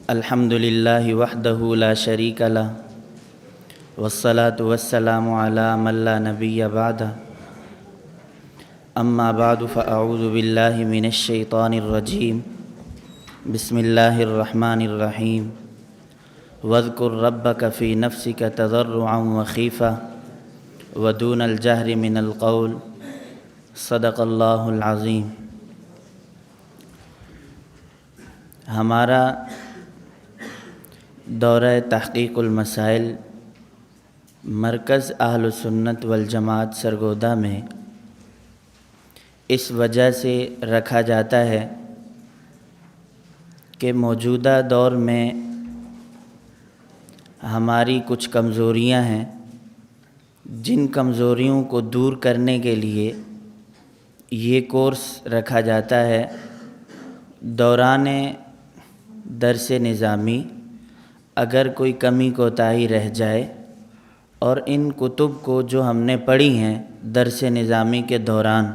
الحمد للہ وحدہ لا شریک لہ والصلاة والسلام علی من لا نبی بعدہ اما بعد فاعوذ باللہ من الشیطان الرجیم بسم اللہ الرحمن الرحیم واذکر ربک فی نفسک تضرعا وخیفہ ودون الجہر من القول صدق اللہ العظیم۔ ہمارا دورہ تحقیق المسائل مرکز اہل سنت والجماعت سرگودہ میں اس وجہ سے رکھا جاتا ہے کہ موجودہ دور میں ہماری کچھ کمزوریاں ہیں، جن کمزوریوں کو دور کرنے کے لیے یہ کورس رکھا جاتا ہے۔ دوران درس نظامی اگر کوئی کمی کوتاہی رہ جائے اور ان کتب کو جو ہم نے پڑھی ہیں درس نظامی کے دوران،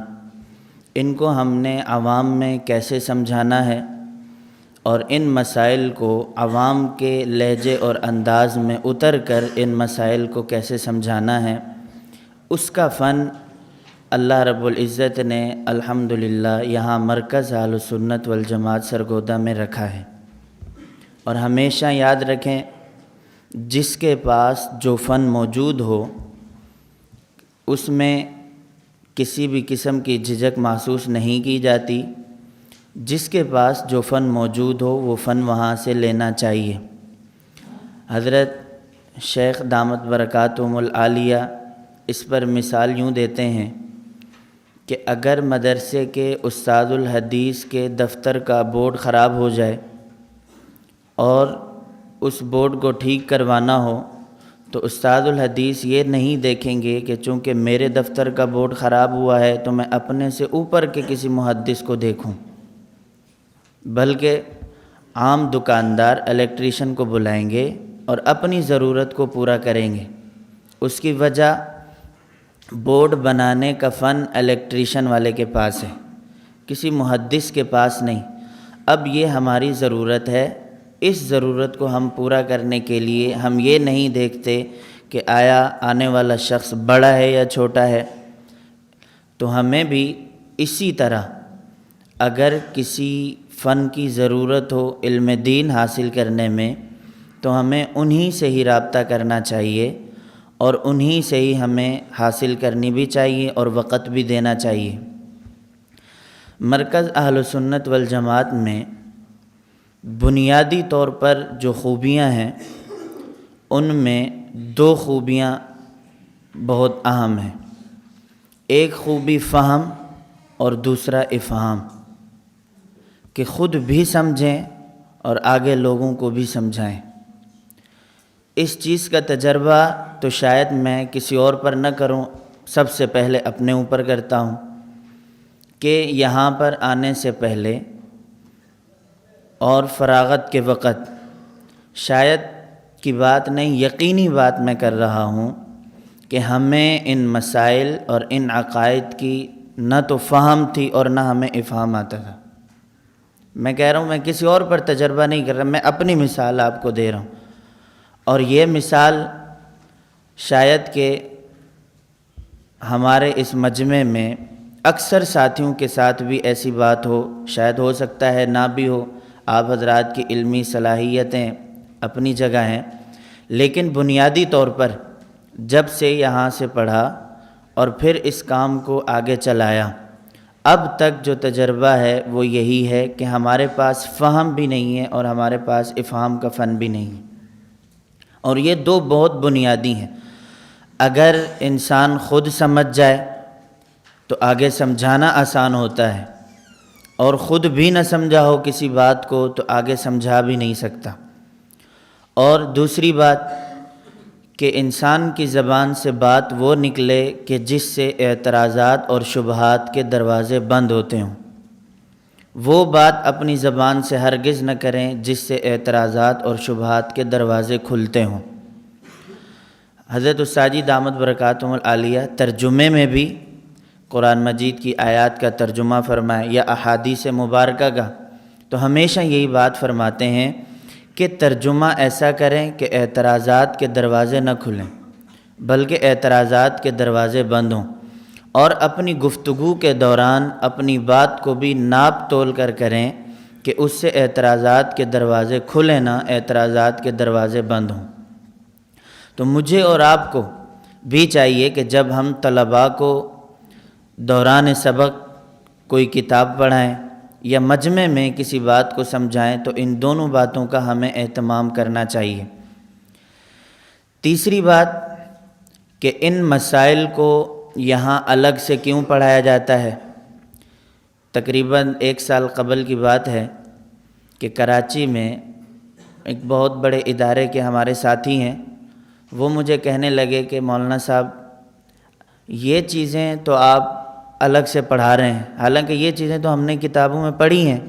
ان کو ہم نے عوام میں کیسے سمجھانا ہے اور ان مسائل کو عوام کے لہجے اور انداز میں اتر کر ان مسائل کو کیسے سمجھانا ہے، اس کا فن اللہ رب العزت نے الحمدللہ یہاں مرکز اہل سنت والجماعت سرگودہ میں رکھا ہے۔ اور ہمیشہ یاد رکھیں، جس کے پاس جو فن موجود ہو اس میں کسی بھی قسم کی جھجک محسوس نہیں کی جاتی۔ جس کے پاس جو فن موجود ہو وہ فن وہاں سے لینا چاہیے۔ حضرت شیخ دامت برکاتہم العالیہ اس پر مثال یوں دیتے ہیں کہ اگر مدرسے کے استاد الحدیث کے دفتر کا بورڈ خراب ہو جائے اور اس بورڈ کو ٹھیک کروانا ہو تو استاد الحدیث یہ نہیں دیکھیں گے کہ چونکہ میرے دفتر کا بورڈ خراب ہوا ہے تو میں اپنے سے اوپر کے کسی محدث کو دیکھوں، بلکہ عام دکاندار الیکٹریشین کو بلائیں گے اور اپنی ضرورت کو پورا کریں گے۔ اس کی وجہ بورڈ بنانے کا فن الیکٹریشین والے کے پاس ہے، کسی محدث کے پاس نہیں۔ اب یہ ہماری ضرورت ہے، اس ضرورت کو ہم پورا کرنے کے لیے ہم یہ نہیں دیکھتے کہ آیا آنے والا شخص بڑا ہے یا چھوٹا ہے، تو ہمیں بھی اسی طرح اگر کسی فن کی ضرورت ہو علم دین حاصل کرنے میں تو ہمیں انہی سے ہی رابطہ کرنا چاہیے اور انہی سے ہی ہمیں حاصل کرنی بھی چاہیے اور وقت بھی دینا چاہیے۔ مرکز اہل سنت والجماعت میں بنیادی طور پر جو خوبیاں ہیں ان میں دو خوبیاں بہت اہم ہیں۔ ایک خوبی فہم اور دوسرا افہام، کہ خود بھی سمجھیں اور آگے لوگوں کو بھی سمجھائیں۔ اس چیز کا تجربہ تو شاید میں کسی اور پر نہ کروں، سب سے پہلے اپنے اوپر کرتا ہوں کہ یہاں پر آنے سے پہلے اور فراغت کے وقت شاید کی بات نہیں، یقینی بات میں کر رہا ہوں کہ ہمیں ان مسائل اور ان عقائد کی نہ تو فہم تھی اور نہ ہمیں افہام آتا تھا۔ میں کہہ رہا ہوں، میں کسی اور پر تجربہ نہیں کر رہا، میں اپنی مثال آپ کو دے رہا ہوں، اور یہ مثال شاید کہ ہمارے اس مجمع میں اکثر ساتھیوں کے ساتھ بھی ایسی بات ہو، شاید ہو سکتا ہے نہ بھی ہو۔ آپ حضرات کی علمی صلاحیتیں اپنی جگہ ہیں، لیکن بنیادی طور پر جب سے یہاں سے پڑھا اور پھر اس کام کو آگے چلایا، اب تک جو تجربہ ہے وہ یہی ہے کہ ہمارے پاس فہم بھی نہیں ہے اور ہمارے پاس افہام کا فن بھی نہیں ہے، اور یہ دو بہت بنیادی ہیں۔ اگر انسان خود سمجھ جائے تو آگے سمجھانا آسان ہوتا ہے، اور خود بھی نہ سمجھا ہو کسی بات کو تو آگے سمجھا بھی نہیں سکتا۔ اور دوسری بات کہ انسان کی زبان سے بات وہ نکلے کہ جس سے اعتراضات اور شبہات کے دروازے بند ہوتے ہوں، وہ بات اپنی زبان سے ہرگز نہ کریں جس سے اعتراضات اور شبہات کے دروازے کھلتے ہوں۔ حضرت استاذی دامت برکاتہم العالیہ ترجمے میں بھی قرآن مجید کی آیات کا ترجمہ فرمائے یا احادیث مبارکہ کا، تو ہمیشہ یہی بات فرماتے ہیں کہ ترجمہ ایسا کریں کہ اعتراضات کے دروازے نہ کھلیں بلکہ اعتراضات کے دروازے بند ہوں، اور اپنی گفتگو کے دوران اپنی بات کو بھی ناپ تول کر کریں کہ اس سے اعتراضات کے دروازے کھلیں نہ اعتراضات کے دروازے بند ہوں۔ تو مجھے اور آپ کو بھی چاہیے کہ جب ہم طلباء کو دوران سبق کوئی کتاب پڑھائیں یا مجمع میں کسی بات کو سمجھائیں تو ان دونوں باتوں کا ہمیں اہتمام کرنا چاہیے۔ تیسری بات کہ ان مسائل کو یہاں الگ سے کیوں پڑھایا جاتا ہے۔ تقریباً 1 سال قبل کی بات ہے کہ کراچی میں ایک بہت بڑے ادارے کے ہمارے ساتھی ہیں، وہ مجھے کہنے لگے کہ مولانا صاحب یہ چیزیں تو آپ الگ سے پڑھا رہے ہیں، حالانکہ یہ چیزیں تو ہم نے کتابوں میں پڑھی ہیں،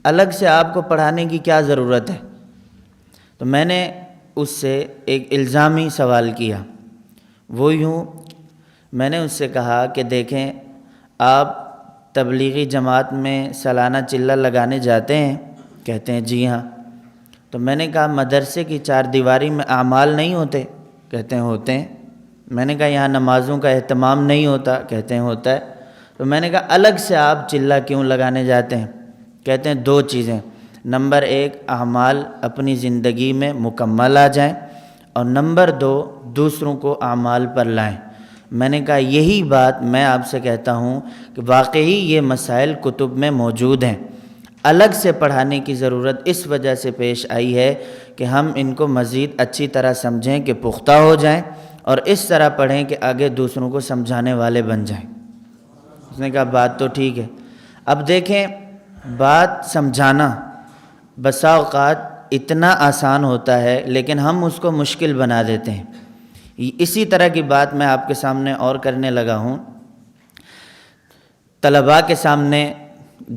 الگ سے آپ کو پڑھانے کی کیا ضرورت ہے؟ تو میں نے اس سے ایک الزامی سوال کیا، وہ یوں، میں نے اس سے کہا کہ دیکھیں آپ تبلیغی جماعت میں سالانہ چلہ لگانے جاتے ہیں؟ کہتے ہیں جی ہاں۔ تو میں نے کہا مدرسے کی 4 دیواری میں اعمال نہیں ہوتے؟ کہتے ہیں ہوتے ہیں۔ میں نے کہا یہاں نمازوں کا اہتمام نہیں ہوتا؟ کہتے ہیں ہوتا ہے۔ تو میں نے کہا الگ سے آپ چلہ کیوں لگانے جاتے ہیں؟ کہتے ہیں 2 چیزیں، نمبر 1 اعمال اپنی زندگی میں مکمل آ جائیں، اور نمبر 2 دوسروں کو اعمال پر لائیں۔ میں نے کہا یہی بات میں آپ سے کہتا ہوں کہ واقعی یہ مسائل کتب میں موجود ہیں، الگ سے پڑھانے کی ضرورت اس وجہ سے پیش آئی ہے کہ ہم ان کو مزید اچھی طرح سمجھیں کہ پختہ ہو جائیں، اور اس طرح پڑھیں کہ آگے دوسروں کو سمجھانے والے بن جائیں۔ اس نے کہا بات تو ٹھیک ہے۔ اب دیکھیں بات سمجھانا بسا اوقات اتنا آسان ہوتا ہے لیکن ہم اس کو مشکل بنا دیتے ہیں۔ اسی طرح کی بات میں آپ کے سامنے اور کرنے لگا ہوں۔ طلباء کے سامنے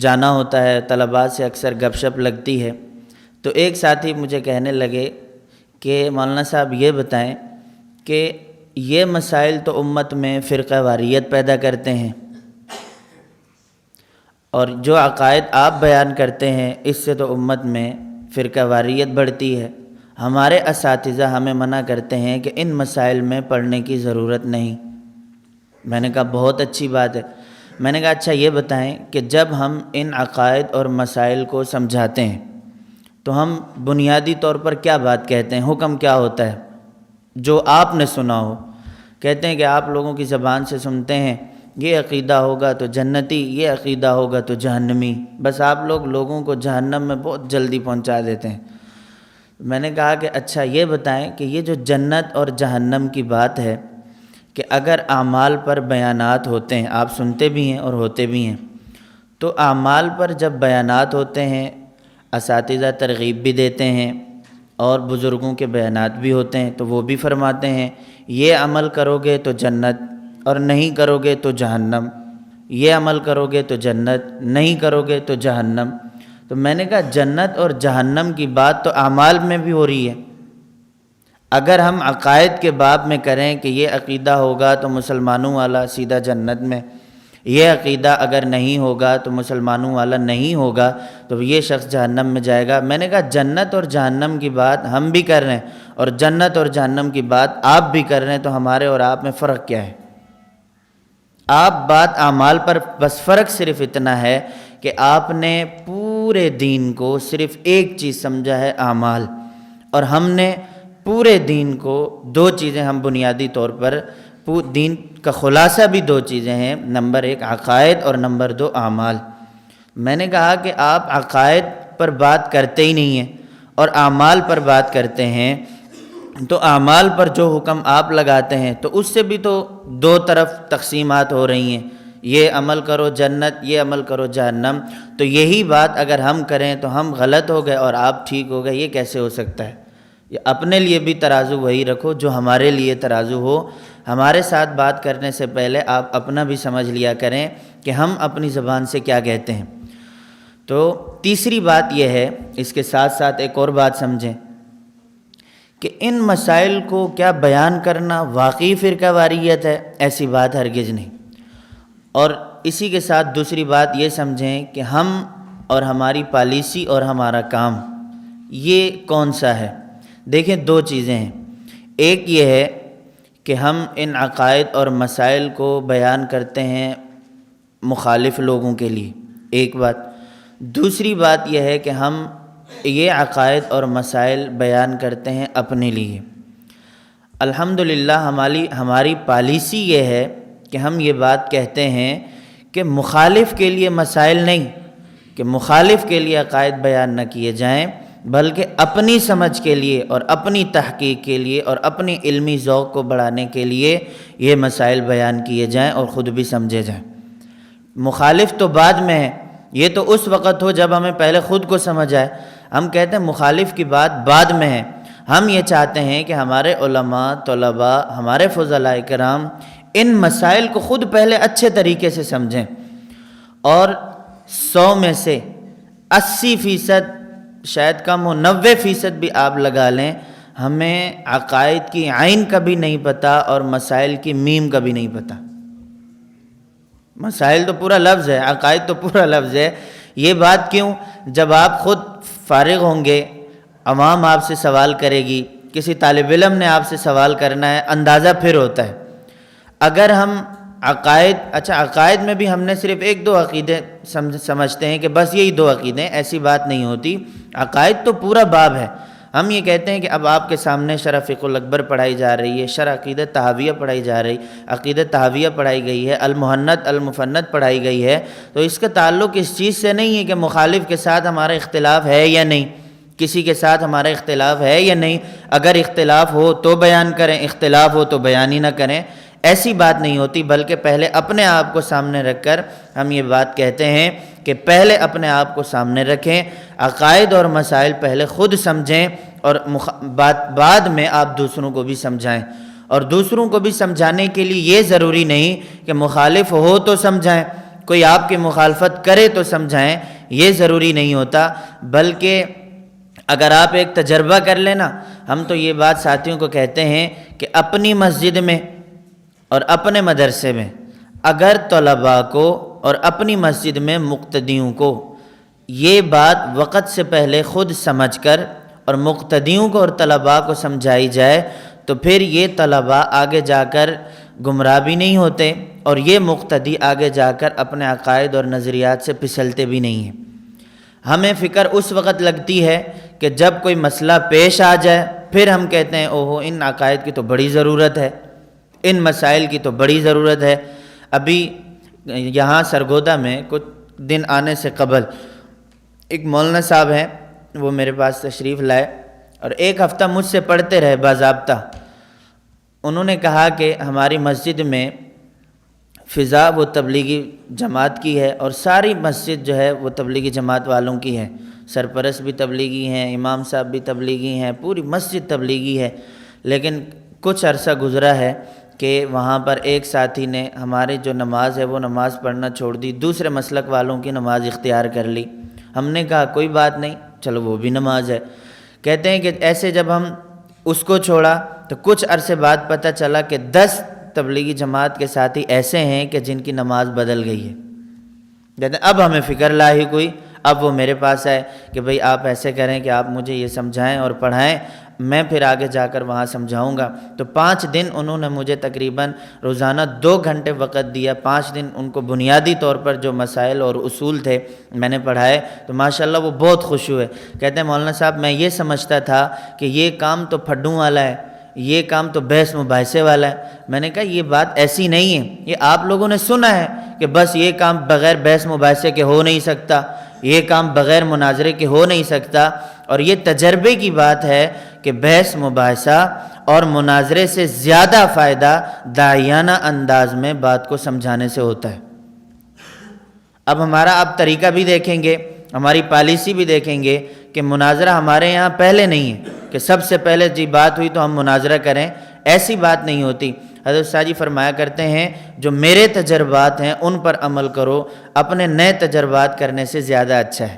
جانا ہوتا ہے، طلباء سے اکثر گپ شپ لگتی ہے، تو ایک ساتھی مجھے کہنے لگے کہ مولانا صاحب یہ بتائیں کہ یہ مسائل تو امت میں فرقہ واریت پیدا کرتے ہیں، اور جو عقائد آپ بیان کرتے ہیں اس سے تو امت میں فرقہ واریت بڑھتی ہے۔ ہمارے اساتذہ ہمیں منع کرتے ہیں کہ ان مسائل میں پڑھنے کی ضرورت نہیں۔ میں نے کہا بہت اچھی بات ہے۔ میں نے کہا اچھا یہ بتائیں کہ جب ہم ان عقائد اور مسائل کو سمجھاتے ہیں تو ہم بنیادی طور پر کیا بات کہتے ہیں، حکم کیا ہوتا ہے جو آپ نے سنا ہو؟ کہتے ہیں کہ آپ لوگوں کی زبان سے سنتے ہیں یہ عقیدہ ہوگا تو جنتی، یہ عقیدہ ہوگا تو جہنمی، بس آپ لوگوں کو جہنم میں بہت جلدی پہنچا دیتے ہیں۔ میں نے کہا کہ اچھا یہ بتائیں کہ یہ جو جنت اور جہنم کی بات ہے کہ اگر اعمال پر بیانات ہوتے ہیں، آپ سنتے بھی ہیں اور ہوتے بھی ہیں، تو اعمال پر جب بیانات ہوتے ہیں اساتذہ ترغیب بھی دیتے ہیں اور بزرگوں کے بیانات بھی ہوتے ہیں، تو وہ بھی فرماتے ہیں یہ عمل کرو گے تو جنت اور نہیں کرو گے تو جہنم، یہ عمل کرو گے تو جنت، نہیں کرو گے تو جہنم۔ تو میں نے کہا جنت اور جہنم کی بات تو اعمال میں بھی ہو رہی ہے۔ اگر ہم عقائد کے باب میں کریں کہ یہ عقیدہ ہوگا تو مسلمانوں والا سیدھا جنت میں، یہ عقیدہ اگر نہیں ہوگا تو مسلمانوں والا نہیں ہوگا تو یہ شخص جہنم میں جائے گا۔ میں نے کہا جنت اور جہنم کی بات ہم بھی کر رہے ہیں اور جنت اور جہنم کی بات آپ بھی کر رہے ہیں، تو ہمارے اور آپ میں فرق کیا ہے؟ آپ بات اعمال پر، بس فرق صرف اتنا ہے کہ آپ نے پورے دین کو صرف ایک چیز سمجھا ہے اعمال، اور ہم نے پورے دین کو 2 چیزیں ہم بنیادی طور پر، دین کا خلاصہ بھی 2 چیزیں ہیں، نمبر 1 عقائد اور نمبر 2 اعمال۔ میں نے کہا کہ آپ عقائد پر بات کرتے ہی نہیں ہیں اور اعمال پر بات کرتے ہیں، تو اعمال پر جو حکم آپ لگاتے ہیں تو اس سے بھی تو 2 طرف تقسیمات ہو رہی ہیں، یہ عمل کرو جنت، یہ عمل کرو جہنم۔ تو یہی بات اگر ہم کریں تو ہم غلط ہو گئے اور آپ ٹھیک ہو گئے، یہ کیسے ہو سکتا ہے؟ اپنے لیے بھی ترازو وہی رکھو جو ہمارے لیے ترازو ہو۔ ہمارے ساتھ بات کرنے سے پہلے آپ اپنا بھی سمجھ لیا کریں کہ ہم اپنی زبان سے کیا کہتے ہیں۔ تو تیسری بات یہ ہے، اس کے ساتھ ساتھ ایک اور بات سمجھیں کہ ان مسائل کو کیا بیان کرنا واقعی فرقہ واریت ہے؟ ایسی بات ہرگز نہیں۔ اور اسی کے ساتھ دوسری بات یہ سمجھیں کہ ہم اور ہماری پالیسی اور ہمارا کام یہ کون سا ہے؟ دیکھیں دو چیزیں ہیں، ایک یہ ہے کہ ہم ان عقائد اور مسائل کو بیان کرتے ہیں مخالف لوگوں کے لیے، ایک بات۔ دوسری بات یہ ہے کہ ہم یہ عقائد اور مسائل بیان کرتے ہیں اپنے لیے۔ الحمدللہ ہماری پالیسی یہ ہے کہ ہم یہ بات کہتے ہیں کہ مخالف کے لیے مسائل نہیں، کہ مخالف کے لیے عقائد بیان نہ کیے جائیں، بلکہ اپنی سمجھ کے لیے اور اپنی تحقیق کے لیے اور اپنی علمی ذوق کو بڑھانے کے لیے یہ مسائل بیان کیے جائیں اور خود بھی سمجھے جائیں۔ مخالف تو بعد میں ہے، یہ تو اس وقت ہو جب ہمیں پہلے خود کو سمجھ آئے۔ ہم کہتے ہیں مخالف کی بات بعد میں ہے، ہم یہ چاہتے ہیں کہ ہمارے علماء، طلباء، ہمارے فضلاء کرام ان مسائل کو خود پہلے اچھے طریقے سے سمجھیں، اور 100 میں سے 80%، شاید کم ہو 90% بھی آپ لگا لیں، ہمیں عقائد کی عین کا بھی نہیں پتہ اور مسائل کی میم کا بھی نہیں پتہ۔ مسائل تو پورا لفظ ہے، عقائد تو پورا لفظ ہے۔ یہ بات کیوں؟ جب آپ خود فارغ ہوں گے، عوام آپ سے سوال کرے گی، کسی طالب علم نے آپ سے سوال کرنا ہے، اندازہ پھر ہوتا ہے۔ اگر ہم عقائد میں بھی ہم نے صرف 1-2 عقیدے سمجھتے ہیں کہ بس یہی 2 عقیدے ہیں، ایسی بات نہیں ہوتی۔ عقائد تو پورا باب ہے۔ ہم یہ کہتے ہیں کہ اب آپ کے سامنے شرح فقہ الاکبر پڑھائی جا رہی ہے، شرح عقیدہ طحاویہ پڑھائی جا رہی، عقیدہ طحاویہ پڑھائی گئی ہے، المحنت المفند پڑھائی گئی ہے، تو اس کا تعلق اس چیز سے نہیں ہے کہ مخالف کے ساتھ ہمارا اختلاف ہے یا نہیں، کسی کے ساتھ ہمارا اختلاف ہے یا نہیں، اگر اختلاف ہو تو بیان کریں، اختلاف ہو تو بیان ہی نہ کریں، ایسی بات نہیں ہوتی۔ بلکہ پہلے اپنے آپ کو سامنے رکھ کر ہم یہ بات کہتے ہیں کہ پہلے اپنے آپ کو سامنے رکھیں، عقائد اور مسائل پہلے خود سمجھیں، اور بعد میں آپ دوسروں کو بھی سمجھائیں۔ اور دوسروں کو بھی سمجھانے کے لیے یہ ضروری نہیں کہ مخالف ہو تو سمجھائیں، کوئی آپ کی مخالفت کرے تو سمجھائیں، یہ ضروری نہیں ہوتا۔ بلکہ اگر آپ ایک تجربہ کر لینا، ہم تو یہ بات ساتھیوں کو کہتے ہیں کہ اپنی مسجد میں اور اپنے مدرسے میں اگر طلباء کو اور اپنی مسجد میں مقتدیوں کو یہ بات وقت سے پہلے خود سمجھ کر اور مقتدیوں کو اور طلباء کو سمجھائی جائے، تو پھر یہ طلباء آگے جا کر گمراہ بھی نہیں ہوتے، اور یہ مقتدی آگے جا کر اپنے عقائد اور نظریات سے پھسلتے بھی نہیں ہیں۔ ہمیں فکر اس وقت لگتی ہے کہ جب کوئی مسئلہ پیش آ جائے، پھر ہم کہتے ہیں اوہو ان عقائد کی تو بڑی ضرورت ہے، ان مسائل کی تو بڑی ضرورت ہے۔ ابھی یہاں سرگودا میں کچھ دن آنے سے قبل ایک مولانا صاحب ہیں، وہ میرے پاس تشریف لائے اور 1 ہفتہ مجھ سے پڑھتے رہے باضابطہ۔ انہوں نے کہا کہ ہماری مسجد میں فضا وہ تبلیغی جماعت کی ہے، اور ساری مسجد جو ہے وہ تبلیغی جماعت والوں کی ہے، سرپرست بھی تبلیغی ہیں، امام صاحب بھی تبلیغی ہیں، پوری مسجد تبلیغی ہے۔ لیکن کچھ عرصہ گزرا ہے کہ وہاں پر ایک ساتھی نے ہماری جو نماز ہے وہ نماز پڑھنا چھوڑ دی، دوسرے مسلک والوں کی نماز اختیار کر لی۔ ہم نے کہا کوئی بات نہیں، چلو وہ بھی نماز ہے۔ کہتے ہیں کہ ایسے جب ہم اس کو چھوڑا تو کچھ عرصے بعد پتہ چلا کہ 10 تبلیغی جماعت کے ساتھی ایسے ہیں کہ جن کی نماز بدل گئی ہے۔ کہتے ہیں اب ہمیں فکر لاحق ہوئی، اب وہ میرے پاس آئے کہ بھئی آپ ایسے کریں کہ آپ مجھے یہ سمجھائیں اور پڑھائیں، میں پھر آگے جا کر وہاں سمجھاؤں گا۔ تو 5 دن انہوں نے مجھے تقریباً روزانہ 2 گھنٹے وقت دیا، 5 دن ان کو بنیادی طور پر جو مسائل اور اصول تھے میں نے پڑھائے، تو ماشاءاللہ وہ بہت خوش ہوئے۔ کہتے ہیں مولانا صاحب میں یہ سمجھتا تھا کہ یہ کام تو پھڈوں والا ہے، یہ کام تو بحث مباحثے والا ہے۔ میں نے کہا یہ بات ایسی نہیں ہے، یہ آپ لوگوں نے سنا ہے کہ بس یہ کام بغیر بحث مباحثے کے ہو نہیں سکتا، یہ کام بغیر مناظرے کے ہو نہیں سکتا، اور یہ تجربے کی بات ہے کہ بحث مباحثہ اور مناظرے سے زیادہ فائدہ داعیانہ انداز میں بات کو سمجھانے سے ہوتا ہے۔ اب ہمارا آپ طریقہ بھی دیکھیں گے، ہماری پالیسی بھی دیکھیں گے کہ مناظرہ ہمارے یہاں پہلے نہیں ہے کہ سب سے پہلے جی بات ہوئی تو ہم مناظرہ کریں، ایسی بات نہیں ہوتی۔ حضرت ساجی فرمایا کرتے ہیں جو میرے تجربات ہیں ان پر عمل کرو، اپنے نئے تجربات کرنے سے زیادہ اچھا ہے۔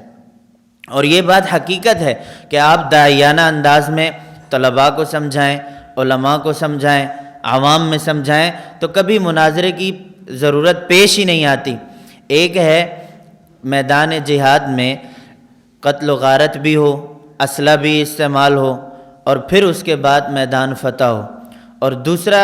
اور یہ بات حقیقت ہے کہ آپ داعیانہ انداز میں طلباء کو سمجھائیں، علماء کو سمجھائیں، عوام میں سمجھائیں تو کبھی مناظرے کی ضرورت پیش ہی نہیں آتی۔ ایک ہے میدان جہاد میں قتل و غارت بھی ہو، اسلحہ بھی استعمال ہو اور پھر اس کے بعد میدان فتح ہو، اور دوسرا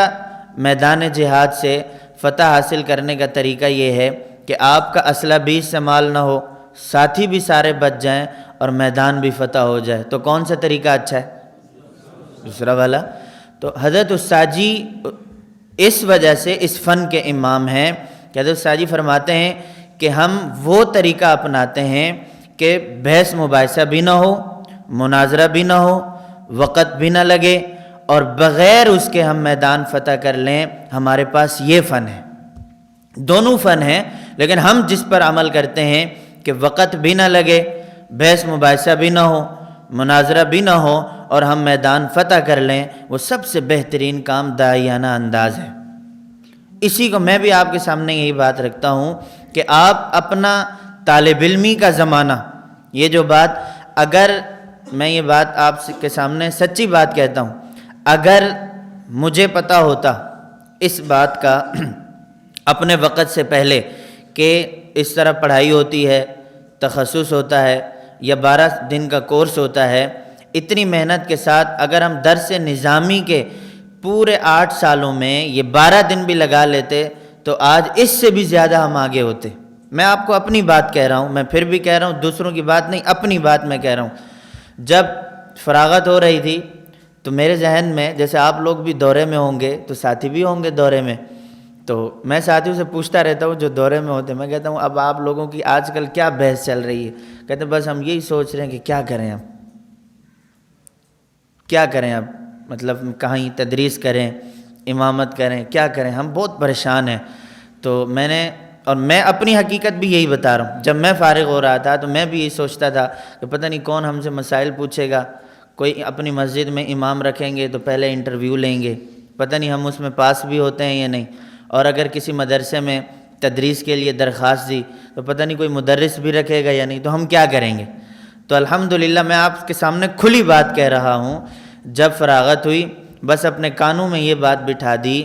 میدان جہاد سے فتح حاصل کرنے کا طریقہ یہ ہے کہ آپ کا اسلحہ بھی استعمال نہ ہو، ساتھی بھی سارے بچ جائیں اور میدان بھی فتح ہو جائے۔ تو کون سا طریقہ اچھا ہے؟ دوسرا والا۔ تو حضرت استاجی اس وجہ سے اس فن کے امام ہیں کہ حضرت استاجی فرماتے ہیں کہ ہم وہ طریقہ اپناتے ہیں کہ بحث مباحثہ بھی نہ ہو، مناظرہ بھی نہ ہو، وقت بھی نہ لگے، اور بغیر اس کے ہم میدان فتح کر لیں۔ ہمارے پاس یہ فن ہے، دونوں فن ہیں، لیکن ہم جس پر عمل کرتے ہیں کہ وقت بھی نہ لگے، بحث مباحثہ بھی نہ ہو، مناظرہ بھی نہ ہو، اور ہم میدان فتح کر لیں، وہ سب سے بہترین کام داعیانہ انداز ہے۔ اسی کو میں بھی آپ کے سامنے یہی بات رکھتا ہوں کہ آپ اپنا طالب علمی کا زمانہ، یہ جو بات، اگر میں یہ بات آپ کے سامنے سچی بات کہتا ہوں، اگر مجھے پتہ ہوتا اس بات کا اپنے وقت سے پہلے کہ اس طرح پڑھائی ہوتی ہے، تخصص ہوتا ہے، یا 12 دن کا کورس ہوتا ہے، اتنی محنت کے ساتھ اگر ہم درس نظامی کے پورے 8 سالوں میں یہ 12 دن بھی لگا لیتے تو آج اس سے بھی زیادہ ہم آگے ہوتے۔ میں آپ کو اپنی بات کہہ رہا ہوں، میں پھر بھی کہہ رہا ہوں، دوسروں کی بات نہیں، اپنی بات میں کہہ رہا ہوں۔ جب فراغت ہو رہی تھی تو میرے ذہن میں، جیسے آپ لوگ بھی دورے میں ہوں گے تو ساتھی بھی ہوں گے دورے میں، تو میں ساتھیوں سے پوچھتا رہتا ہوں جو دورے میں ہوتے ہیں، میں کہتا ہوں اب آپ لوگوں کی آج کل کیا بحث چل رہی ہے؟ کہتے ہیں بس ہم یہی سوچ رہے ہیں کہ کیا کریں، اب کیا کریں، اب مطلب کہیں تدریس کریں، امامت کریں، کیا کریں، ہم بہت پریشان ہیں۔ تو میں اپنی حقیقت بھی یہی بتا رہا ہوں، جب میں فارغ ہو رہا تھا تو میں بھی یہی سوچتا تھا کہ پتہ نہیں کون ہم سے مسائل پوچھے گا، کوئی اپنی مسجد میں امام رکھیں گے تو پہلے انٹرویو لیں گے، پتہ نہیں ہم اس میں پاس بھی ہوتے ہیں یا نہیں، اور اگر کسی مدرسے میں تدریس کے لیے درخواست دی تو پتہ نہیں کوئی مدرس بھی رکھے گا یا نہیں، تو ہم کیا کریں گے؟ تو الحمدللہ میں آپ کے سامنے کھلی بات کہہ رہا ہوں، جب فراغت ہوئی بس اپنے کانوں میں یہ بات بٹھا دی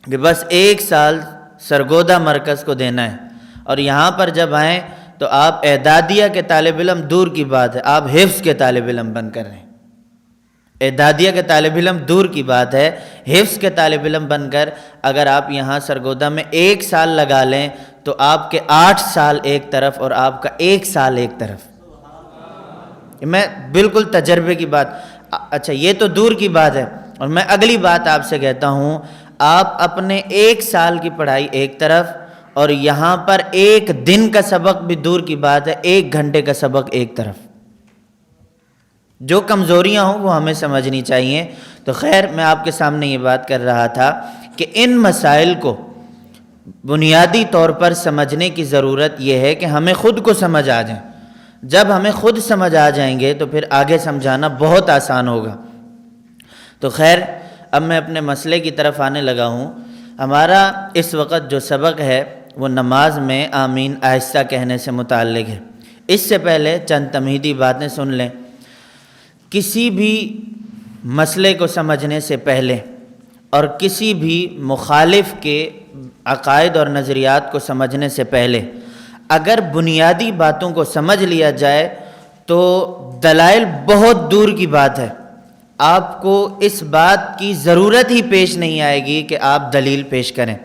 کہ بس 1 سال سرگودا مرکز کو دینا ہے، اور یہاں پر جب آئیں تو آپ اعدادیہ کے طالب علم دور کی بات ہے، آپ حفظ کے طالب علم بن کر رہے ہیں۔ اعدادیہ کے طالب علم دور کی بات ہے، حفظ کے طالب علم بن کر اگر آپ یہاں سرگودا میں 1 سال لگا لیں تو آپ کے 8 سال ایک طرف اور آپ کا 1 سال ایک طرف۔ میں بالکل تجربے کی بات، اچھا یہ تو دور کی بات ہے، اور میں اگلی بات آپ سے کہتا ہوں، آپ اپنے 1 سال کی پڑھائی ایک طرف، اور یہاں پر 1 دن کا سبق بھی دور کی بات ہے، 1 گھنٹے کا سبق ایک طرف۔ جو کمزوریاں ہوں وہ ہمیں سمجھنی چاہیے۔ تو خیر، میں آپ کے سامنے یہ بات کر رہا تھا کہ ان مسائل کو بنیادی طور پر سمجھنے کی ضرورت یہ ہے کہ ہمیں خود کو سمجھ آ جائیں۔ جب ہمیں خود سمجھ آ جائیں گے تو پھر آگے سمجھانا بہت آسان ہوگا۔ تو خیر، اب میں اپنے مسئلے کی طرف آنے لگا ہوں۔ ہمارا اس وقت جو سبق ہے وہ نماز میں آمین آہستہ کہنے سے متعلق ہے۔ اس سے پہلے چند تمہیدی باتیں سن لیں۔ کسی بھی مسئلے کو سمجھنے سے پہلے اور کسی بھی مخالف کے عقائد اور نظریات کو سمجھنے سے پہلے اگر بنیادی باتوں کو سمجھ لیا جائے تو دلائل بہت دور کی بات ہے، آپ کو اس بات کی ضرورت ہی پیش نہیں آئے گی کہ آپ دلیل پیش کریں،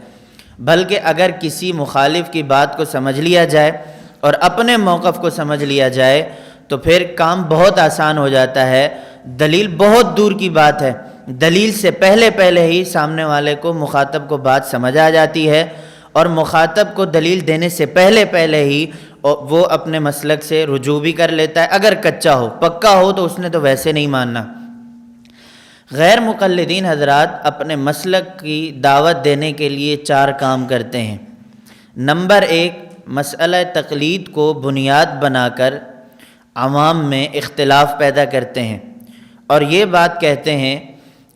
بلکہ اگر کسی مخالف کی بات کو سمجھ لیا جائے اور اپنے موقف کو سمجھ لیا جائے تو پھر کام بہت آسان ہو جاتا ہے۔ دلیل بہت دور کی بات ہے، دلیل سے پہلے ہی سامنے والے کو، مخاطب کو بات سمجھ آ جاتی ہے، اور مخاطب کو دلیل دینے سے پہلے ہی وہ اپنے مسلک سے رجوع بھی کر لیتا ہے۔ اگر کچا ہو، پکا ہو تو اس نے تو ویسے نہیں ماننا۔ غیر مقلدین حضرات اپنے مسلک کی دعوت دینے کے لیے 4 کام کرتے ہیں۔ نمبر 1، مسئلہ تقلید کو بنیاد بنا کر عوام میں اختلاف پیدا کرتے ہیں، اور یہ بات کہتے ہیں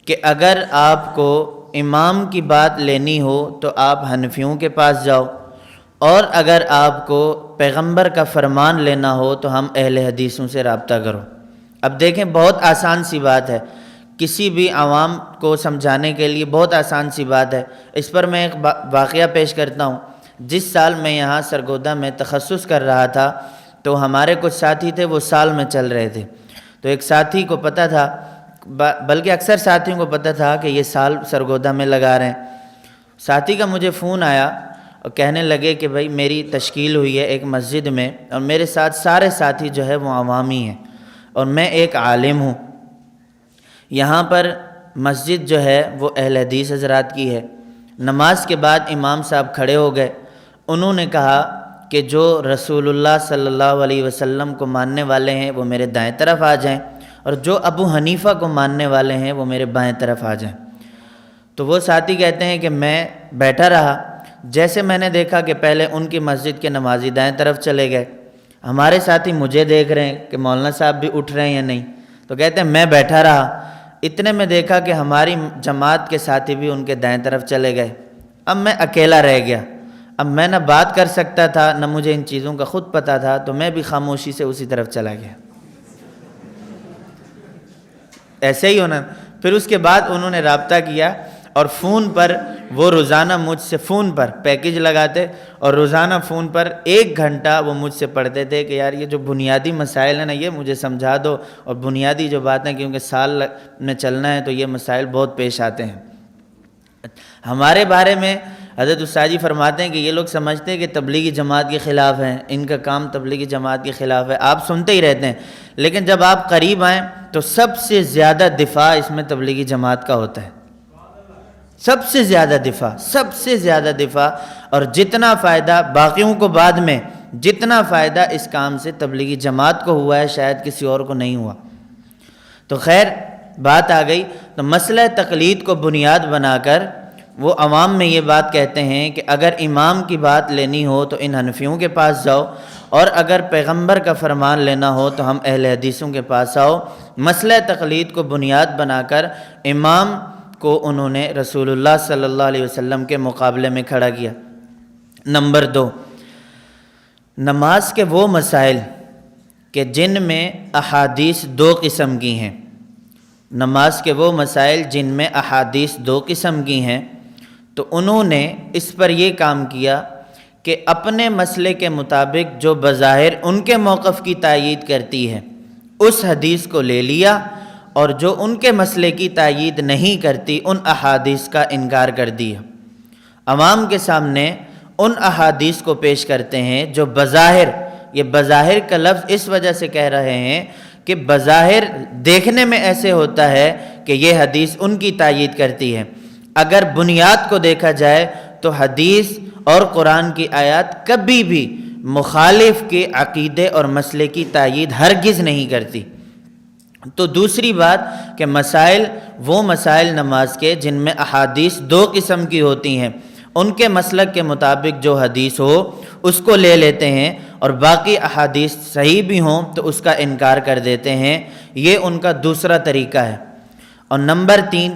کہ اگر آپ کو امام کی بات لینی ہو تو آپ حنفیوں کے پاس جاؤ، اور اگر آپ کو پیغمبر کا فرمان لینا ہو تو ہم اہل حدیثوں سے رابطہ کرو۔ اب دیکھیں، بہت آسان سی بات ہے، کسی بھی عوام کو سمجھانے کے لیے بہت آسان سی بات ہے۔ اس پر میں ایک واقعہ پیش کرتا ہوں۔ جس سال میں یہاں سرگودا میں تخصص کر رہا تھا تو ہمارے کچھ ساتھی تھے، وہ سال میں چل رہے تھے، تو ایک ساتھی کو پتہ تھا، بلکہ اکثر ساتھیوں کو پتہ تھا کہ یہ سال سرگودا میں لگا رہے ہیں۔ ساتھی کا مجھے فون آیا اور کہنے لگے کہ بھائی میری تشکیل ہوئی ہے ایک مسجد میں، اور میرے ساتھ سارے ساتھی جو ہے وہ عوامی ہیں اور میں ایک عالم ہوں۔ یہاں پر مسجد جو ہے وہ اہل حدیث حضرات کی ہے۔ نماز کے بعد امام صاحب کھڑے ہو گئے، انہوں نے کہا کہ جو رسول اللہ صلی اللہ علیہ وسلم کو ماننے والے ہیں وہ میرے دائیں طرف آ جائیں، اور جو ابو حنیفہ کو ماننے والے ہیں وہ میرے بائیں طرف آ جائیں۔ تو وہ ساتھی کہتے ہیں کہ میں بیٹھا رہا، جیسے میں نے دیکھا کہ پہلے ان کی مسجد کے نمازی دائیں طرف چلے گئے، ہمارے ساتھی مجھے دیکھ رہے ہیں کہ مولانا صاحب بھی اٹھ رہے ہیں یا نہیں، تو کہتے ہیں میں بیٹھا رہا، اتنے میں دیکھا کہ ہماری جماعت کے ساتھی بھی ان کے دائیں طرف چلے گئے۔ اب میں اکیلا رہ گیا، اب میں نہ بات کر سکتا تھا نہ مجھے ان چیزوں کا خود پتہ تھا، تو میں بھی خاموشی سے اسی طرف چلا گیا۔ ایسے ہی ہونا۔ پھر اس کے بعد انہوں نے رابطہ کیا اور فون پر وہ روزانہ مجھ سے فون پر پیکج لگاتے اور روزانہ فون پر 1 گھنٹہ وہ مجھ سے پڑھتے تھے کہ یار یہ جو بنیادی مسائل ہیں نا یہ مجھے سمجھا دو، اور بنیادی جو باتیں کیونکہ سال میں چلنا ہے تو یہ مسائل بہت پیش آتے ہیں۔ ہمارے بارے میں حضرت استاد جی فرماتے ہیں کہ یہ لوگ سمجھتے ہیں کہ تبلیغی جماعت کے خلاف ہیں، ان کا کام تبلیغی جماعت کے خلاف ہے، آپ سنتے ہی رہتے ہیں، لیکن جب آپ قریب آئیں تو سب سے زیادہ دفاع اس میں تبلیغی جماعت کا ہوتا ہے، سب سے زیادہ دفاع، اور جتنا فائدہ باقیوں کو بعد میں، جتنا فائدہ اس کام سے تبلیغی جماعت کو ہوا ہے شاید کسی اور کو نہیں ہوا۔ تو خیر بات آ گئی، تو مسئلہ تقلید کو بنیاد بنا کر وہ عوام میں یہ بات کہتے ہیں کہ اگر امام کی بات لینی ہو تو ان حنفیوں کے پاس جاؤ، اور اگر پیغمبر کا فرمان لینا ہو تو ہم اہل حدیثوں کے پاس آؤ۔ مسئلہ تقلید کو بنیاد بنا کر امام کو انہوں نے رسول اللہ صلی اللہ علیہ وسلم کے مقابلے میں کھڑا کیا۔ نمبر 2، نماز کے وہ مسائل کہ جن میں احادیث 2 قسم کی ہیں، نماز کے وہ مسائل جن میں احادیث 2 قسم کی ہیں، تو انہوں نے اس پر یہ کام کیا کہ اپنے مسئلے کے مطابق جو بظاہر ان کے موقف کی تائید کرتی ہے اس حدیث کو لے لیا، اور جو ان کے مسئلے کی تائید نہیں کرتی ان احادیث کا انکار کر دیا۔ عوام کے سامنے ان احادیث کو پیش کرتے ہیں جو بظاہر، یہ بظاہر کا لفظ اس وجہ سے کہہ رہے ہیں کہ بظاہر دیکھنے میں ایسے ہوتا ہے کہ یہ حدیث ان کی تائید کرتی ہے، اگر بنیاد کو دیکھا جائے تو حدیث اور قرآن کی آیات کبھی بھی مخالف کے عقیدے اور مسئلے کی تائید ہرگز نہیں کرتی۔ تو دوسری بات کہ مسائل، وہ مسائل نماز کے جن میں احادیث 2 قسم کی ہوتی ہیں، ان کے مسلک کے مطابق جو حدیث ہو اس کو لے لیتے ہیں، اور باقی احادیث صحیح بھی ہوں تو اس کا انکار کر دیتے ہیں۔ یہ ان کا دوسرا طریقہ ہے۔ اور نمبر 3،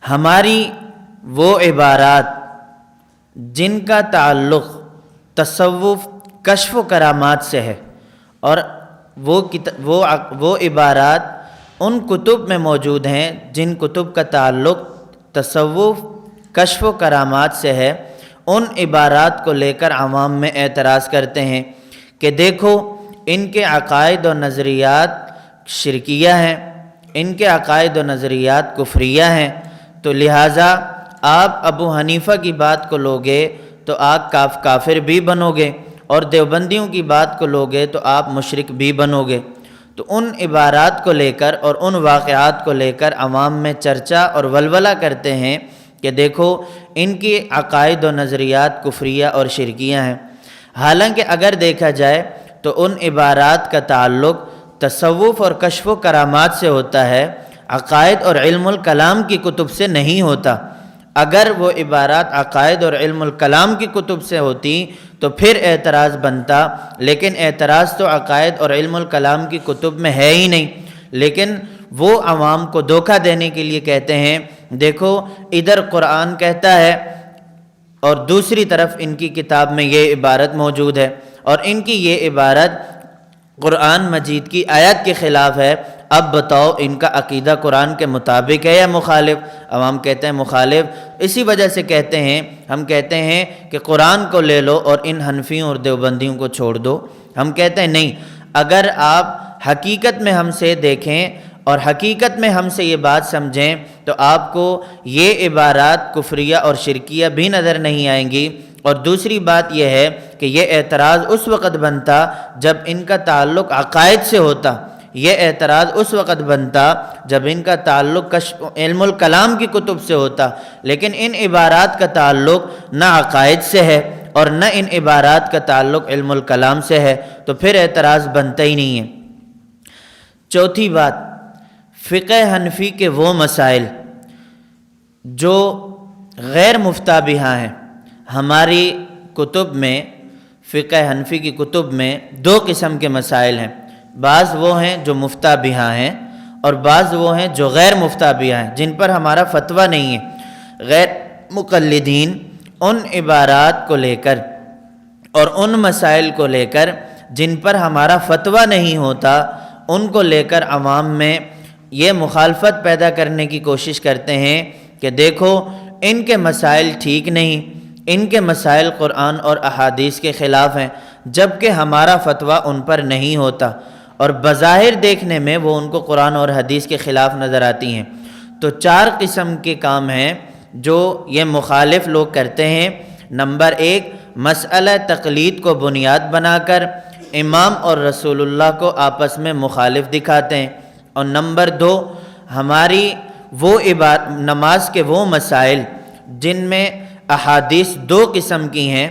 ہماری وہ عبارات جن کا تعلق تصوف، کشف و کرامات سے ہے، اور وہ عبارات ان کتب میں موجود ہیں جن کتب کا تعلق تصوف، کشف و کرامات سے ہے، ان عبارات کو لے کر عوام میں اعتراض کرتے ہیں کہ دیکھو ان کے عقائد و نظریات شرکیہ ہیں، ان کے عقائد و نظریات کفریہ ہیں، تو لہٰذا آپ ابو حنیفہ کی بات کو لوگے تو آپ کافر بھی بنو گے، اور دیوبندیوں کی بات کو لوگے تو آپ مشرک بھی بنو گے۔ تو ان عبارات کو لے کر اور ان واقعات کو لے کر عوام میں چرچا اور ولولہ کرتے ہیں کہ دیکھو ان کی عقائد و نظریات کفریہ اور شرکیہ ہیں، حالانکہ اگر دیکھا جائے تو ان عبارات کا تعلق تصوف اور کشف و کرامات سے ہوتا ہے، عقائد اور علم الکلام کی کتب سے نہیں ہوتا۔ اگر وہ عبارات عقائد اور علم الکلام کی کتب سے ہوتی تو پھر اعتراض بنتا، لیکن اعتراض تو عقائد اور علم الکلام کی کتب میں ہے ہی نہیں، لیکن وہ عوام کو دھوکہ دینے کے لیے کہتے ہیں دیکھو ادھر قرآن کہتا ہے اور دوسری طرف ان کی کتاب میں یہ عبارت موجود ہے، اور ان کی یہ عبارت قرآن مجید کی آیت کے خلاف ہے، اب بتاؤ ان کا عقیدہ قرآن کے مطابق ہے یا مخالف؟ عوام کہتے ہیں مخالف۔ اسی وجہ سے کہتے ہیں، ہم کہتے ہیں کہ قرآن کو لے لو اور ان حنفیوں اور دیوبندیوں کو چھوڑ دو۔ ہم کہتے ہیں نہیں، اگر آپ حقیقت میں ہم سے دیکھیں اور حقیقت میں ہم سے یہ بات سمجھیں تو آپ کو یہ عبارات کفریہ اور شرکیہ بھی نظر نہیں آئیں گی۔ اور دوسری بات یہ ہے کہ یہ اعتراض اس وقت بنتا جب ان کا تعلق عقائد سے ہوتا، یہ اعتراض اس وقت بنتا جب ان کا تعلق علم الکلام کی کتب سے ہوتا، لیکن ان عبارات کا تعلق نہ عقائد سے ہے اور نہ ان عبارات کا تعلق علم الکلام سے ہے، تو پھر اعتراض بنتا ہی نہیں ہے۔ چوتھی بات، فقہ حنفی کے وہ مسائل جو غیر مفتابہہ ہیں۔ ہماری کتب میں، فقہ حنفی کی کتب میں دو قسم کے مسائل ہیں، بعض وہ ہیں جو مفتابہہ ہیں اور بعض وہ ہیں جو غیر مفتابہہ ہیں، جن پر ہمارا فتویٰ نہیں ہے۔ غیر مقلدین ان عبارات کو لے کر اور ان مسائل کو لے کر جن پر ہمارا فتویٰ نہیں ہوتا، ان کو لے کر عوام میں یہ مخالفت پیدا کرنے کی کوشش کرتے ہیں کہ دیکھو ان کے مسائل ٹھیک نہیں، ان کے مسائل قرآن اور احادیث کے خلاف ہیں، جبکہ ہمارا فتویٰ ان پر نہیں ہوتا، اور بظاہر دیکھنے میں وہ ان کو قرآن اور حدیث کے خلاف نظر آتی ہیں۔ تو چار قسم کے کام ہیں جو یہ مخالف لوگ کرتے ہیں۔ نمبر ایک، مسئلہ تقلید کو بنیاد بنا کر امام اور رسول اللہ کو آپس میں مخالف دکھاتے ہیں۔ اور نمبر دو، ہماری وہ نماز کے وہ مسائل جن میں احادیث دو قسم کی ہیں،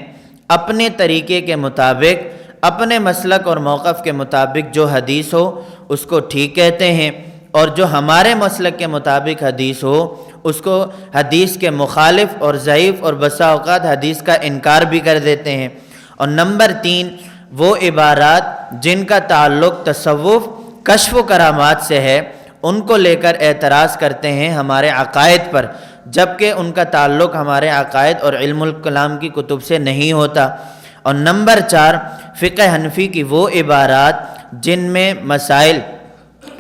اپنے طریقے کے مطابق، اپنے مسلک اور موقف کے مطابق جو حدیث ہو اس کو ٹھیک کہتے ہیں، اور جو ہمارے مسلک کے مطابق حدیث ہو اس کو حدیث کے مخالف اور ضعیف اور بسا اوقات حدیث کا انکار بھی کر دیتے ہیں۔ اور نمبر تین، وہ عبارات جن کا تعلق تصوف، کشف و کرامات سے ہے، ان کو لے کر اعتراض کرتے ہیں ہمارے عقائد پر، جبکہ ان کا تعلق ہمارے عقائد اور علم الکلام کی کتب سے نہیں ہوتا۔ اور نمبر چار، فقہ حنفی کی وہ عبارات جن میں مسائل،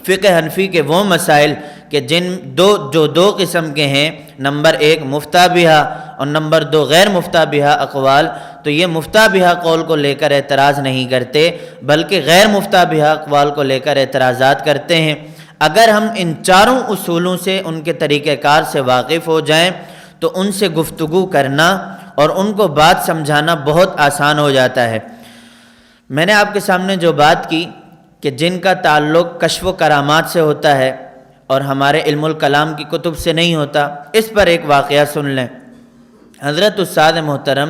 فقہ حنفی کے وہ مسائل کہ جو دو قسم کے ہیں، نمبر ایک مفتابہہ اور نمبر دو غیر مفتابہہ اقوال، تو یہ مفتابہہ قول کو لے کر اعتراض نہیں کرتے بلکہ غیر مفتابہہ اقوال کو لے کر اعتراضات کرتے ہیں۔ اگر ہم ان چاروں اصولوں سے، ان کے طریقہ کار سے واقف ہو جائیں تو ان سے گفتگو کرنا اور ان کو بات سمجھانا بہت آسان ہو جاتا ہے۔ میں نے آپ کے سامنے جو بات کی کہ جن کا تعلق کشف و کرامات سے ہوتا ہے اور ہمارے علم الکلام کی کتب سے نہیں ہوتا، اس پر ایک واقعہ سن لیں۔ حضرت استاد محترم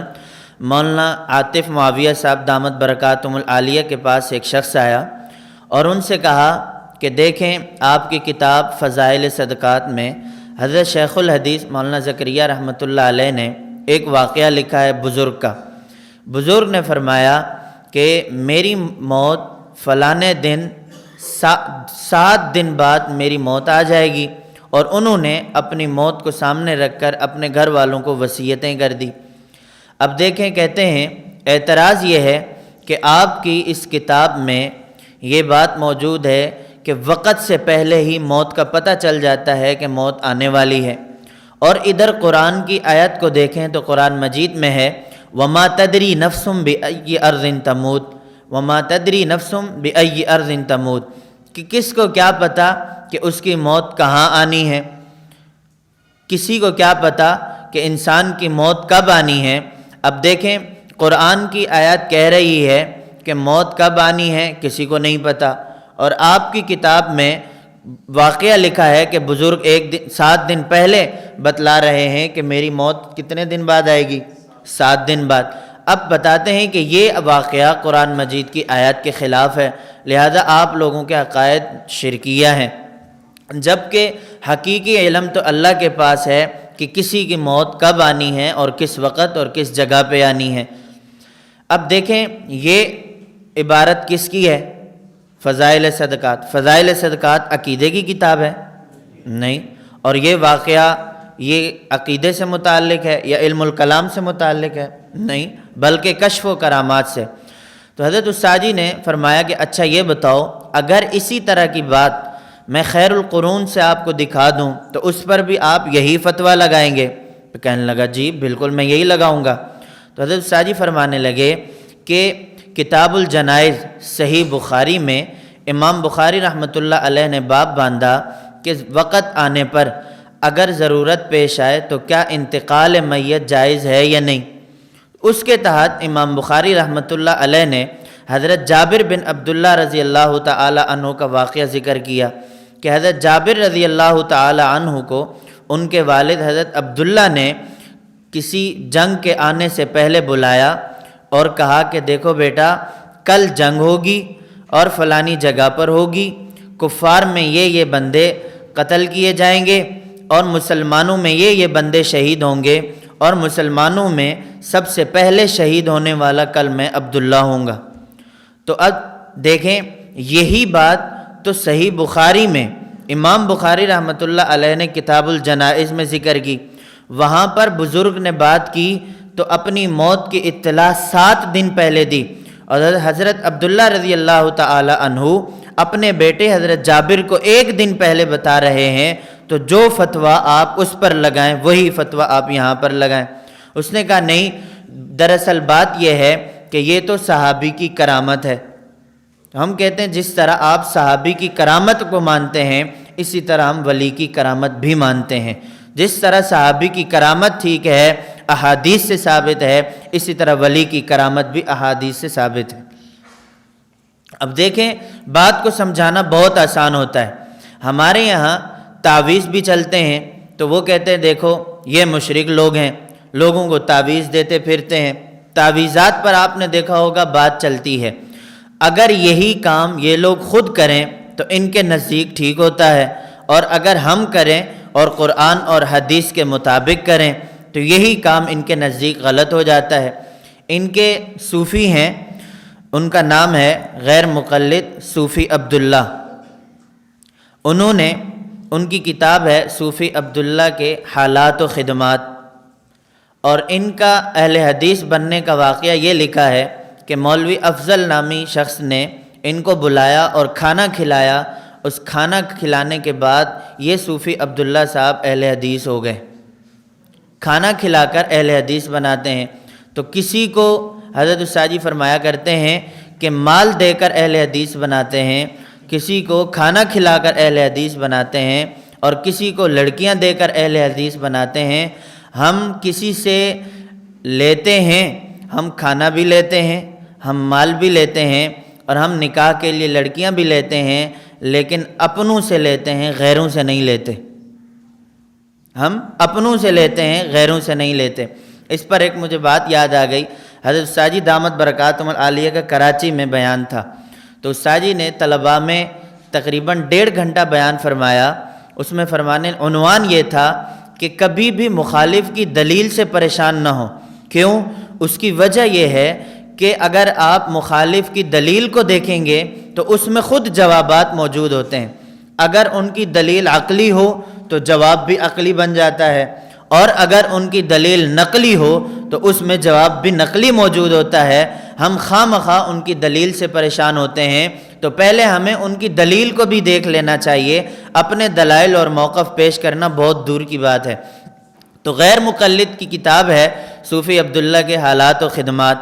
مولانا عاطف معاویہ صاحب دامت برکاتہم العالیہ کے پاس ایک شخص آیا اور ان سے کہا کہ دیکھیں آپ کی کتاب فضائل صدقات میں حضرت شیخ الحدیث مولانا زکریا رحمۃ اللہ علیہ نے ایک واقعہ لکھا ہے بزرگ کا۔ بزرگ نے فرمایا کہ میری موت فلانے دن 7 دن بعد میری موت آ جائے گی، اور انہوں نے اپنی موت کو سامنے رکھ کر اپنے گھر والوں کو وصیتیں کر دی۔ اب دیکھیں، کہتے ہیں اعتراض یہ ہے کہ آپ کی اس کتاب میں یہ بات موجود ہے کہ وقت سے پہلے ہی موت کا پتہ چل جاتا ہے کہ موت آنے والی ہے، اور ادھر قرآن کی آیت کو دیکھیں تو قرآن مجید میں ہے وَمَا تَدْرِي نَفْسٌ بِأَيِّ أَرْضٍ تَمُوتُ وَمَا تَدْرِي نَفْسٌ بِأَيِّ أَرْضٍ تَمُوتُ، کہ کس کو کیا پتہ کہ اس کی موت کہاں آنی ہے، کسی کو کیا پتہ کہ انسان کی موت کب آنی ہے۔ اب دیکھیں قرآن کی آیت کہہ رہی ہے کہ موت کب آنی ہے کسی کو نہیں پتہ، اور آپ کی کتاب میں واقعہ لکھا ہے کہ بزرگ 7 دن پہلے بتلا رہے ہیں کہ میری موت کتنے دن بعد آئے گی، 7 دن بعد۔ اب بتاتے ہیں کہ یہ واقعہ قرآن مجید کی آیت کے خلاف ہے، لہذا آپ لوگوں کے عقائد شرکیہ ہیں، جبکہ حقیقی علم تو اللہ کے پاس ہے کہ کسی کی موت کب آنی ہے اور کس وقت اور کس جگہ پہ آنی ہے۔ اب دیکھیں یہ عبارت کس کی ہے؟ فضائل صدقات۔ فضائل صدقات عقیدے کی کتاب ہے؟ نہیں۔ اور یہ واقعہ یہ عقیدے سے متعلق ہے یا علم الکلام سے متعلق ہے؟ نہیں، بلکہ کشف و کرامات سے۔ تو حضرت استاد جی نے فرمایا کہ اچھا یہ بتاؤ، اگر اسی طرح کی بات میں خیر القرون سے آپ کو دکھا دوں تو اس پر بھی آپ یہی فتویٰ لگائیں گے؟ تو کہنے لگا جی بالکل میں یہی لگاؤں گا۔ تو حضرت استاد جی فرمانے لگے کہ کتاب الجنائز صحیح بخاری میں امام بخاری رحمۃ اللہ علیہ نے باب باندھا کہ وقت آنے پر اگر ضرورت پیش آئے تو کیا انتقال میت جائز ہے یا نہیں۔ اس کے تحت امام بخاری رحمۃ اللہ علیہ نے حضرت جابر بن عبداللہ رضی اللہ تعالی عنہ کا واقعہ ذکر کیا کہ حضرت جابر رضی اللہ تعالی عنہ کو ان کے والد حضرت عبداللہ نے کسی جنگ کے آنے سے پہلے بلایا اور کہا کہ دیکھو بیٹا، کل جنگ ہوگی اور فلانی جگہ پر ہوگی، کفار میں یہ بندے قتل کیے جائیں گے اور مسلمانوں میں یہ بندے شہید ہوں گے، اور مسلمانوں میں سب سے پہلے شہید ہونے والا کل میں عبداللہ ہوں گا۔ تو اب دیکھیں، یہی بات تو صحیح بخاری میں امام بخاری رحمۃ اللہ علیہ نے کتاب الجنائز میں ذکر کی، وہاں پر بزرگ نے بات کی تو اپنی موت کی اطلاع 7 دن پہلے دی، اور حضرت عبداللہ رضی اللہ تعالی عنہ اپنے بیٹے حضرت جابر کو 1 دن پہلے بتا رہے ہیں، تو جو فتویٰ آپ اس پر لگائیں وہی فتویٰ آپ یہاں پر لگائیں۔ اس نے کہا نہیں، دراصل بات یہ ہے کہ یہ تو صحابی کی کرامت ہے۔ ہم کہتے ہیں جس طرح آپ صحابی کی کرامت کو مانتے ہیں، اسی طرح ہم ولی کی کرامت بھی مانتے ہیں۔ جس طرح صحابی کی کرامت ٹھیک ہے، احادیث سے ثابت ہے، اسی طرح ولی کی کرامت بھی احادیث سے ثابت ہے۔ اب دیکھیں، بات کو سمجھانا بہت آسان ہوتا ہے۔ ہمارے یہاں تعویذ بھی چلتے ہیں تو وہ کہتے ہیں دیکھو یہ مشرک لوگ ہیں، لوگوں کو تعویذ دیتے پھرتے ہیں۔ تعویذات پر آپ نے دیکھا ہوگا بات چلتی ہے، اگر یہی کام یہ لوگ خود کریں تو ان کے نزدیک ٹھیک ہوتا ہے، اور اگر ہم کریں اور قرآن اور حدیث کے مطابق کریں تو یہی کام ان کے نزدیک غلط ہو جاتا ہے۔ ان کے صوفی ہیں، ان کا نام ہے غیر مقلد صوفی عبداللہ۔ انہوں نے، ان کی کتاب ہے صوفی عبداللہ کے حالات و خدمات، اور ان کا اہل حدیث بننے کا واقعہ یہ لکھا ہے کہ مولوی افضل نامی شخص نے ان کو بلایا اور کھانا کھلایا۔ اس کھانا کھلانے کے بعد یہ صوفی عبداللہ صاحب اہل حدیث ہو گئے۔ کھانا کھلا کر اہل حدیث بناتے ہیں۔ تو کسی کو حضرت استاد جی فرمایا کرتے ہیں کہ مال دے کر اہل حدیث بناتے ہیں، کسی کو کھانا کھلا کر اہل حدیث بناتے ہیں، اور کسی کو لڑکیاں دے کر اہل حدیث بناتے ہیں۔ ہم کسی سے لیتے ہیں، ہم کھانا بھی لیتے ہیں، ہم مال بھی لیتے ہیں، اور ہم نکاح کے لیے لڑکیاں بھی لیتے ہیں، لیکن اپنوں سے لیتے ہیں، غیروں سے نہیں لیتے۔ ہم اپنوں سے لیتے ہیں، غیروں سے نہیں لیتے۔ اس پر ایک مجھے بات یاد آ گئی، حضرت استاد جی دامت برکاتہم العالیہ کا کراچی میں بیان تھا، تو استاد جی نے طلباء میں تقریباً 1.5 گھنٹہ بیان فرمایا۔ اس میں فرمانے عنوان یہ تھا کہ کبھی بھی مخالف کی دلیل سے پریشان نہ ہو۔ کیوں؟ اس کی وجہ یہ ہے کہ اگر آپ مخالف کی دلیل کو دیکھیں گے تو اس میں خود جوابات موجود ہوتے ہیں۔ اگر ان کی دلیل عقلی ہو تو جواب بھی عقلی بن جاتا ہے، اور اگر ان کی دلیل نقلی ہو تو اس میں جواب بھی نقلی موجود ہوتا ہے۔ ہم خواہ مخواہ ان کی دلیل سے پریشان ہوتے ہیں، تو پہلے ہمیں ان کی دلیل کو بھی دیکھ لینا چاہیے۔ اپنے دلائل اور موقف پیش کرنا بہت دور کی بات ہے۔ تو غیر مقلد کی کتاب ہے صوفی عبداللہ کے حالات و خدمات،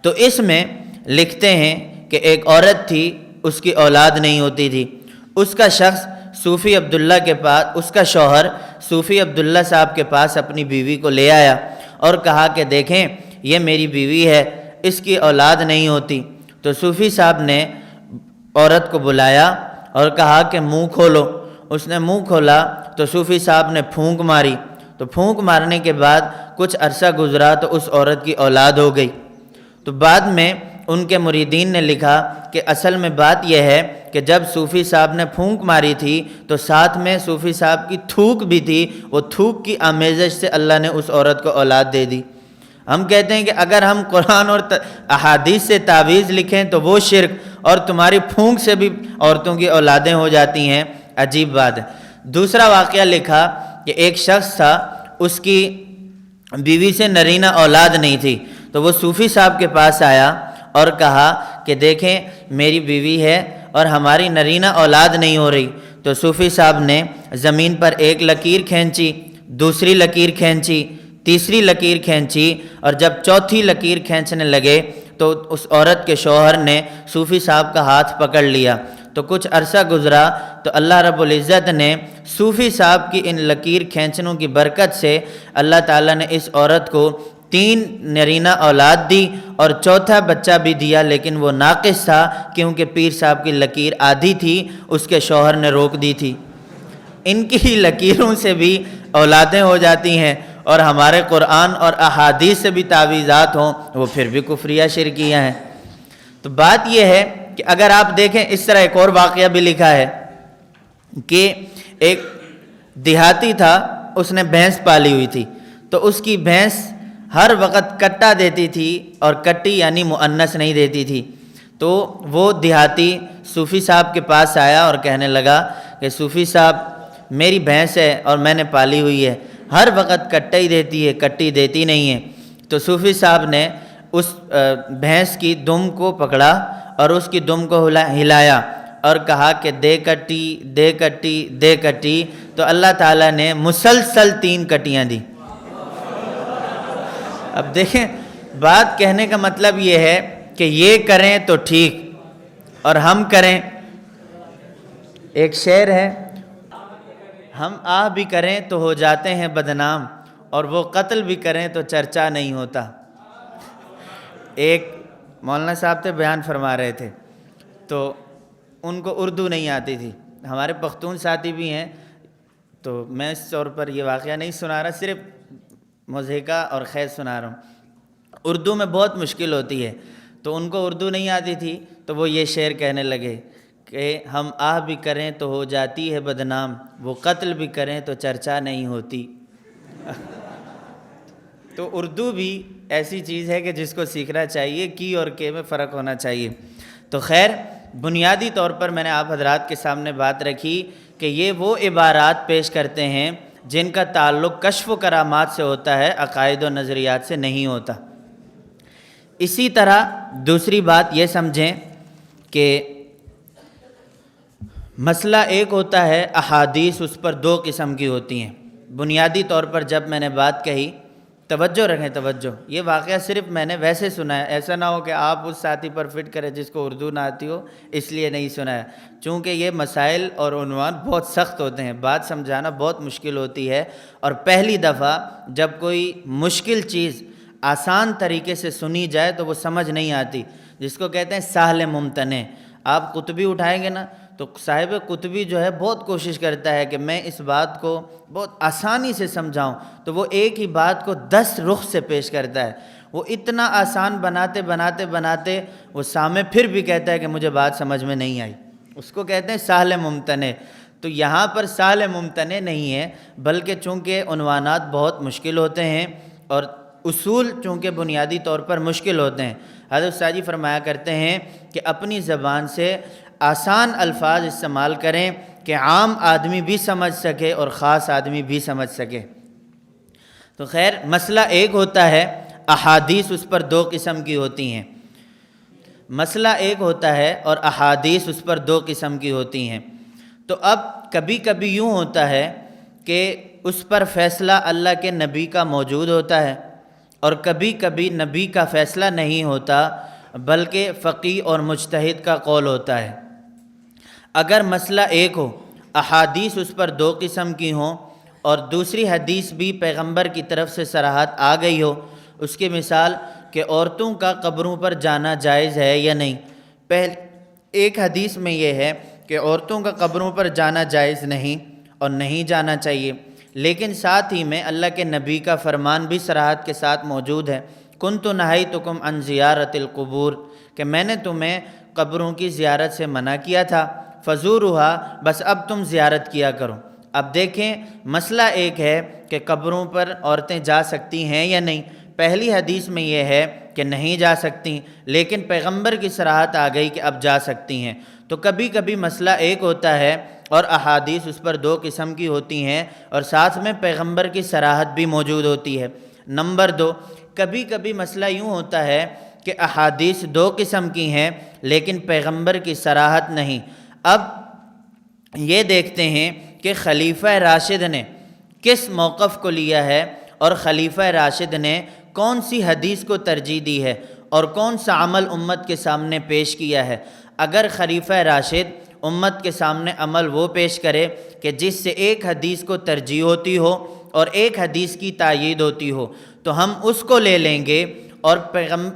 تو اس میں لکھتے ہیں کہ ایک عورت تھی، اس کی اولاد نہیں ہوتی تھی۔ اس کا شخص صوفی عبداللہ کے پاس، اس کا شوہر صوفی عبداللہ صاحب کے پاس اپنی بیوی کو لے آیا اور کہا کہ دیکھیں یہ میری بیوی ہے، اس کی اولاد نہیں ہوتی۔ تو صوفی صاحب نے عورت کو بلایا اور کہا کہ منہ کھولو۔ اس نے منہ کھولا تو صوفی صاحب نے پھونک ماری، تو پھونک مارنے کے بعد کچھ عرصہ گزرا تو اس عورت کی اولاد ہو گئی۔ تو بعد میں ان کے مریدین نے لکھا کہ اصل میں بات یہ ہے کہ جب صوفی صاحب نے پھونک ماری تھی تو ساتھ میں صوفی صاحب کی تھوک بھی تھی، وہ تھوک کی آمیزش سے اللہ نے اس عورت کو اولاد دے دی۔ ہم کہتے ہیں کہ اگر ہم قرآن اور احادیث سے تعویذ لکھیں تو وہ شرک، اور تمہاری پھونک سے بھی عورتوں کی اولادیں ہو جاتی ہیں، عجیب بات ہے۔ دوسرا واقعہ لکھا کہ ایک شخص تھا، اس کی بیوی سے نرینہ اولاد نہیں تھی، تو وہ صوفی صاحب کے پاس آیا اور کہا کہ دیکھیں میری بیوی ہے اور ہماری نرینہ اولاد نہیں ہو رہی۔ تو صوفی صاحب نے زمین پر ایک لکیر کھینچی، دوسری لکیر کھینچی، تیسری لکیر کھینچی، اور جب چوتھی لکیر کھینچنے لگے تو اس عورت کے شوہر نے صوفی صاحب کا ہاتھ پکڑ لیا۔ تو کچھ عرصہ گزرا تو اللہ رب العزت نے صوفی صاحب کی ان لکیر کھینچنوں کی برکت سے اللہ تعالیٰ نے اس عورت کو 3 نرینہ اولاد دی اور چوتھا بچہ بھی دیا، لیکن وہ ناقص تھا کیونکہ پیر صاحب کی لکیر آدھی تھی، اس کے شوہر نے روک دی تھی۔ ان کی لکیروں سے بھی اولادیں ہو جاتی ہیں، اور ہمارے قرآن اور احادیث سے بھی تعویذات ہوں، وہ پھر بھی کفریہ شرکیہ ہیں۔ تو بات یہ ہے کہ اگر آپ دیکھیں اس طرح ایک اور واقعہ بھی لکھا ہے کہ ایک دیہاتی تھا، اس نے بھینس پالی ہوئی تھی، تو اس کی بھینس ہر وقت کٹا دیتی تھی، اور کٹی یعنی مؤنث نہیں دیتی تھی۔ تو وہ دیہاتی صوفی صاحب کے پاس آیا اور کہنے لگا کہ صوفی صاحب میری بھینس ہے اور میں نے پالی ہوئی ہے، ہر وقت کٹا ہی دیتی ہے، کٹی دیتی نہیں ہے۔ تو صوفی صاحب نے اس بھینس کی دم کو پکڑا اور اس کی دم کو ہلایا اور کہا کہ دے کٹی دے کٹی دے کٹی، تو اللہ تعالیٰ نے مسلسل 3 کٹیاں دی۔ اب دیکھیں، بات کہنے کا مطلب یہ ہے کہ یہ کریں تو ٹھیک اور ہم کریں۔ ایک شعر ہے، ہم آہ بھی کریں تو ہو جاتے ہیں بدنام، اور وہ قتل بھی کریں تو چرچا نہیں ہوتا۔ ایک مولانا صاحب تھے، بیان فرما رہے تھے، تو ان کو اردو نہیں آتی تھی۔ ہمارے پختون ساتھی بھی ہیں، تو میں اس طور پر یہ واقعہ نہیں سنا رہا، صرف مضحکہ اور خیر سنا رہا ہوں۔ اردو میں بہت مشکل ہوتی ہے، تو ان کو اردو نہیں آتی تھی، تو وہ یہ شعر کہنے لگے کہ ہم آہ بھی کریں تو ہو جاتی ہے بدنام، وہ قتل بھی کریں تو چرچا نہیں ہوتی۔ تو اردو بھی ایسی چیز ہے کہ جس کو سیکھنا چاہیے، کی اور کے میں فرق ہونا چاہیے۔ تو خیر، بنیادی طور پر میں نے آپ حضرات کے سامنے بات رکھی کہ یہ وہ عبارات پیش کرتے ہیں جن کا تعلق کشف و کرامات سے ہوتا ہے، عقائد و نظریات سے نہیں ہوتا۔ اسی طرح دوسری بات یہ سمجھیں کہ مسئلہ ایک ہوتا ہے، احادیث اس پر 2 قسم کی ہوتی ہیں۔ بنیادی طور پر جب میں نے بات کہی، توجہ رکھیں، توجہ، یہ واقعہ صرف میں نے ویسے سنا ہے، ایسا نہ ہو کہ آپ اس ساتھی پر فٹ کریں جس کو اردو نہ آتی ہو اس لیے نہیں سنا ہے، چونکہ یہ مسائل اور عنوان بہت سخت ہوتے ہیں، بات سمجھانا بہت مشکل ہوتی ہے، اور پہلی دفعہ جب کوئی مشکل چیز آسان طریقے سے سنی جائے تو وہ سمجھ نہیں آتی، جس کو کہتے ہیں سہل ممتنع۔ آپ قطبی اٹھائیں گے نا، تو صاحب قطبی جو ہے بہت کوشش کرتا ہے کہ میں اس بات کو بہت آسانی سے سمجھاؤں، تو وہ ایک ہی بات کو 10 رخ سے پیش کرتا ہے۔ وہ اتنا آسان بناتے بناتے بناتے وہ سامع پھر بھی کہتا ہے کہ مجھے بات سمجھ میں نہیں آئی، اس کو کہتے ہیں سہل ممتنع۔ تو یہاں پر سہل ممتنع نہیں ہے، بلکہ چونکہ عنوانات بہت مشکل ہوتے ہیں اور اصول چونکہ بنیادی طور پر مشکل ہوتے ہیں۔ حضرت استاد جی فرمایا کرتے ہیں کہ اپنی زبان سے آسان الفاظ استعمال کریں کہ عام آدمی بھی سمجھ سکے اور خاص آدمی بھی سمجھ سکے۔ تو خیر، مسئلہ ایک ہوتا ہے، احادیث اس پر 2 قسم کی ہوتی ہیں۔ مسئلہ ایک ہوتا ہے اور احادیث اس پر 2 قسم کی ہوتی ہیں۔ تو اب کبھی کبھی یوں ہوتا ہے کہ اس پر فیصلہ اللہ کے نبی کا موجود ہوتا ہے، اور کبھی کبھی نبی کا فیصلہ نہیں ہوتا بلکہ فقیہ اور مجتہد کا قول ہوتا ہے۔ اگر مسئلہ ایک ہو، احادیث اس پر 2 قسم کی ہوں، اور دوسری حدیث بھی پیغمبر کی طرف سے صراحت آ گئی ہو، اس کی مثال کہ عورتوں کا قبروں پر جانا جائز ہے یا نہیں۔ ایک حدیث میں یہ ہے کہ عورتوں کا قبروں پر جانا جائز نہیں اور نہیں جانا چاہیے، لیکن ساتھ ہی میں اللہ کے نبی کا فرمان بھی صراحت کے ساتھ موجود ہے، کنت نہیتکم عن زیارت القبور، کہ میں نے تمہیں قبروں کی زیارت سے منع کیا تھا، فزورھا، بس اب تم زیارت کیا کرو۔ اب دیکھیں، مسئلہ ایک ہے کہ قبروں پر عورتیں جا سکتی ہیں یا نہیں۔ پہلی حدیث میں یہ ہے کہ نہیں جا سکتی، لیکن پیغمبر کی صراحت آ گئی کہ اب جا سکتی ہیں۔ تو کبھی کبھی مسئلہ ایک ہوتا ہے اور احادیث اس پر 2 قسم کی ہوتی ہیں، اور ساتھ میں پیغمبر کی صراحت بھی موجود ہوتی ہے۔ نمبر 2، کبھی کبھی مسئلہ یوں ہوتا ہے کہ احادیث 2 قسم کی ہیں لیکن پیغمبر کی صراحت نہیں۔ اب یہ دیکھتے ہیں کہ خلیفہ راشد نے کس موقف کو لیا ہے، اور خلیفہ راشد نے کون سی حدیث کو ترجیح دی ہے، اور کون سا عمل امت کے سامنے پیش کیا ہے۔ اگر خلیفہ راشد امت کے سامنے عمل وہ پیش کرے کہ جس سے ایک حدیث کو ترجیح ہوتی ہو اور ایک حدیث کی تائید ہوتی ہو، تو ہم اس کو لے لیں گے اور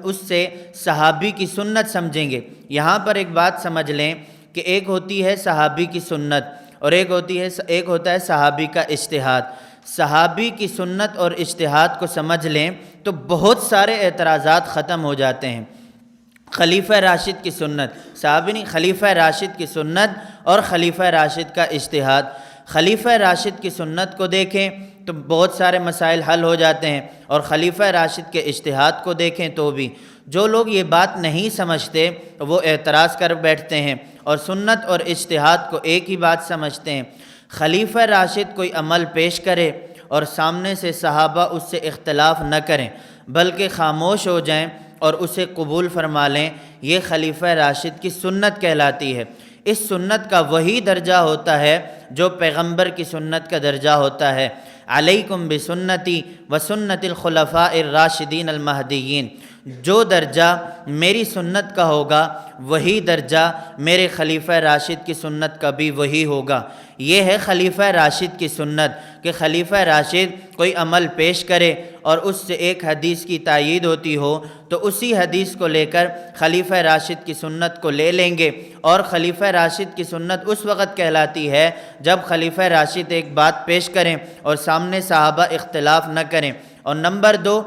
اس سے صحابی کی سنت سمجھیں گے۔ یہاں پر ایک بات سمجھ لیں کہ ایک ہوتی ہے صحابی کی سنت اور ایک ہوتا ہے صحابی کا اجتہاد۔ صحابی کی سنت اور اجتہاد کو سمجھ لیں تو بہت سارے اعتراضات ختم ہو جاتے ہیں۔ خلیفہ راشد کی سنت، صحابی نہیں، خلیفہ راشد کی سنت اور خلیفہ راشد کا اجتہاد۔ خلیفہ راشد کی سنت کو دیکھیں تو بہت سارے مسائل حل ہو جاتے ہیں، اور خلیفہ راشد کے اجتہاد کو دیکھیں تو بھی۔ جو لوگ یہ بات نہیں سمجھتے وہ اعتراض کر بیٹھتے ہیں اور سنت اور اجتہاد کو ایک ہی بات سمجھتے ہیں۔ خلیفہ راشد کوئی عمل پیش کرے اور سامنے سے صحابہ اس سے اختلاف نہ کریں بلکہ خاموش ہو جائیں اور اسے قبول فرما لیں، یہ خلیفہ راشد کی سنت کہلاتی ہے۔ اس سنت کا وہی درجہ ہوتا ہے جو پیغمبر کی سنت کا درجہ ہوتا ہے۔ علیکم بسنتی وسنت الخلفاء الراشدین المہدیین، جو درجہ میری سنت کا ہوگا وہی درجہ میرے خلیفہ راشد کی سنت کا بھی وہی ہوگا۔ یہ ہے خلیفہ راشد کی سنت کہ خلیفہ راشد کوئی عمل پیش کرے اور اس سے ایک حدیث کی تائید ہوتی ہو تو اسی حدیث کو لے کر خلیفہ راشد کی سنت کو لے لیں گے، اور خلیفہ راشد کی سنت اس وقت کہلاتی ہے جب خلیفہ راشد ایک بات پیش کریں اور سامنے صحابہ اختلاف نہ کریں۔ اور نمبر 2،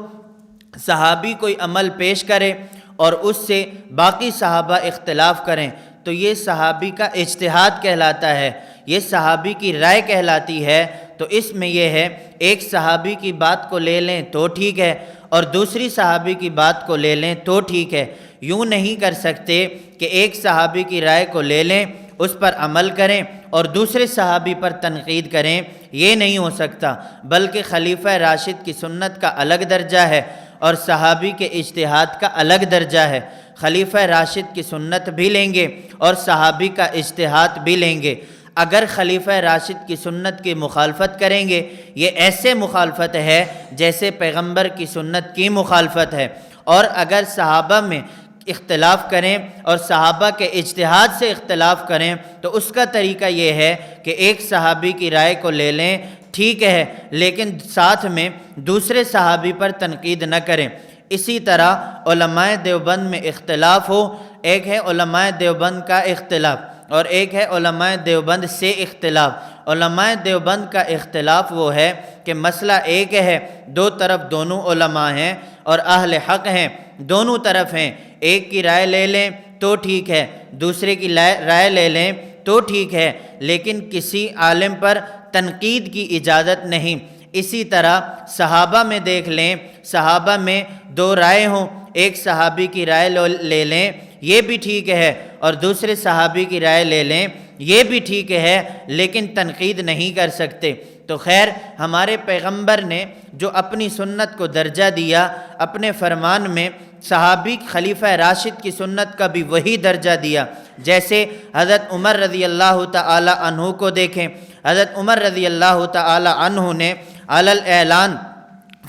صحابی کوئی عمل پیش کرے اور اس سے باقی صحابہ اختلاف کریں تو یہ صحابی کا اجتہاد کہلاتا ہے، یہ صحابی کی رائے کہلاتی ہے۔ تو اس میں یہ ہے، ایک صحابی کی بات کو لے لیں تو ٹھیک ہے اور دوسری صحابی کی بات کو لے لیں تو ٹھیک ہے۔ یوں نہیں کر سکتے کہ ایک صحابی کی رائے کو لے لیں، اس پر عمل کریں اور دوسرے صحابی پر تنقید کریں، یہ نہیں ہو سکتا، بلکہ خلیفہ راشد کی سنت کا الگ درجہ ہے اور صحابی کے اجتہاد کا الگ درجہ ہے۔ خلیفہ راشد کی سنت بھی لیں گے اور صحابی کا اجتہاد بھی لیں گے۔ اگر خلیفہ راشد کی سنت کی مخالفت کریں گے، یہ ایسے مخالفت ہے جیسے پیغمبر کی سنت کی مخالفت ہے، اور اگر صحابہ میں اختلاف کریں اور صحابہ کے اجتہاد سے اختلاف کریں تو اس کا طریقہ یہ ہے کہ ایک صحابی کی رائے کو لے لیں، ٹھیک ہے، لیکن ساتھ میں دوسرے صحابی پر تنقید نہ کریں۔ اسی طرح علماء دیوبند میں اختلاف ہو، ایک ہے علماء دیوبند کا اختلاف اور ایک ہے علماء دیوبند سے اختلاف۔ علماء دیوبند کا اختلاف وہ ہے کہ مسئلہ ایک ہے، دو طرف دونوں علماء ہیں اور اہل حق ہیں، دونوں طرف ہیں، ایک کی رائے لے لیں تو ٹھیک ہے، دوسرے کی رائے لے لیں تو ٹھیک ہے، لیکن کسی عالم پر تنقید کی اجازت نہیں۔ اسی طرح صحابہ میں دیکھ لیں، صحابہ میں دو رائے ہوں، ایک صحابی کی رائے لے لیں، یہ بھی ٹھیک ہے، اور دوسرے صحابی کی رائے لے لیں، یہ بھی ٹھیک ہے، لیکن تنقید نہیں کر سکتے۔ تو خیر، ہمارے پیغمبر نے جو اپنی سنت کو درجہ دیا اپنے فرمان میں، صحابی خلیفہ راشد کی سنت کا بھی وہی درجہ دیا۔ جیسے حضرت عمر رضی اللہ تعالی عنہ کو دیکھیں، حضرت عمر رضی اللہ تعالی عنہ نے علی الاعلان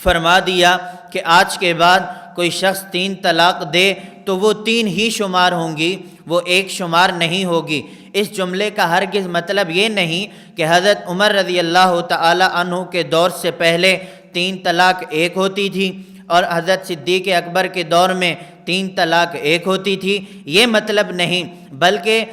فرما دیا کہ آج کے بعد کوئی شخص 3 طلاق دے تو وہ 3 ہی شمار ہوں گی، وہ ایک شمار نہیں ہوگی۔ اس جملے کا ہرگز مطلب یہ نہیں کہ حضرت عمر رضی اللہ تعالی عنہ کے دور سے پہلے 3 طلاق ایک ہوتی تھی اور حضرت صدیق اکبر کے دور میں 3 طلاق ایک ہوتی تھی، یہ مطلب نہیں، بلکہ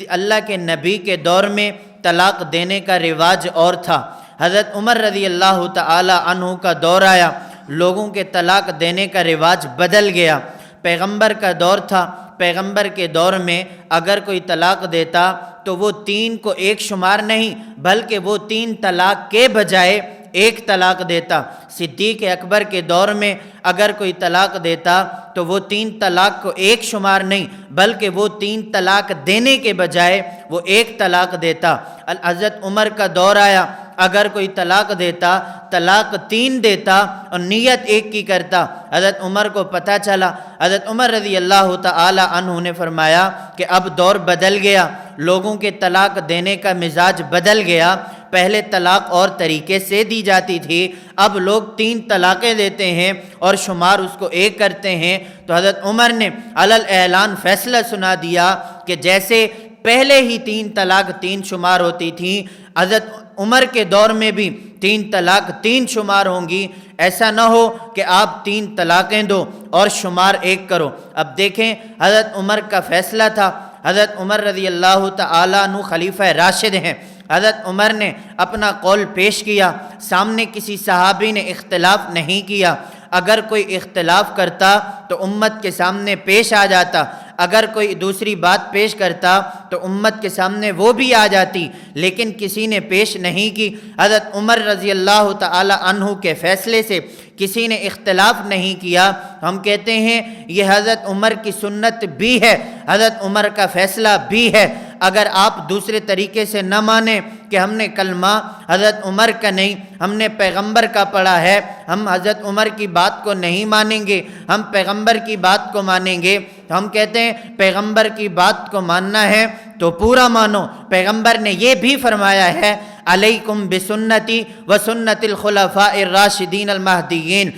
اللہ کے نبی کے دور میں طلاق دینے کا رواج اور تھا۔ حضرت عمر رضی اللہ تعالی عنہ کا دور آیا، لوگوں کے طلاق دینے کا رواج بدل گیا۔ پیغمبر کا دور تھا، پیغمبر کے دور میں اگر کوئی طلاق دیتا تو وہ 3 کو ایک شمار نہیں بلکہ وہ 3 طلاق کے بجائے ایک طلاق دیتا۔ صدیق اکبر کے دور میں اگر کوئی طلاق دیتا تو وہ 3 طلاق کو ایک شمار نہیں بلکہ وہ 3 طلاق دینے کے بجائے وہ ایک طلاق دیتا۔ حضرت عمر کا دور آیا، اگر کوئی طلاق دیتا طلاق 3 دیتا اور نیت ایک کی کرتا۔ حضرت عمر کو پتہ چلا، حضرت عمر رضی اللہ تعالی عنہ نے فرمایا کہ اب دور بدل گیا، لوگوں کے طلاق دینے کا مزاج بدل گیا، پہلے طلاق اور طریقے سے دی جاتی تھی، اب لوگ 3 طلاقیں دیتے ہیں اور شمار اس کو ایک کرتے ہیں۔ تو حضرت عمر نے علی الاعلان فیصلہ سنا دیا کہ جیسے پہلے ہی 3 طلاق 3 شمار ہوتی تھیں، حضرت عمر کے دور میں بھی 3 طلاق 3 شمار ہوں گی۔ ایسا نہ ہو کہ آپ 3 طلاقیں دو اور شمار 1 کرو۔ اب دیکھیں حضرت عمر کا فیصلہ تھا، حضرت عمر رضی اللہ تعالیٰ عنہ خلیفہ راشد ہیں، حضرت عمر نے اپنا قول پیش کیا، سامنے کسی صحابی نے اختلاف نہیں کیا۔ اگر کوئی اختلاف کرتا تو امت کے سامنے پیش آ جاتا، اگر کوئی دوسری بات پیش کرتا تو امت کے سامنے وہ بھی آ جاتی، لیکن کسی نے پیش نہیں کی۔ حضرت عمر رضی اللہ تعالی عنہ کے فیصلے سے کسی نے اختلاف نہیں کیا۔ ہم کہتے ہیں یہ حضرت عمر کی سنت بھی ہے، حضرت عمر کا فیصلہ بھی ہے۔ اگر آپ دوسرے طریقے سے نہ مانیں کہ ہم نے کلمہ حضرت عمر کا نہیں، ہم نے پیغمبر کا پڑھا ہے، ہم حضرت عمر کی بات کو نہیں مانیں گے، ہم پیغمبر کی بات کو مانیں گے، ہم کہتے ہیں پیغمبر کی بات کو ماننا ہے تو پورا مانو۔ پیغمبر نے یہ بھی فرمایا ہے، علیکم بسنتی وسنت الخلفاء الراشدین المہدیین،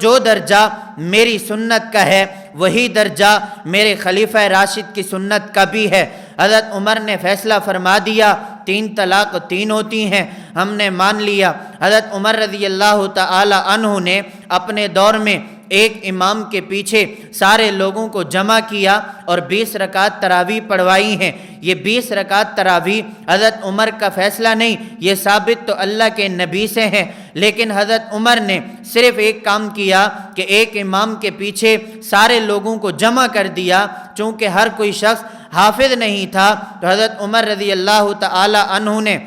جو درجہ میری سنت کا ہے وہی درجہ میرے خلیفہ راشد کی سنت کا بھی ہے۔ حضرت عمر نے فیصلہ فرما دیا 3 طلاق 3 ہوتی ہیں، ہم نے مان لیا۔ حضرت عمر رضی اللہ تعالی عنہ نے اپنے دور میں ایک امام کے پیچھے سارے لوگوں کو جمع کیا اور 20 رکعت تراویح پڑھوائی ہیں۔ یہ 20 رکعت تراویح حضرت عمر کا فیصلہ نہیں، یہ ثابت تو اللہ کے نبی سے ہیں، لیکن حضرت عمر نے صرف ایک کام کیا کہ ایک امام کے پیچھے سارے لوگوں کو جمع کر دیا۔ چونکہ ہر کوئی شخص حافظ نہیں تھا تو حضرت عمر رضی اللہ تعالی عنہ نے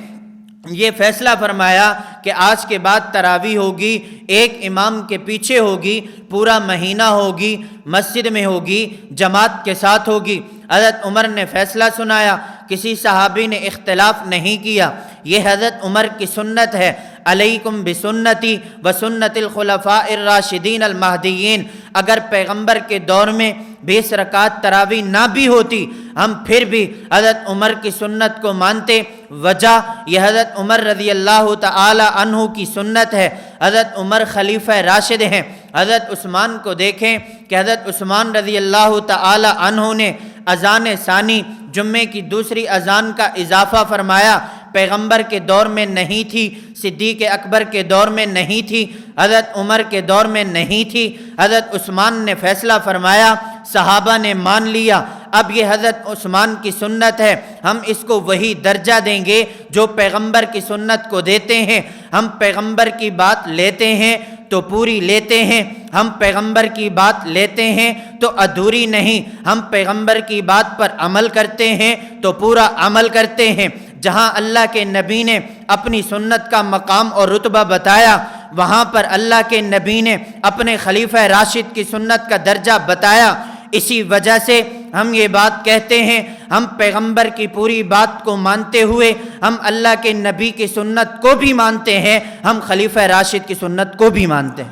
یہ فیصلہ فرمایا کہ آج کے بعد تراویح ہوگی، ایک امام کے پیچھے ہوگی، پورا مہینہ ہوگی، مسجد میں ہوگی، جماعت کے ساتھ ہوگی۔ حضرت عمر نے فیصلہ سنایا، کسی صحابی نے اختلاف نہیں کیا۔ یہ حضرت عمر کی سنت ہے، علیکم بسنتی وسنت الخلفاء الراشدین المہدیین۔ اگر پیغمبر کے دور میں 20 رکعت تراویح نہ بھی ہوتی، ہم پھر بھی حضرت عمر کی سنت کو مانتے۔ وجہ یہ حضرت عمر رضی اللہ تعالی عنہ کی سنت ہے، حضرت عمر خلیفہ راشد ہیں۔ حضرت عثمان کو دیکھیں کہ حضرت عثمان رضی اللہ تعالی عنہ نے اذان ثانی، جمعے کی دوسری اذان کا اضافہ فرمایا، پیغمبر کے دور میں نہیں تھی، صدیق اکبر کے دور میں نہیں تھی، حضرت عمر کے دور میں نہیں تھی۔ حضرت عثمان نے فیصلہ فرمایا، صحابہ نے مان لیا، اب یہ حضرت عثمان کی سنت ہے، ہم اس کو وہی درجہ دیں گے جو پیغمبر کی سنت کو دیتے ہیں۔ ہم پیغمبر کی بات لیتے ہیں تو پوری لیتے ہیں، ہم پیغمبر کی بات لیتے ہیں تو ادھوری نہیں، ہم پیغمبر کی بات پر عمل کرتے ہیں تو پورا عمل کرتے ہیں۔ جہاں اللہ کے نبی نے اپنی سنت کا مقام اور رتبہ بتایا، وہاں پر اللہ کے نبی نے اپنے خلیفہ راشد کی سنت کا درجہ بتایا۔ اسی وجہ سے ہم یہ بات کہتے ہیں، ہم پیغمبر کی پوری بات کو مانتے ہوئے ہم اللہ کے نبی کی سنت کو بھی مانتے ہیں، ہم خلیفہ راشد کی سنت کو بھی مانتے ہیں۔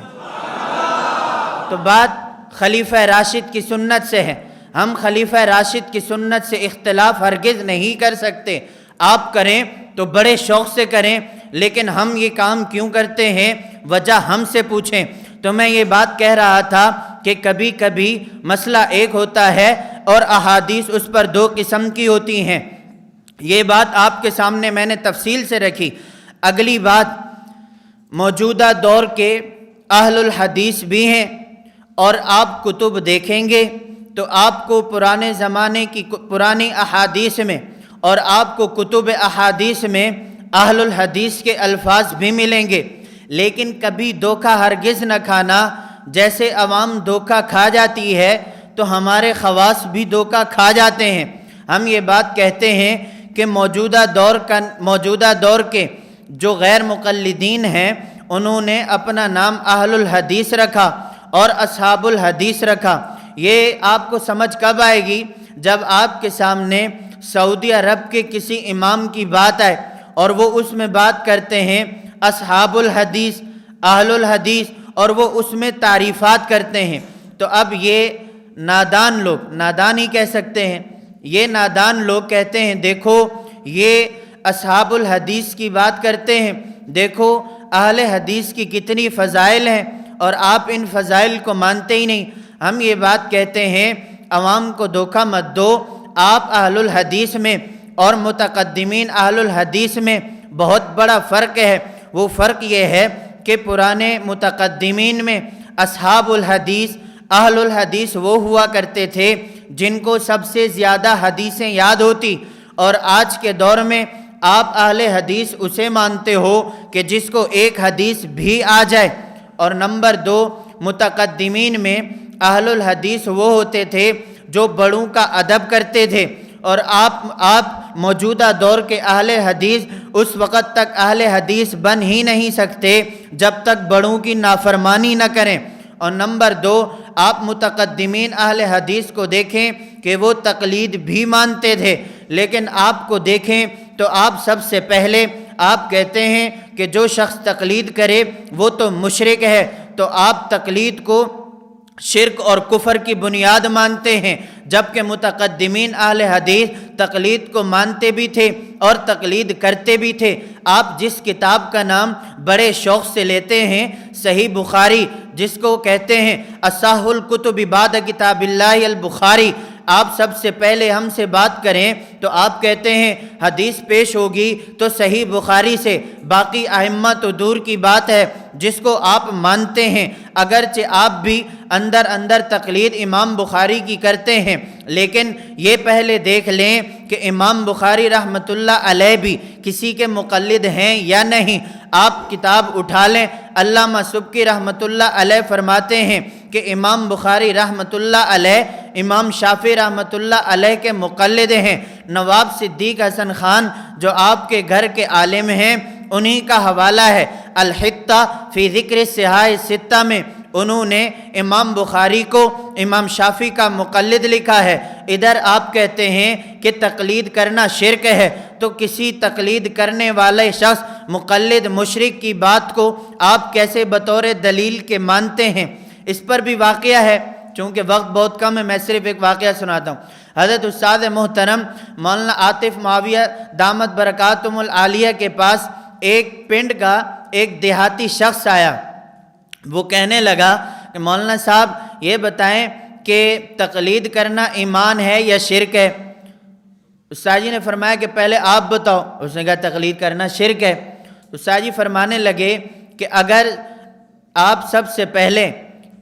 تو بات خلیفہ راشد کی سنت سے ہے، ہم خلیفہ راشد کی سنت سے اختلاف ہرگز نہیں کر سکتے۔ آپ کریں تو بڑے شوق سے کریں، لیکن ہم یہ کام کیوں کرتے ہیں، وجہ ہم سے پوچھیں۔ تو میں یہ بات کہہ رہا تھا کہ کبھی کبھی مسئلہ ایک ہوتا ہے اور احادیث اس پر 2 قسم کی ہوتی ہیں۔ یہ بات آپ کے سامنے میں نے تفصیل سے رکھی۔ اگلی بات، موجودہ دور کے اہل الحدیث بھی ہیں، اور آپ کتب دیکھیں گے تو آپ کو پرانے زمانے کی پرانی احادیث میں اور آپ کو کتب احادیث میں اہل الحدیث کے الفاظ بھی ملیں گے، لیکن کبھی دھوکہ ہرگز نہ کھانا۔ جیسے عوام دھوکہ کھا جاتی ہے تو ہمارے خواص بھی دھوکہ کھا جاتے ہیں۔ ہم یہ بات کہتے ہیں کہ موجودہ دور کے جو غیر مقلدین ہیں، انہوں نے اپنا نام اہل الحدیث رکھا اور اصحاب الحدیث رکھا۔ یہ آپ کو سمجھ کب آئے گی؟ جب آپ کے سامنے سعودی عرب کے کسی امام کی بات آئے اور وہ اس میں بات کرتے ہیں اصحاب الحدیث، اہل الحدیث، اور وہ اس میں تعریفات کرتے ہیں، تو اب یہ نادان لوگ، نادان ہی کہہ سکتے ہیں، یہ نادان لوگ کہتے ہیں دیکھو یہ اصحاب الحدیث کی بات کرتے ہیں، دیکھو اہل حدیث کی کتنی فضائل ہیں اور آپ ان فضائل کو مانتے ہی نہیں۔ ہم یہ بات کہتے ہیں عوام کو دھوکہ مت دو، آپ اہل الحدیث میں اور متقدمین اہل الحدیث میں بہت بڑا فرق ہے۔ وہ فرق یہ ہے کہ پرانے متقدمین میں اصحاب الحدیث اہل الحدیث وہ ہوا کرتے تھے جن کو سب سے زیادہ حدیثیں یاد ہوتی، اور آج کے دور میں آپ اہل حدیث اسے مانتے ہو کہ جس کو ایک حدیث بھی آ جائے۔ اور نمبر 2، متقدمین میں اہل الحدیث وہ ہوتے تھے جو بڑوں کا ادب کرتے تھے، اور آپ موجودہ دور کے اہل حدیث اس وقت تک اہل حدیث بن ہی نہیں سکتے جب تک بڑوں کی نافرمانی نہ کریں۔ اور نمبر 2، آپ متقدمین اہل حدیث کو دیکھیں کہ وہ تقلید بھی مانتے تھے، لیکن آپ کو دیکھیں تو آپ سب سے پہلے آپ کہتے ہیں کہ جو شخص تقلید کرے وہ تو مشرک ہے، تو آپ تقلید کو شرک اور کفر کی بنیاد مانتے ہیں، جبکہ متقدمین اہل حدیث تقلید کو مانتے بھی تھے اور تقلید کرتے بھی تھے۔ آپ جس کتاب کا نام بڑے شوق سے لیتے ہیں، صحیح بخاری، جس کو کہتے ہیں اصح الکتب بعد کتاب اللہ البخاری، آپ سب سے پہلے ہم سے بات کریں تو آپ کہتے ہیں حدیث پیش ہوگی تو صحیح بخاری سے، باقی ائمہ تو دور کی بات ہے جس کو آپ مانتے ہیں، اگرچہ آپ بھی اندر تقلید امام بخاری کی کرتے ہیں، لیکن یہ پہلے دیکھ لیں کہ امام بخاری رحمۃ اللہ علیہ بھی کسی کے مقلد ہیں یا نہیں۔ آپ کتاب اٹھا لیں، علامہ سبکی رحمۃ اللہ علیہ فرماتے ہیں کہ امام بخاری رحمۃ اللہ علیہ امام شافعی رحمۃ اللہ علیہ کے مقلد ہیں۔ نواب صدیق حسن خان جو آپ کے گھر کے عالم ہیں، انہی کا حوالہ ہے الحتہ فی ذکر الصحاح الستہ میں، انہوں نے امام بخاری کو امام شافعی کا مقلد لکھا ہے۔ ادھر آپ کہتے ہیں کہ تقلید کرنا شرک ہے، تو کسی تقلید کرنے والے شخص مقلد مشرک کی بات کو آپ کیسے بطور دلیل کے مانتے ہیں؟ اس پر بھی واقعہ ہے، چونکہ وقت بہت کم ہے میں صرف ایک واقعہ سناتا ہوں۔ حضرت استاد محترم مولانا عاطف معاویہ دامت برکاتہم العالیہ کے پاس ایک پنڈ کا ایک دیہاتی شخص آیا۔ وہ کہنے لگا کہ مولانا صاحب یہ بتائیں کہ تقلید کرنا ایمان ہے یا شرک ہے؟ استاد جی نے فرمایا کہ پہلے آپ بتاؤ۔ اس نے کہا تقلید کرنا شرک ہے۔ استاد جی فرمانے لگے کہ اگر آپ سب سے پہلے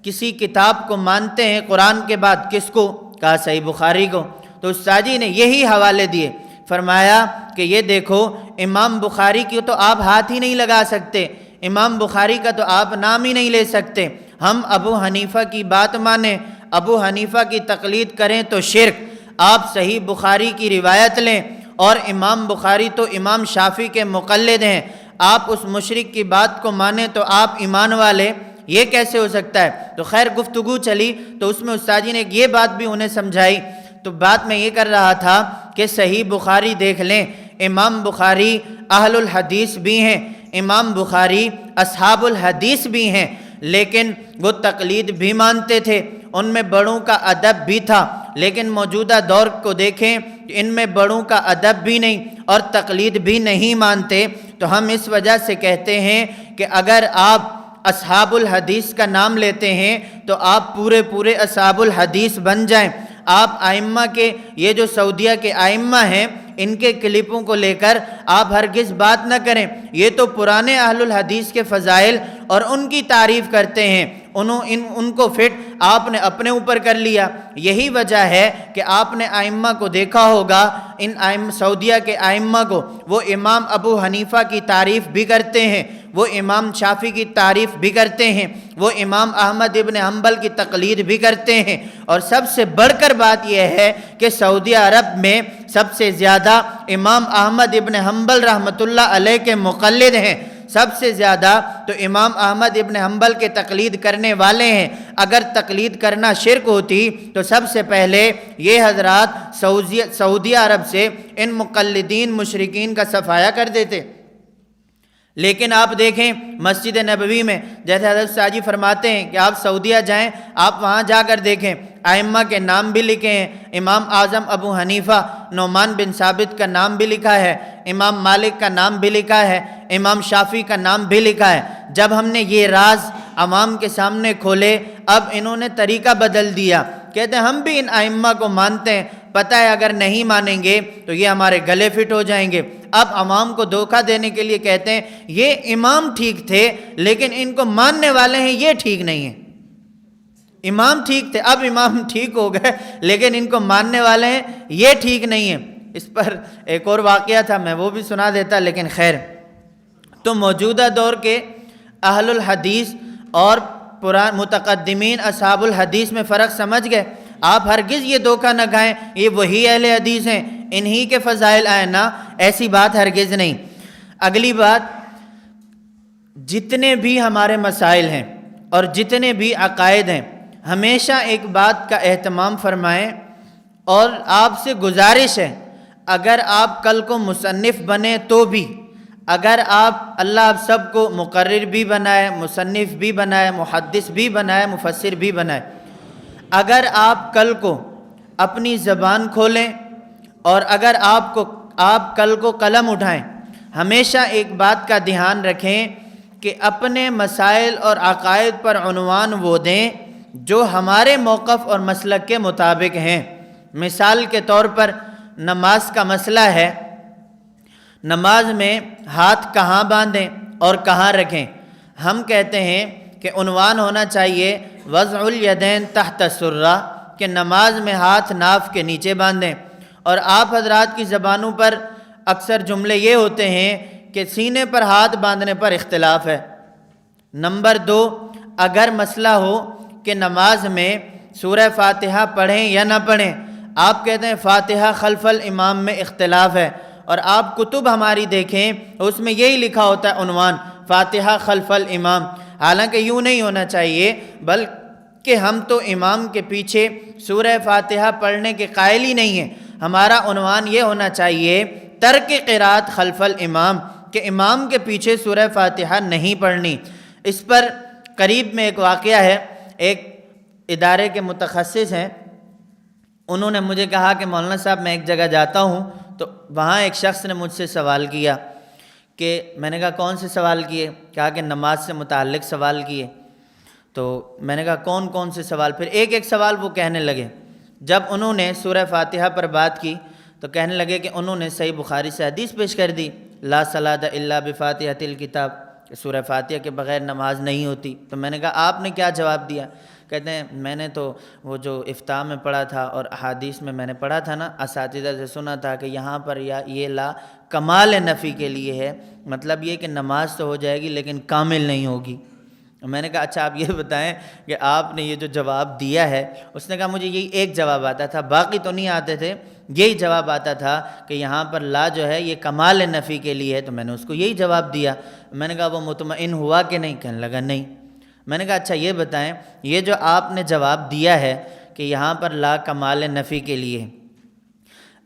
کسی کتاب کو مانتے ہیں قرآن کے بعد، کس کو؟ کہا صحیح بخاری کو۔ تو استاد جی نے یہی حوالے دیے، فرمایا کہ یہ دیکھو امام بخاری کی تو آپ ہاتھ ہی نہیں لگا سکتے، امام بخاری کا تو آپ نام ہی نہیں لے سکتے۔ ہم ابو حنیفہ کی بات مانیں، ابو حنیفہ کی تقلید کریں تو شرک۔ آپ صحیح بخاری کی روایت لیں اور امام بخاری تو امام شافعی کے مقلد ہیں، آپ اس مشرک کی بات کو مانیں تو آپ ایمان والے، یہ کیسے ہو سکتا ہے؟ تو خیر گفتگو چلی تو اس میں استاد جی نے یہ بات بھی انہیں سمجھائی۔ تو بات میں یہ کر رہا تھا کہ صحیح بخاری دیکھ لیں، امام بخاری اہل الحدیث بھی ہیں، امام بخاری اصحاب الحدیث بھی ہیں، لیکن وہ تقلید بھی مانتے تھے، ان میں بڑوں کا ادب بھی تھا۔ لیکن موجودہ دور کو دیکھیں، ان میں بڑوں کا ادب بھی نہیں اور تقلید بھی نہیں مانتے۔ تو ہم اس وجہ سے کہتے ہیں کہ اگر آپ اصحاب الحدیث کا نام لیتے ہیں تو آپ پورے اصحاب الحدیث بن جائیں۔ آپ ائمہ کے، یہ جو سعودیہ کے ائمہ ہیں، ان کے کلپوں کو لے کر آپ ہرگز بات نہ کریں، یہ تو پرانے اہل الحدیث کے فضائل اور ان کی تعریف کرتے ہیں، ان کو فٹ آپ نے اپنے اوپر کر لیا۔ یہی وجہ ہے کہ آپ نے ائمہ کو دیکھا ہوگا، ان سعودیہ کے ائمہ کو، وہ امام ابو حنیفہ کی تعریف بھی کرتے ہیں، وہ امام شافعی کی تعریف بھی کرتے ہیں، وہ امام احمد ابن حنبل کی تقلید بھی کرتے ہیں، اور سب سے بڑھ کر بات یہ ہے کہ سعودی عرب میں سب سے زیادہ امام احمد ابن حنبل رحمۃ اللہ علیہ کے مقلد ہیں، سب سے زیادہ تو امام احمد ابن حنبل کے تقلید کرنے والے ہیں۔ اگر تقلید کرنا شرک ہوتی تو سب سے پہلے یہ حضرات سعودی عرب سے ان مقلدین مشرکین کا صفایا کر دیتے۔ لیکن آپ دیکھیں مسجد نبوی میں، جیسے حضرت ساجی فرماتے ہیں کہ آپ سعودیہ جائیں، آپ وہاں جا کر دیکھیں، ائمہ کے نام بھی لکھے ہیں، امام اعظم ابو حنیفہ نعمان بن ثابت کا نام بھی لکھا ہے، امام مالک کا نام بھی لکھا ہے، امام شافعی کا نام بھی لکھا ہے۔ جب ہم نے یہ راز عوام کے سامنے کھولے، اب انہوں نے طریقہ بدل دیا کہ کہتے ہیں ہم بھی ان ائمہ کو مانتے ہیں، پتہ ہے اگر نہیں مانیں گے تو یہ ہمارے گلے فٹ ہو جائیں گے۔ اب عوام کو دھوکہ دینے کے لیے کہتے ہیں یہ امام ٹھیک تھے لیکن ان کو ماننے والے ہیں یہ ٹھیک نہیں ہیں۔ امام ٹھیک تھے، اب امام ٹھیک ہو گئے لیکن ان کو ماننے والے ہیں یہ ٹھیک نہیں ہیں۔ اس پر ایک اور واقعہ تھا، میں وہ بھی سنا دیتا، لیکن خیر۔ تو موجودہ دور کے اہل الحدیث اور متقدمین اصحاب الحدیث میں فرق سمجھ گئے۔ آپ ہرگز یہ دھوکہ نہ کھائیں یہ وہی اہل حدیث ہیں، انہی کے فضائل آئے نا، ایسی بات ہرگز نہیں۔ اگلی بات، جتنے بھی ہمارے مسائل ہیں اور جتنے بھی عقائد ہیں، ہمیشہ ایک بات کا اہتمام فرمائیں، اور آپ سے گزارش ہے اگر آپ کل کو مصنف بنے تو بھی، اگر اللہ آپ سب کو مقرر بھی بنائے، مصنف بھی بنائے، محدث بھی بنائے، مفسر بھی بنائے، اگر آپ کل کو اپنی زبان کھولیں اور اگر آپ کل کو قلم اٹھائیں، ہمیشہ ایک بات کا دھیان رکھیں کہ اپنے مسائل اور عقائد پر عنوان وہ دیں جو ہمارے موقف اور مسلک کے مطابق ہیں۔ مثال کے طور پر نماز کا مسئلہ ہے، نماز میں ہاتھ کہاں باندھیں اور کہاں رکھیں؟ ہم کہتے ہیں کہ عنوان ہونا چاہیے وضع الیدین تحت السرہ، کہ نماز میں ہاتھ ناف کے نیچے باندھیں، اور آپ حضرات کی زبانوں پر اکثر جملے یہ ہوتے ہیں کہ سینے پر ہاتھ باندھنے پر اختلاف ہے۔ نمبر 2، اگر مسئلہ ہو کہ نماز میں سورہ فاتحہ پڑھیں یا نہ پڑھیں، آپ کہتے ہیں فاتحہ خلف الامام میں اختلاف ہے، اور آپ کتب ہماری دیکھیں اس میں یہی لکھا ہوتا ہے عنوان فاتحہ خلف الامام، حالانکہ یوں نہیں ہونا چاہیے، بلکہ ہم تو امام کے پیچھے سورہ فاتحہ پڑھنے کے قائل ہی نہیں ہیں۔ ہمارا عنوان یہ ہونا چاہیے ترک قرات خلف الامام، کہ امام کے پیچھے سورہ فاتحہ نہیں پڑھنی۔ اس پر قریب میں ایک واقعہ ہے، ایک ادارے کے متخصص ہیں، انہوں نے مجھے کہا کہ مولانا صاحب میں ایک جگہ جاتا ہوں تو وہاں ایک شخص نے مجھ سے سوال کیا، کہ میں نے کہا کون سے سوال کیے؟ کہا کہ نماز سے متعلق سوال کیے۔ تو میں نے کہا کون سے سوال؟ پھر ایک ایک سوال وہ کہنے لگے۔ جب انہوں نے سورہ فاتحہ پر بات کی تو کہنے لگے کہ انہوں نے صحیح بخاری سے حدیث پیش کر دی، لا صلاۃ الا بفاتحۃ الکتاب، کہ سورہ فاتحہ کے بغیر نماز نہیں ہوتی۔ تو میں نے کہا آپ نے کیا جواب دیا؟ کہتے ہیں میں نے تو وہ جو افتاح میں پڑھا تھا اور احادیث میں نے پڑھا تھا نا، اساتذہ سے سنا تھا کہ یہاں پر یہ لا کمال نفی کے لیے ہے، مطلب یہ کہ نماز تو ہو جائے گی لیکن کامل نہیں ہوگی۔ میں نے کہا اچھا آپ یہ بتائیں کہ آپ نے یہ جو جواب دیا ہے، اس نے کہا مجھے یہی ایک جواب آتا تھا، باقی تو نہیں آتے تھے، یہی جواب آتا تھا کہ یہاں پر لا جو ہے یہ کمال نفی کے لیے ہے، تو میں نے اس کو یہی جواب دیا۔ میں نے کہا وہ مطمئن ہوا کہ نہیں؟ کہنے لگا نہیں۔ میں نے کہا اچھا یہ بتائیں یہ جو آپ نے جواب دیا ہے کہ یہاں پر لا کمال نفی کے لیے،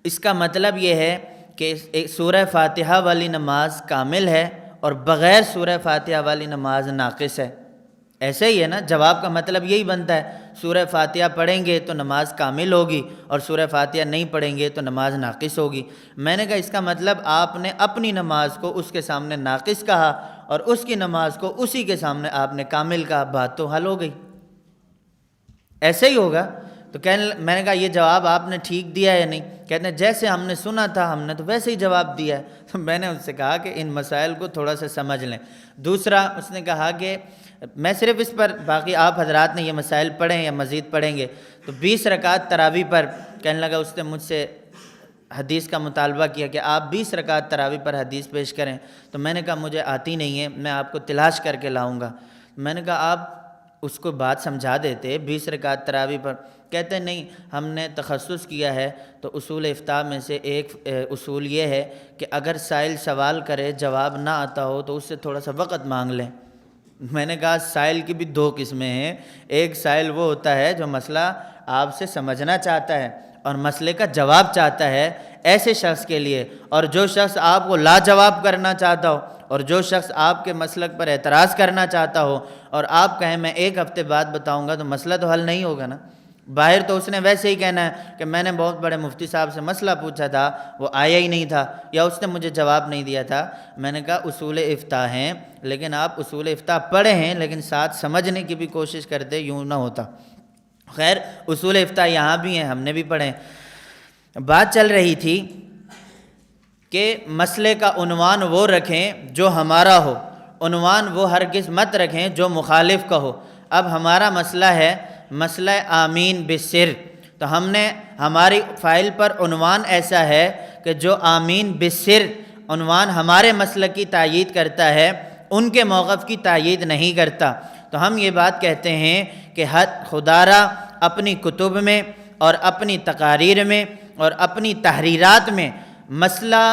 اس کا مطلب یہ ہے کہ سورہ فاتحہ والی نماز کامل ہے اور بغیر سورہ فاتحہ والی نماز ناقص ہے؟ ایسے ہی ہے نا، جواب کا مطلب یہی بنتا ہے، سورہ فاتحہ پڑھیں گے تو نماز کامل ہوگی اور سورہ فاتحہ نہیں پڑھیں گے تو نماز ناقص ہوگی۔ میں نے کہا اس کا مطلب آپ نے اپنی نماز کو اس کے سامنے ناقص کہا اور اس کی نماز کو اسی کے سامنے آپ نے کامل کہا، بات تو حل ہو گئی۔ ایسے ہی ہوگا۔ تو میں نے کہا یہ جواب آپ نے ٹھیک دیا یا نہیں؟ کہتے ہیں جیسے ہم نے سنا تھا ہم نے تو ویسے ہی جواب دیا ہے۔ تو میں نے ان سے کہا کہ ان مسائل کو تھوڑا سا سمجھ لیں۔ دوسرا اس نے کہا کہ میں صرف اس پر، باقی آپ حضرات نے یہ مسائل پڑھیں یا مزید پڑھیں گے، تو 20 رکعت تراویح پر کہنے لگا، اس نے مجھ سے حدیث کا مطالبہ کیا کہ آپ 20 رکعت تراویح پر حدیث پیش کریں۔ تو میں نے کہا مجھے آتی نہیں ہے، میں آپ کو تلاش کر کے لاؤں گا۔ میں نے کہا آپ اس کو بات سمجھا دیتے 20 رکعت تراویح پر۔ کہتے ہیں نہیں، ہم نے تخصص کیا ہے تو اصول افتاء میں سے ایک اصول یہ ہے کہ اگر سائل سوال کرے جواب نہ آتا ہو تو اس سے تھوڑا سا وقت مانگ لیں۔ میں نے کہا سائل کی بھی 2 قسمیں ہیں، ایک سائل وہ ہوتا ہے جو مسئلہ آپ سے سمجھنا چاہتا ہے اور مسئلے کا جواب چاہتا ہے، ایسے شخص کے لیے، اور جو شخص آپ کو لاجواب کرنا چاہتا ہو اور جو شخص آپ کے مسلک پر اعتراض کرنا چاہتا ہو اور آپ کہیں میں 1 ہفتے بعد بتاؤں گا، تو مسئلہ تو حل نہیں ہوگا نا۔ باہر تو اس نے ویسے ہی کہنا ہے کہ میں نے بہت بڑے مفتی صاحب سے مسئلہ پوچھا تھا، وہ آیا ہی نہیں تھا، یا اس نے مجھے جواب نہیں دیا تھا۔ میں نے کہا اصول افتاء ہیں، لیکن آپ اصول افتاء پڑھے ہیں لیکن ساتھ سمجھنے کی بھی کوشش کرتے، یوں نہ خیر اصول افتاء یہاں بھی ہیں، ہم نے بھی پڑھے. بات چل رہی تھی کہ مسئلے کا عنوان وہ رکھیں جو ہمارا ہو، عنوان وہ ہرگز مت رکھیں جو مخالف کا ہو. اب ہمارا مسئلہ ہے مسئلہ آمین بالسر، تو ہم نے ہماری فائل پر عنوان ایسا ہے کہ جو آمین بالسر عنوان ہمارے مسلک کی تائید کرتا ہے، ان کے موقف کی تائید نہیں کرتا. تو ہم یہ بات کہتے ہیں کہ خدا را اپنی کتب میں اور اپنی تقاریر میں اور اپنی تحریرات میں مسئلہ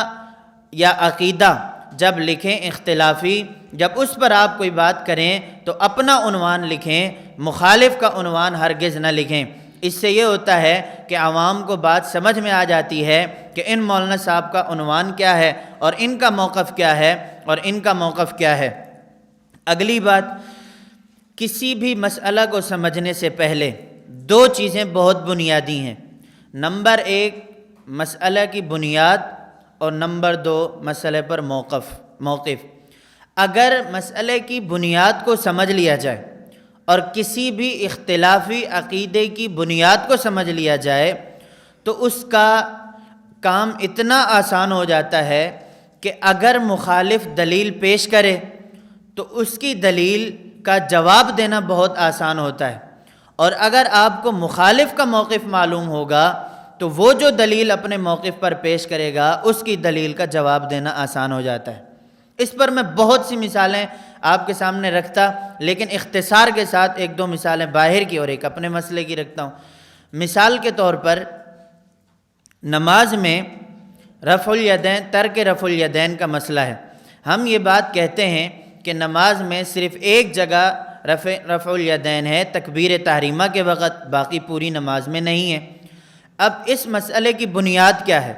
یا عقیدہ جب لکھیں اختلافی، جب اس پر آپ کوئی بات کریں تو اپنا عنوان لکھیں، مخالف کا عنوان ہرگز نہ لکھیں. اس سے یہ ہوتا ہے کہ عوام کو بات سمجھ میں آ جاتی ہے کہ ان مولانا صاحب کا عنوان کیا ہے اور ان کا موقف کیا ہے اور ان کا موقف کیا ہے. اگلی بات، کسی بھی مسئلہ کو سمجھنے سے پہلے دو چیزیں بہت بنیادی ہیں. نمبر ایک مسئلہ کی بنیاد اور نمبر دو مسئلے پر موقف. اگر مسئلے کی بنیاد کو سمجھ لیا جائے اور کسی بھی اختلافی عقیدے کی بنیاد کو سمجھ لیا جائے تو اس کا کام اتنا آسان ہو جاتا ہے کہ اگر مخالف دلیل پیش کرے تو اس کی دلیل کا جواب دینا بہت آسان ہوتا ہے، اور اگر آپ کو مخالف کا موقف معلوم ہوگا تو وہ جو دلیل اپنے موقف پر پیش کرے گا اس کی دلیل کا جواب دینا آسان ہو جاتا ہے. اس پر میں بہت سی مثالیں آپ کے سامنے رکھتا، لیکن اختصار کے ساتھ ایک دو مثالیں باہر کی اور ایک اپنے مسئلے کی رکھتا ہوں. مثال کے طور پر نماز میں رفع الیدین، ترک رفع الیدین کا مسئلہ ہے. ہم یہ بات کہتے ہیں کہ نماز میں صرف ایک جگہ رفع الیدین ہے، تکبیر تحریمہ کے وقت، باقی پوری نماز میں نہیں ہے. اب اس مسئلے کی بنیاد کیا ہے؟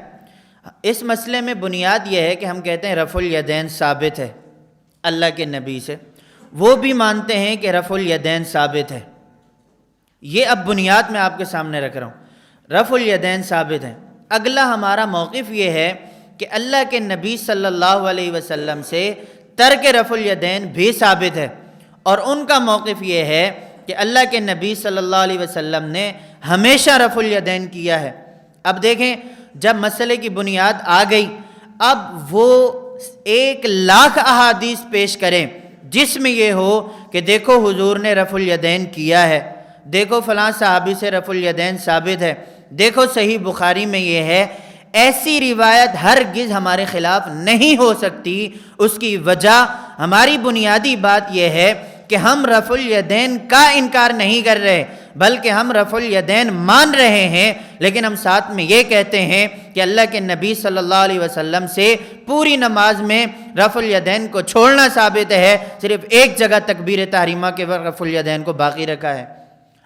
اس مسئلے میں بنیاد یہ ہے کہ ہم کہتے ہیں رفع الیدین ثابت ہے اللہ کے نبی سے، وہ بھی مانتے ہیں کہ رفع الیدین ثابت ہے. یہ اب بنیاد میں آپ کے سامنے رکھ رہا ہوں، رفع الیدین ثابت ہے. اگلا ہمارا موقف یہ ہے کہ اللہ کے نبی صلی اللہ علیہ وسلم سے ترک رفع الیدین بھی ثابت ہے، اور ان کا موقف یہ ہے کہ اللہ کے نبی صلی اللہ علیہ وسلم نے ہمیشہ رفع الیدین کیا ہے. اب دیکھیں، جب مسئلے کی بنیاد آ گئی، اب وہ 1,00,000 احادیث پیش کریں جس میں یہ ہو کہ دیکھو حضور نے رفع الیدین کیا ہے، دیکھو فلاں صحابی سے رفع الیدین ثابت ہے، دیکھو صحیح بخاری میں یہ ہے. ایسی روایت ہرگز ہمارے خلاف نہیں ہو سکتی. اس کی وجہ، ہماری بنیادی بات یہ ہے کہ ہم رفع الیدین کا انکار نہیں کر رہے، بلکہ ہم رفع الیدین مان رہے ہیں، لیکن ہم ساتھ میں یہ کہتے ہیں کہ اللہ کے نبی صلی اللہ علیہ وسلم سے پوری نماز میں رفع الیدین کو چھوڑنا ثابت ہے، صرف ایک جگہ تکبیر تحریمہ کے وقت رفع الیدین کو باقی رکھا ہے.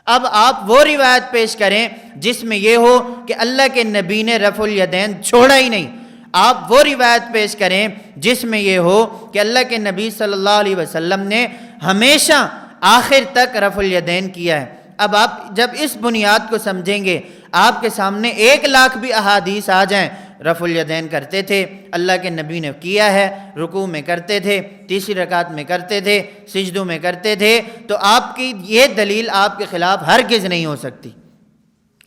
اب آپ وہ روایت پیش کریں جس میں یہ ہو کہ اللہ کے نبی نے رفع الیدین چھوڑا ہی نہیں. آپ وہ روایت پیش کریں جس میں یہ ہو کہ اللہ کے نبی صلی اللہ علیہ وسلم نے ہمیشہ آخر تک رفع الیدین کیا ہے. اب آپ جب اس بنیاد کو سمجھیں گے، آپ کے سامنے 1,00,000 بھی احادیث آ جائیں، رفع الیدین کرتے تھے، اللہ کے نبی نے کیا ہے، رکوع میں کرتے تھے، تیسری رکعت میں کرتے تھے، سجدوں میں کرتے تھے، تو آپ کی یہ دلیل آپ کے خلاف ہرگز نہیں ہو سکتی.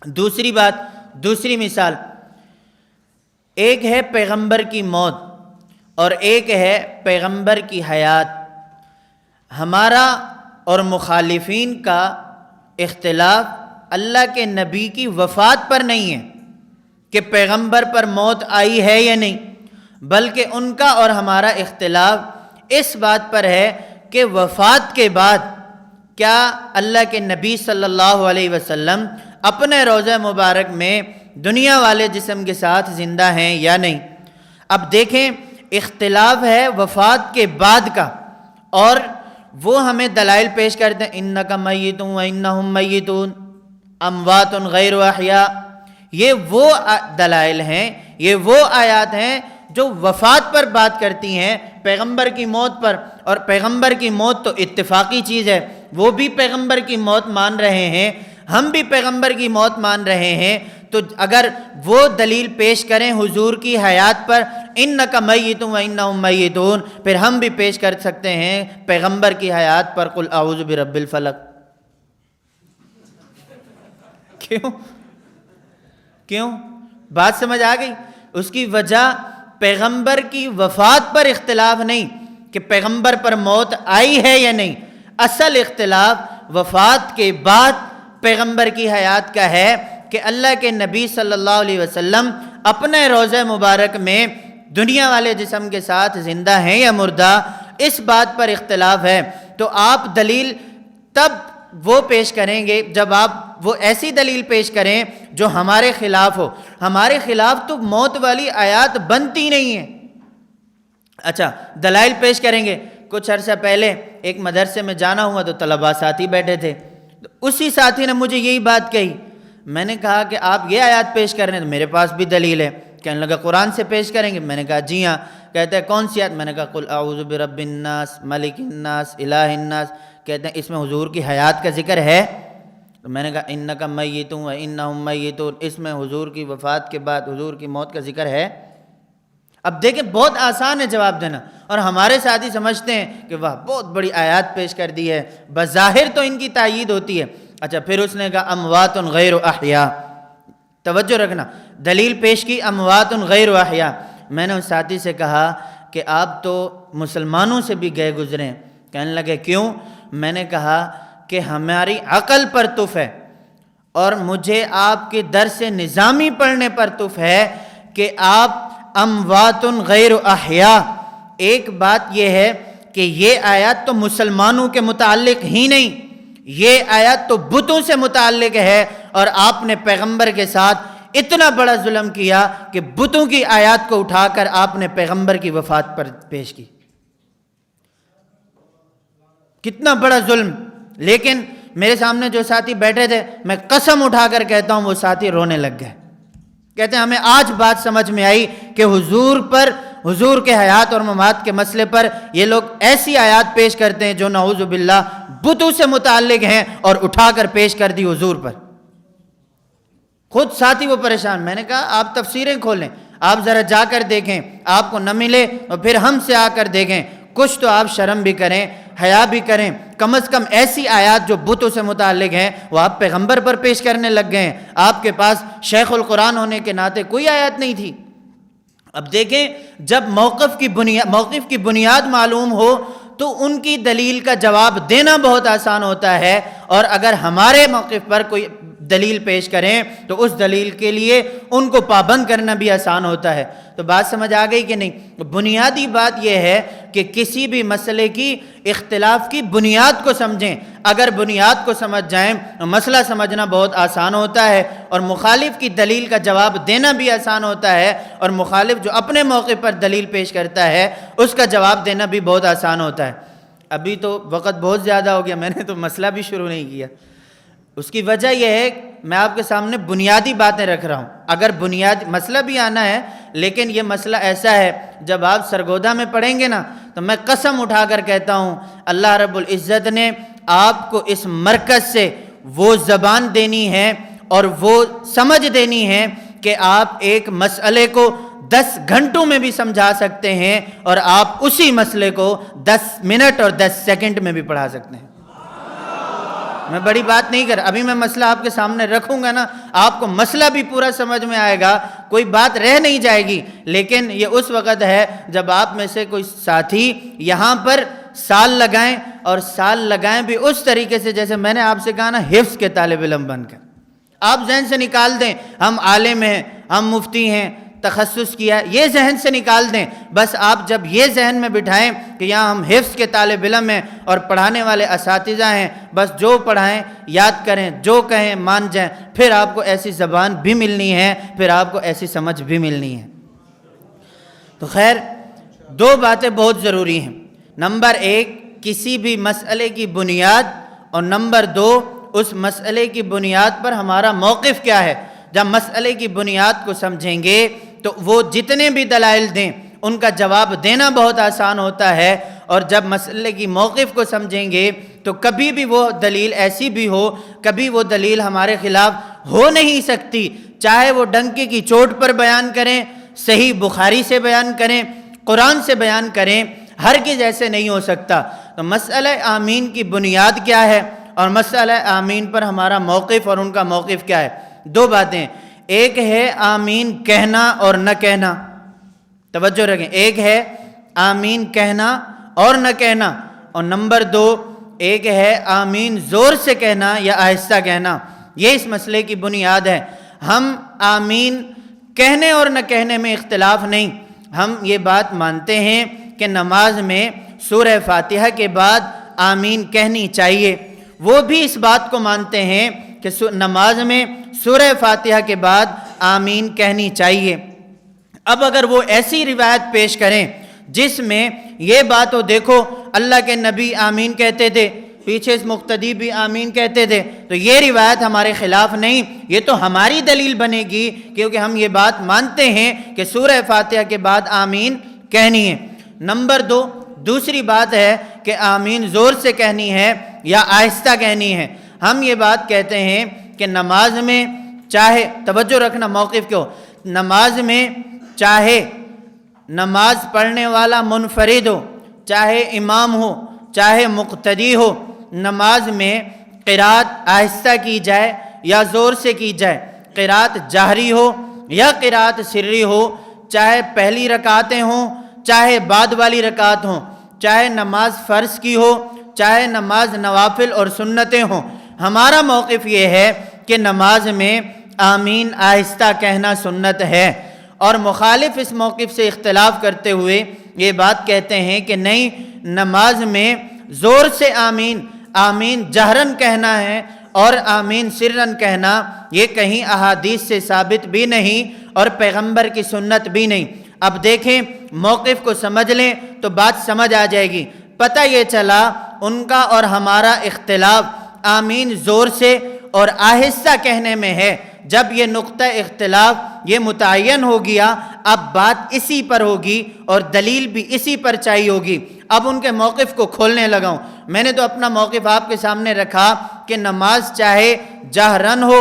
دوسری بات، دوسری مثال، ایک ہے پیغمبر کی موت اور ایک ہے پیغمبر کی حیات. ہمارا اور مخالفین کا اختلاف اللہ کے نبی کی وفات پر نہیں ہے کہ پیغمبر پر موت آئی ہے یا نہیں، بلکہ ان کا اور ہمارا اختلاف اس بات پر ہے کہ وفات کے بعد کیا اللہ کے نبی صلی اللہ علیہ وسلم اپنے روضہ مبارک میں دنیا والے جسم کے ساتھ زندہ ہیں یا نہیں. اب دیکھیں، اختلاف ہے وفات کے بعد کا، اور وہ ہمیں دلائل پیش کرتے ہیں انک میت و انہم میتون اموات غیر احیاء. یہ وہ دلائل ہیں، یہ وہ آیات ہیں جو وفات پر بات کرتی ہیں، پیغمبر کی موت پر. اور پیغمبر کی موت تو اتفاقی چیز ہے، وہ بھی پیغمبر کی موت مان رہے ہیں، ہم بھی پیغمبر کی موت مان رہے ہیں. تو اگر وہ دلیل پیش کریں حضور کی حیات پر انک میت و انہم میتون، پھر ہم بھی پیش کر سکتے ہیں پیغمبر کی حیات پر قل اعوذ برب الفلق. کیوں؟ بات سمجھ آ گئی؟ اس کی وجہ پیغمبر کی وفات پر اختلاف نہیں کہ پیغمبر پر موت آئی ہے یا نہیں، اصل اختلاف وفات کے بعد پیغمبر کی حیات کا ہے کہ اللہ کے نبی صلی اللہ علیہ وسلم اپنے روضہ مبارک میں دنیا والے جسم کے ساتھ زندہ ہیں یا مردہ، اس بات پر اختلاف ہے۔ تو آپ دلیل تب وہ پیش کریں گے جب آپ وہ ایسی دلیل پیش کریں جو ہمارے خلاف ہو۔ ہمارے خلاف تو موت والی آیات بنتی نہیں ہیں۔ اچھا، دلائل پیش کریں گے۔ کچھ عرصہ پہلے ایک مدرسے میں جانا ہوا تو طلباء ساتھی بیٹھے تھے، اسی ساتھی نے مجھے یہی بات کہی۔ میں نے کہا کہ آپ یہ آیات پیش کر رہے ہیں تو میرے پاس بھی دلیل ہے۔ کہنے لگا قرآن سے پیش کریں گے؟ میں نے کہا جی ہاں۔ کہتے ہیں کون سی آیت؟ میں نے کہا قل اعوذ برب الناس ملک الناس الہ الناس۔ کہتے ہیں اس میں حضور کی حیات کا ذکر ہے؟ تو میں نے کہا انک میت و انہم میتون، اس میں حضور کی وفات کے بعد حضور کی موت کا ذکر ہے؟ اب دیکھیں بہت آسان ہے جواب دینا، اور ہمارے ساتھی سمجھتے ہیں کہ واہ بہت بڑی آیات پیش کر دی ہے، بظاہر تو ان کی تائید ہوتی ہے۔ اچھا، پھر اس نے کہا اموات غیر احیاء۔ توجہ رکھنا، دلیل پیش کی اموات غیر احیاء۔ میں نے اس ساتھی سے کہا کہ آپ تو مسلمانوں سے بھی گئے گزرے ہیں۔ کہنے لگے کیوں؟ میں نے کہا کہ ہماری عقل پر تف ہے، اور مجھے آپ کے درس نظامی پڑھنے پر تف ہے کہ آپ اموات غیر احیاء۔ ایک بات یہ ہے کہ یہ آیات تو مسلمانوں کے متعلق ہی نہیں، یہ آیات تو بتوں سے متعلق ہے، اور آپ نے پیغمبر کے ساتھ اتنا بڑا ظلم کیا کہ بتوں کی آیات کو اٹھا کر آپ نے پیغمبر کی وفات پر پیش کی۔ کتنا بڑا ظلم! لیکن میرے سامنے جو ساتھی بیٹھے تھے، میں قسم اٹھا کر کہتا ہوں وہ ساتھی رونے لگ گئے۔ کہتے ہیں ہمیں آج بات سمجھ میں آئی کہ حضور کے حیات اور ممات کے مسئلے پر یہ لوگ ایسی آیات پیش کرتے ہیں جو نعوذ باللہ بتوں سے متعلق ہیں، اور اٹھا کر پیش کر دی حضور پر۔ خود ساتھی وہ پریشان۔ میں نے کہا آپ تفسیریں کھولیں، آپ ذرا جا کر دیکھیں، آپ کو نہ ملے اور پھر ہم سے آ کر دیکھیں، کچھ تو آپ شرم بھی کریں، حیا بھی کریں۔ کم از کم ایسی آیات جو بتوں سے متعلق ہیں وہ آپ پیغمبر پر پیش کرنے لگ گئے ہیں۔ آپ کے پاس شیخ القرآن ہونے کے ناطے کوئی آیات نہیں تھی۔ اب دیکھیں، جب موقف کی بنیاد معلوم ہو تو ان کی دلیل کا جواب دینا بہت آسان ہوتا ہے، اور اگر ہمارے موقف پر کوئی دلیل پیش کریں تو اس دلیل کے لیے ان کو پابند کرنا بھی آسان ہوتا ہے۔ تو بات سمجھ آ گئی کہ نہیں؟ بنیادی بات یہ ہے کہ کسی بھی مسئلے کی اختلاف کی بنیاد کو سمجھیں۔ اگر بنیاد کو سمجھ جائیں تو مسئلہ سمجھنا بہت آسان ہوتا ہے، اور مخالف کی دلیل کا جواب دینا بھی آسان ہوتا ہے، اور مخالف جو اپنے موقع پر دلیل پیش کرتا ہے اس کا جواب دینا بھی بہت آسان ہوتا ہے۔ ابھی تو وقت بہت زیادہ ہو گیا، میں نے تو مسئلہ بھی شروع نہیں کیا۔ اس کی وجہ یہ ہے میں آپ کے سامنے بنیادی باتیں رکھ رہا ہوں۔ اگر بنیادی مسئلہ بھی آنا ہے، لیکن یہ مسئلہ ایسا ہے جب آپ سرگودا میں پڑھیں گے نا تو میں قسم اٹھا کر کہتا ہوں اللہ رب العزت نے آپ کو اس مرکز سے وہ زبان دینی ہے اور وہ سمجھ دینی ہے کہ آپ ایک مسئلے کو 10 گھنٹوں میں بھی سمجھا سکتے ہیں، اور آپ اسی مسئلے کو 10 منٹ اور 10 سیکنڈ میں بھی پڑھا سکتے ہیں۔ میں بڑی بات نہیں کر، ابھی میں مسئلہ آپ کے سامنے رکھوں گا نا، آپ کو مسئلہ بھی پورا سمجھ میں آئے گا، کوئی بات رہ نہیں جائے گی۔ لیکن یہ اس وقت ہے جب آپ میں سے کوئی ساتھی یہاں پر سال لگائیں، اور سال لگائیں بھی اس طریقے سے جیسے میں نے آپ سے کہا نا، حفظ کے طالب علم بن کر۔ آپ ذہن سے نکال دیں ہم عالم ہیں، ہم مفتی ہیں، تخصص کیا، یہ ذہن سے نکال دیں۔ بس آپ جب یہ ذہن میں بٹھائیں کہ یہاں ہم حفظ کے طالب علم ہیں اور پڑھانے والے اساتذہ ہیں، بس جو پڑھائیں یاد کریں، جو کہیں مان جائیں، پھر آپ کو ایسی زبان بھی ملنی ہے، پھر آپ کو ایسی سمجھ بھی ملنی ہے۔ تو خیر، 2 باتیں بہت ضروری ہیں۔ نمبر 1 کسی بھی مسئلے کی بنیاد، اور نمبر 2 اس مسئلے کی بنیاد پر ہمارا موقف کیا ہے۔ جب مسئلے کی بنیاد کو سمجھیں گے تو وہ جتنے بھی دلائل دیں ان کا جواب دینا بہت آسان ہوتا ہے، اور جب مسئلے کی موقف کو سمجھیں گے تو کبھی بھی وہ دلیل ایسی بھی ہو، کبھی وہ دلیل ہمارے خلاف ہو نہیں سکتی، چاہے وہ ڈنکے کی چوٹ پر بیان کریں، صحیح بخاری سے بیان کریں، قرآن سے بیان کریں، ہرگز ایسے نہیں ہو سکتا۔ تو مسئلہ آمین کی بنیاد کیا ہے اور مسئلہ آمین پر ہمارا موقف اور ان کا موقف کیا ہے۔ دو باتیں، ایک ہے آمین کہنا اور نہ کہنا، توجہ رکھیں، ایک ہے آمین کہنا اور نہ کہنا، اور نمبر دو ایک ہے آمین زور سے کہنا یا آہستہ کہنا۔ یہ اس مسئلے کی بنیاد ہے۔ ہم آمین کہنے اور نہ کہنے میں اختلاف نہیں، ہم یہ بات مانتے ہیں کہ نماز میں سورہ فاتحہ کے بعد آمین کہنی چاہیے، وہ بھی اس بات کو مانتے ہیں کہ نماز میں سورہ فاتحہ کے بعد آمین کہنی چاہیے۔ اب اگر وہ ایسی روایت پیش کریں جس میں یہ بات ہو، دیکھو اللہ کے نبی آمین کہتے تھے، پیچھے اس مقتدی بھی آمین کہتے تھے، تو یہ روایت ہمارے خلاف نہیں، یہ تو ہماری دلیل بنے گی، کیونکہ ہم یہ بات مانتے ہیں کہ سورہ فاتحہ کے بعد آمین کہنی ہے۔ نمبر دو، دوسری بات ہے کہ آمین زور سے کہنی ہے یا آہستہ کہنی ہے۔ ہم یہ بات کہتے ہیں کہ نماز میں چاہے، توجہ رکھنا موقف کیوں، نماز میں چاہے نماز پڑھنے والا منفرد ہو، چاہے امام ہو، چاہے مقتدی ہو، نماز میں قرات آہستہ کی جائے یا زور سے کی جائے، قرات جہری ہو یا قرات سری ہو، چاہے پہلی رکعتیں ہوں چاہے بعد والی رکعت ہوں، چاہے نماز فرض کی ہو چاہے نماز نوافل اور سنتیں ہوں، ہمارا موقف یہ ہے کہ نماز میں آمین آہستہ کہنا سنت ہے۔ اور مخالف اس موقف سے اختلاف کرتے ہوئے یہ بات کہتے ہیں کہ نہیں، نماز میں زور سے آمین جہرن کہنا ہے اور آمین سرن کہنا، یہ کہیں احادیث سے ثابت بھی نہیں اور پیغمبر کی سنت بھی نہیں۔ اب دیکھیں، موقف کو سمجھ لیں تو بات سمجھ آ جائے گی۔ پتہ یہ چلا ان کا اور ہمارا اختلاف آمین زور سے اور آہستہ کہنے میں ہے۔ جب یہ نقطہ اختلاف یہ متعین ہو گیا، اب بات اسی پر ہوگی اور دلیل بھی اسی پر چاہیے ہوگی۔ اب ان کے موقف کو کھولنے لگا ہوں۔ میں نے تو اپنا موقف آپ کے سامنے رکھا کہ نماز چاہے جہرن ہو،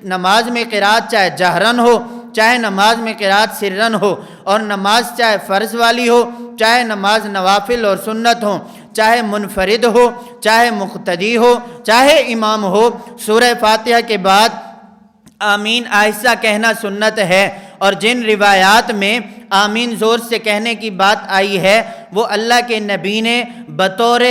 نماز میں قرات چاہے جہرن ہو، چاہے نماز میں قرات سرن ہو، اور نماز چاہے فرض والی ہو چاہے نماز نوافل اور سنت ہو، چاہے منفرد ہو چاہے مقتدی ہو چاہے امام ہو، سورہ فاتحہ کے بعد آمین آہستہ کہنا سنت ہے۔ اور جن روایات میں آمین زور سے کہنے کی بات آئی ہے وہ اللہ کے نبی نے بطور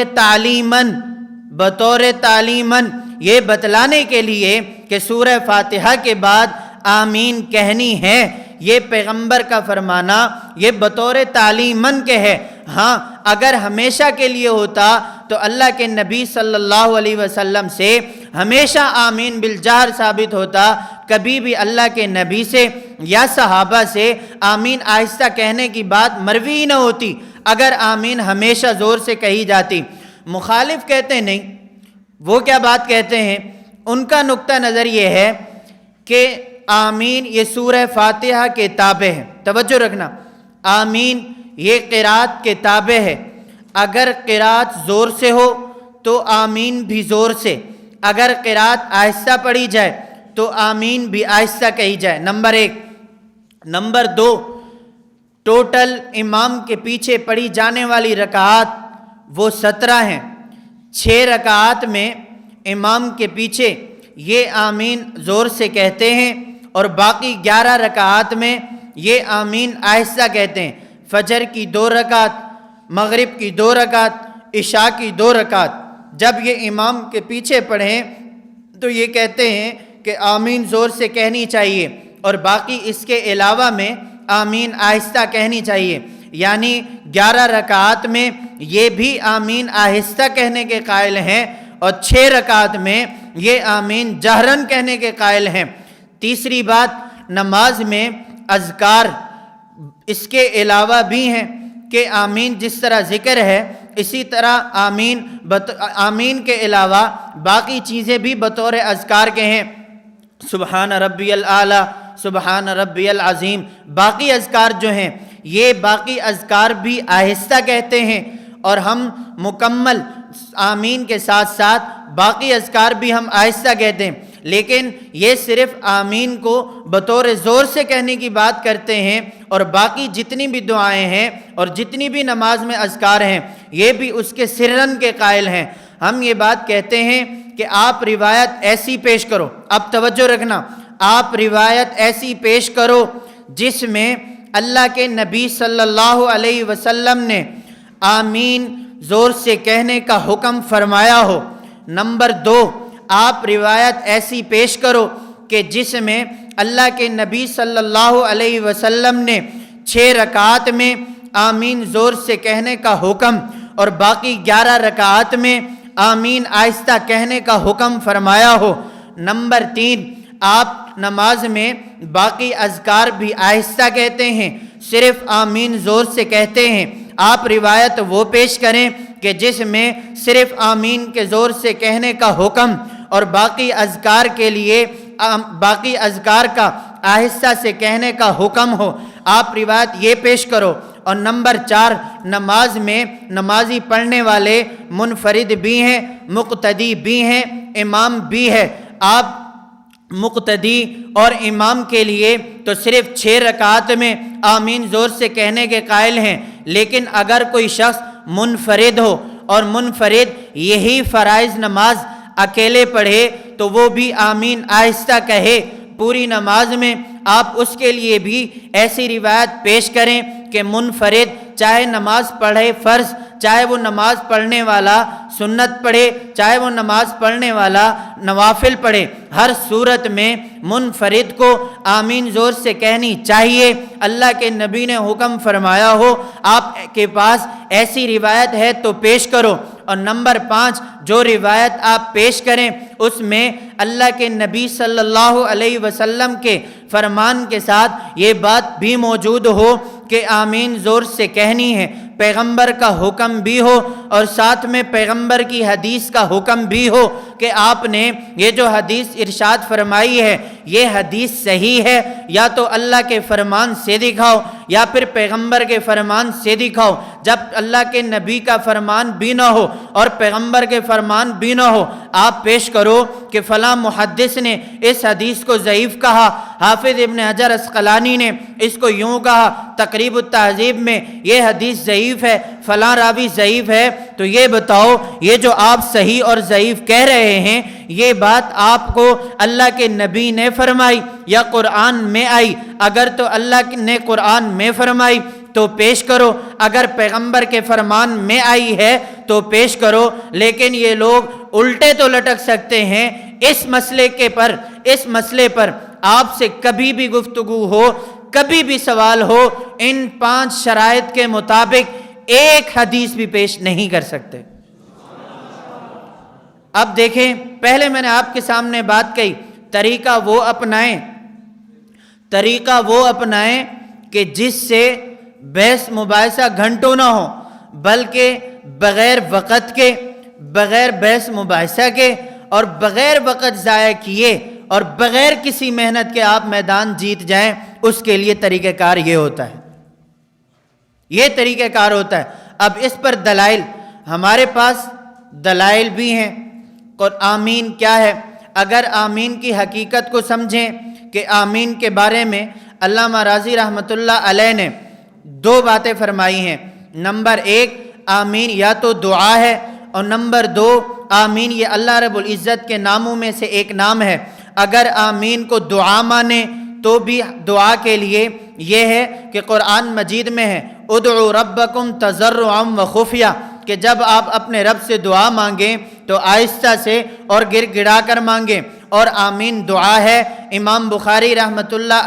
تعلیماً یہ بتلانے کے لیے کہ سورہ فاتحہ کے بعد آمین کہنی ہے، یہ پیغمبر کا فرمانا یہ بطور تعلیماً کے ہے۔ ہاں اگر ہمیشہ کے لیے ہوتا تو اللہ کے نبی صلی اللہ علیہ وسلم سے ہمیشہ آمین بالجہر ثابت ہوتا، کبھی بھی اللہ کے نبی سے یا صحابہ سے آمین آہستہ کہنے کی بات مروی نہ ہوتی اگر آمین ہمیشہ زور سے کہی جاتی۔ مخالف کہتے نہیں، وہ کیا بات کہتے ہیں، ان کا نقطہ نظر یہ ہے کہ آمین یہ سورہ فاتحہ کے تابع ہے۔ توجہ رکھنا، آمین یہ قرات کے تابع ہے۔ اگر قرات زور سے ہو تو آمین بھی زور سے، اگر قرات آہستہ پڑھی جائے تو آمین بھی آہستہ کہی جائے، نمبر ایک۔ نمبر دو، ٹوٹل امام کے پیچھے پڑھی جانے والی رکعات وہ 17 ہیں۔ 6 رکعات میں امام کے پیچھے یہ آمین زور سے کہتے ہیں اور باقی 11 رکعات میں یہ آمین آہستہ کہتے ہیں۔ فجر کی 2 رکعت، مغرب کی 2 رکعت، عشاء کی 2 رکعت جب یہ امام کے پیچھے پڑھیں تو یہ کہتے ہیں کہ آمین زور سے کہنی چاہیے اور باقی اس کے علاوہ میں آمین آہستہ کہنی چاہیے، یعنی 11 رکعات میں یہ بھی آمین آہستہ کہنے کے قائل ہیں اور 6 رکعات میں یہ آمین جہرن کہنے کے قائل ہیں۔ تیسری بات، نماز میں اذکار اس کے علاوہ بھی ہیں کہ آمین جس طرح ذکر ہے اسی طرح آمین کے علاوہ باقی چیزیں بھی بطور اذکار کے ہیں، سبحان ربی الاعلیٰ، سبحان ربی العظیم، باقی اذکار جو ہیں یہ باقی اذکار بھی آہستہ کہتے ہیں، اور ہم مکمل آمین کے ساتھ ساتھ باقی اذکار بھی ہم آہستہ کہتے ہیں، لیکن یہ صرف آمین کو بطور زور سے کہنے کی بات کرتے ہیں اور باقی جتنی بھی دعائیں ہیں اور جتنی بھی نماز میں اذکار ہیں یہ بھی اس کے سرن کے قائل ہیں۔ ہم یہ بات کہتے ہیں کہ آپ روایت ایسی پیش کرو، اب توجہ رکھنا، آپ روایت ایسی پیش کرو جس میں اللہ کے نبی صلی اللہ علیہ وسلم نے آمین زور سے کہنے کا حکم فرمایا ہو۔ نمبر 2، آپ روایت ایسی پیش کرو کہ جس میں اللہ کے نبی صلی اللہ علیہ وسلم نے 6 رکعات میں آمین زور سے کہنے کا حکم اور باقی 11 رکعات میں آمین آہستہ کہنے کا حکم فرمایا ہو۔ نمبر 3، آپ نماز میں باقی اذکار بھی آہستہ کہتے ہیں، صرف آمین زور سے کہتے ہیں۔ آپ روایت وہ پیش کریں کہ جس میں صرف آمین کے زور سے کہنے کا حکم اور باقی اذکار کے لیے باقی اذکار کا آہستہ سے کہنے کا حکم ہو، آپ روایت یہ پیش کرو۔ اور نمبر 4، نماز میں نمازی پڑھنے والے منفرد بھی ہیں، مقتدی بھی ہیں، امام بھی ہے۔ آپ مقتدی اور امام کے لیے تو صرف 6 رکعات میں آمین زور سے کہنے کے قائل ہیں، لیکن اگر کوئی شخص منفرد ہو اور منفرد یہی فرائض نماز اکیلے پڑھے تو وہ بھی آمین آہستہ کہے پوری نماز میں۔ آپ اس کے لیے بھی ایسی روایت پیش کریں کہ منفرد چاہے نماز پڑھے فرض، چاہے وہ نماز پڑھنے والا سنت پڑھے، چاہے وہ نماز پڑھنے والا نوافل پڑھے، ہر صورت میں منفرد کو آمین زور سے کہنی چاہیے۔ اللہ کے نبی نے حکم فرمایا ہو، آپ کے پاس ایسی روایت ہے تو پیش کرو۔ اور نمبر 5، جو روایت آپ پیش کریں اس میں اللہ کے نبی صلی اللہ علیہ وسلم کے فرمان کے ساتھ یہ بات بھی موجود ہو کہ آمین زور سے کہنی ہے، پیغمبر کا حکم بھی ہو اور ساتھ میں پیغمبر کی حدیث کا حکم بھی ہو کہ آپ نے یہ جو حدیث ارشاد فرمائی ہے یہ حدیث صحیح ہے، یا تو اللہ کے فرمان سے دکھاؤ یا پھر پیغمبر کے فرمان سے دکھاؤ۔ جب اللہ کے نبی کا فرمان بھی نہ ہو اور پیغمبر کے فرمان بھی نہ ہو، آپ پیش کرو کہ فلاں محدث نے اس حدیث کو ضعیف کہا، حافظ ابن حجر عسقلانی نے اس کو یوں کہا، تقریب التہذیب میں یہ حدیث ضعیف ہے، فلاں راوی ضعیف ہے۔ تو یہ بتاؤ، یہ جو آپ صحیح اور ضعیف کہہ رہے ہیں یہ بات آپ کو اللہ کے نبی نے فرمائی یا قرآن میں آئی؟ اگر تو اللہ نے قرآن میں فرمائی تو پیش کرو، اگر پیغمبر کے فرمان میں آئی ہے تو پیش کرو۔ لیکن یہ لوگ الٹے تو لٹک سکتے ہیں اس مسئلے پر آپ سے کبھی بھی گفتگو ہو، کبھی بھی سوال ہو، ان 5 شرائط کے مطابق ایک حدیث بھی پیش نہیں کر سکتے۔ اب دیکھیں، پہلے میں نے آپ کے سامنے بات کہی، طریقہ وہ اپنائیں کہ جس سے بحث مباحثہ گھنٹوں نہ ہو، بلکہ بغیر وقت کے، بغیر بحث مباحثہ کے اور بغیر وقت ضائع کیے اور بغیر کسی محنت کے آپ میدان جیت جائیں، اس کے لیے طریقہ کار یہ ہوتا ہے، یہ طریقہ کار ہوتا ہے۔ اب اس پر دلائل، ہمارے پاس دلائل بھی ہیں۔ اور آمین کیا ہے؟ اگر آمین کی حقیقت کو سمجھیں کہ آمین کے بارے میں علامہ راضی رحمۃ اللہ علیہ نے 2 باتیں فرمائی ہیں۔ نمبر 1، آمین یا تو دعا ہے، اور نمبر 2، آمین یہ اللہ رب العزت کے ناموں میں سے ایک نام ہے۔ اگر آمین کو دعا مانے تو بھی دعا کے لیے یہ ہے کہ قرآن مجید میں ہے ادعوا ربکم تضرعا وخفیہ، کہ جب آپ اپنے رب سے دعا مانگیں تو آہستہ سے اور گڑ گڑا کر مانگیں، اور آمین دعا ہے۔ امام بخاری رحمۃ اللہ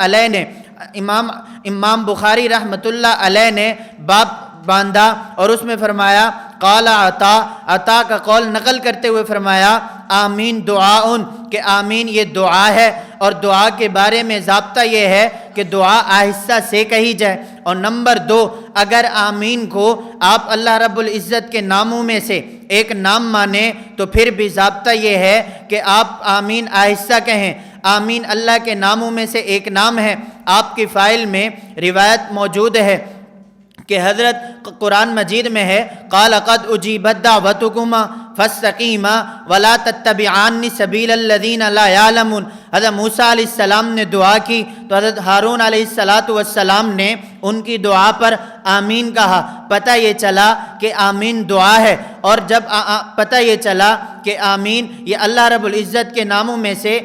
علیہ نے باب باندھا اور اس میں فرمایا قال عطا کا قول نقل کرتے ہوئے فرمایا آمین دعاؤن، کہ آمین یہ دعا ہے، اور دعا کے بارے میں ضابطہ یہ ہے کہ دعا آہستہ سے کہی جائے۔ اور نمبر 2، اگر آمین کو آپ اللہ رب العزت کے ناموں میں سے ایک نام مانیں تو پھر بھی ضابطہ یہ ہے کہ آپ آمین آہستہ کہیں۔ آمین اللہ کے ناموں میں سے ایک نام ہے۔ آپ کی فائل میں روایت موجود ہے کہ حضرت قرآن مجید میں ہے قال قد اجیبت دعوتکما فاستقیما ولا تتبعان سبیل الذین لا یعلمون۔ حضرت موسیٰ علیہ السلام نے دعا کی تو حضرت ہارون علیہ السلام نے ان کی دعا پر آمین کہا۔ پتہ یہ چلا کہ آمین دعا ہے، اور جب پتہ یہ چلا کہ آمین یہ اللہ رب العزت کے ناموں میں سے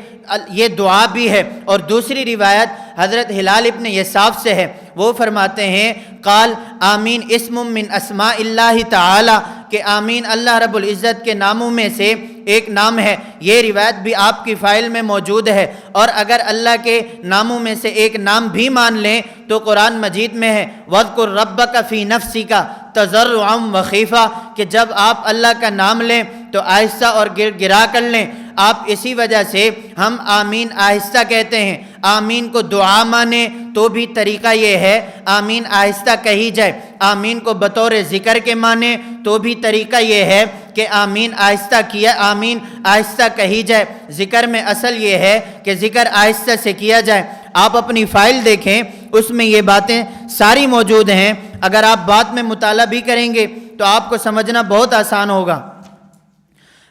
یہ دعا بھی ہے۔ اور دوسری روایت حضرت ہلال ابن یساف سے ہے، وہ فرماتے ہیں قال آمین اسم من اسماء اللہ تعالی، کہ آمین اللہ رب العزت کے ناموں میں سے ایک نام ہے۔ یہ روایت بھی آپ کی فائل میں موجود ہے، اور اگر اللہ کے ناموں میں سے ایک نام بھی مان لیں تو قرآن مجید میں ہے وَاذْكُرْ رَبَّكَ فِي نَفْسِكَ تَضَرُّعًا وَخِيفًا، کہ جب آپ اللہ کا نام لیں تو آہستہ اور گرا کر لیں۔ آپ اسی وجہ سے ہم آمین آہستہ کہتے ہیں۔ آمین کو دعا مانیں تو بھی طریقہ یہ ہے آمین آہستہ کہی جائے، آمین کو بطور ذکر کے مانیں تو بھی طریقہ یہ ہے کہ آمین آہستہ کہی جائے۔ ذکر میں اصل یہ ہے کہ ذکر آہستہ سے کیا جائے۔ آپ اپنی فائل دیکھیں، اس میں یہ باتیں ساری موجود ہیں۔ اگر آپ بعد میں مطالعہ بھی کریں گے تو آپ کو سمجھنا بہت آسان ہوگا۔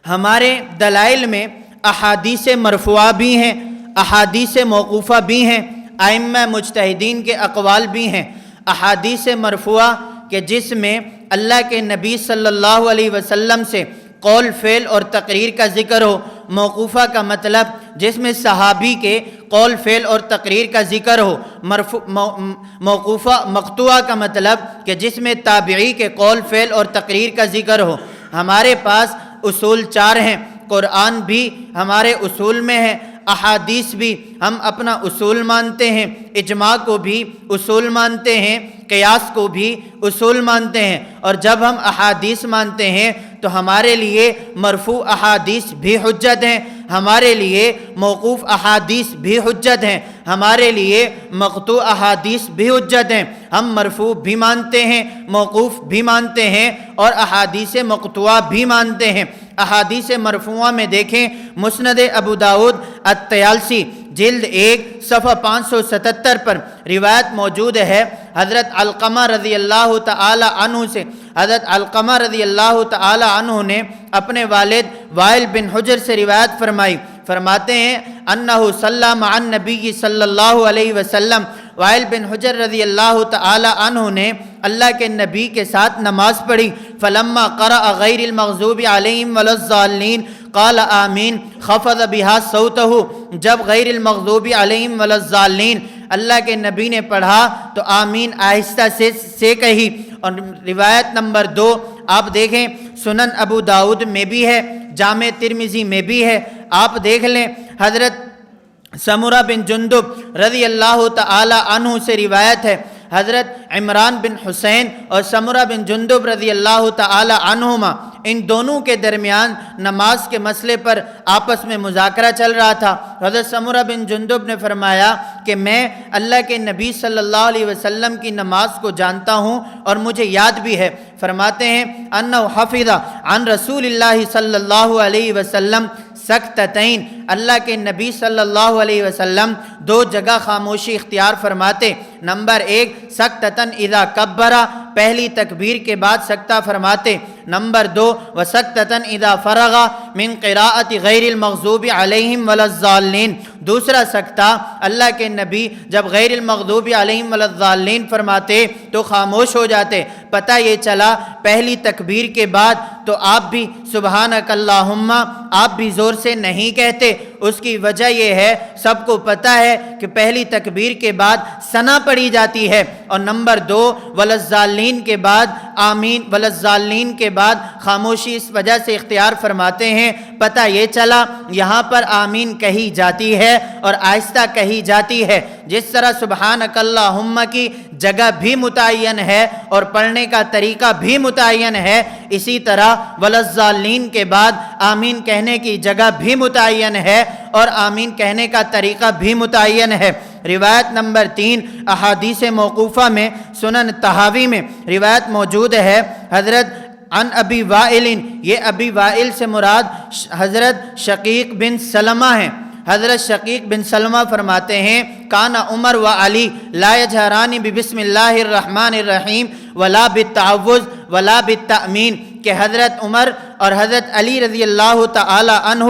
ہمارے دلائل میں احادیث مرفوعہ بھی ہیں، احادیث موقوفہ بھی ہیں، ائمہ مجتہدین کے اقوال بھی ہیں۔ احادیث مرفوعہ کہ جس میں اللہ کے نبی صلی اللہ علیہ وسلم سے قول فعل اور تقریر کا ذکر ہو۔ موقوفہ کا مطلب جس میں صحابی کے قول فعل اور تقریر کا ذکر ہو۔ مقطوعہ کا مطلب کہ جس میں تابعی کے قول فعل اور تقریر کا ذکر ہو۔ ہمارے پاس اصول 4 ہیں، قرآن بھی ہمارے اصول میں ہے، احادیث بھی ہم اپنا اصول مانتے ہیں، اجماع کو بھی اصول مانتے ہیں، قیاس کو بھی اصول مانتے ہیں۔ اور جب ہم احادیث مانتے ہیں تو ہمارے لیے مرفوع احادیث بھی حجت ہیں، ہمارے لیے موقوف احادیث بھی حجت ہیں، ہمارے لیے مقطوع احادیث بھی حجت ہیں۔ ہم مرفوع بھی مانتے ہیں، موقوف بھی مانتے ہیں، اور احادیث مقطوعہ بھی مانتے ہیں۔ احادیث مرفوعہ میں دیکھیں، مسند ابو داؤد الطیالسی جلد 1 صفحہ 577 پر روایت موجود ہے۔ حضرت علقمہ رضی اللہ تعالی عنہ سے، حضرت علقمہ رضی اللہ تعالی عنہ نے اپنے والد وائل بن حجر سے روایت فرمائی، فرماتے ہیں انہ صلی مع النبی صلی اللہ علیہ وسلم، وائل بن حجر رضی اللہ تعالی عنہ نے اللہ کے نبی کے ساتھ نماز پڑھی۔ فلما قرأ غیر المغضوب علیہم ولا الضالین قال آمین خفض بها صوتہ، جب غیر المغضوب علیہم ولا الضالین اللہ کے نبی نے پڑھا تو آمین آہستہ سے کہی۔ اور روایت نمبر 2 آپ دیکھیں، سنن ابو داؤد میں بھی ہے، جامع ترمذی میں بھی ہے، آپ دیکھ لیں۔ حضرت سمرہ بن جندب رضی اللہ تعالی عنہ سے روایت ہے، حضرت عمران بن حسین اور سمرہ بن جندب رضی اللہ تعالی عنہما، ان دونوں کے درمیان نماز کے مسئلے پر آپس میں مذاکرہ چل رہا تھا۔ حضرت سمرہ بن جندب نے فرمایا کہ میں اللہ کے نبی صلی اللہ علیہ وسلم کی نماز کو جانتا ہوں اور مجھے یاد بھی ہے۔ فرماتے ہیں انہ حفظ عن رسول اللہ صلی اللہ علیہ وسلم سکتتین، اللہ کے نبی صلی اللہ علیہ وسلم 2 جگہ خاموشی اختیار فرماتے۔ نمبر 1 سکتتن اذا کبرا، پہلی تکبیر کے بعد سکتہ فرماتے۔ نمبر 2 وسکتتن اذا فرغا من قراءت غیر المغضوب علیہم ولا الضالین، دوسرا سکتہ اللہ کے نبی جب غیر المغضوب علیہم ولا الضالین فرماتے تو خاموش ہو جاتے۔ پتہ یہ چلا پہلی تکبیر کے بعد تو آپ بھی سبحانک اللہم آپ بھی زور سے نہیں کہتے۔ اس کی وجہ یہ ہے، سب کو پتہ ہے کہ پہلی تکبیر کے بعد ثنا پڑھی جاتی ہے، اور نمبر 2 وللضالین کے بعد آمین، وللضالین کے بعد خاموشی اس وجہ سے اختیار فرماتے ہیں۔ پتہ یہ چلا یہاں پر آمین کہی جاتی ہے اور آہستہ کہی جاتی ہے۔ جس طرح سبحانک اللہم کی جگہ بھی متعین ہے اور پڑھنے کا طریقہ بھی متعین ہے، اسی طرح وللضالین کے بعد آمین کہنے کی جگہ بھی متعین ہے اور آمین کہنے کا طریقہ بھی متعین ہے۔ روایت نمبر 3 احادیث موقوفہ میں سنن طحاوی میں روایت موجود ہے، حضرت عن ابی وائل، یہ ابی وائل سے مراد حضرت شقیق بن سلمہ ہیں۔ حضرت شقیق بن سلمہ فرماتے ہیں کانا عمر و علی لا یجہران بسم اللہ الرحمن الرحیم ولا بالتعوذ ولا بالتأمین، کہ حضرت عمر اور حضرت علی رضی اللہ تعالی عنہ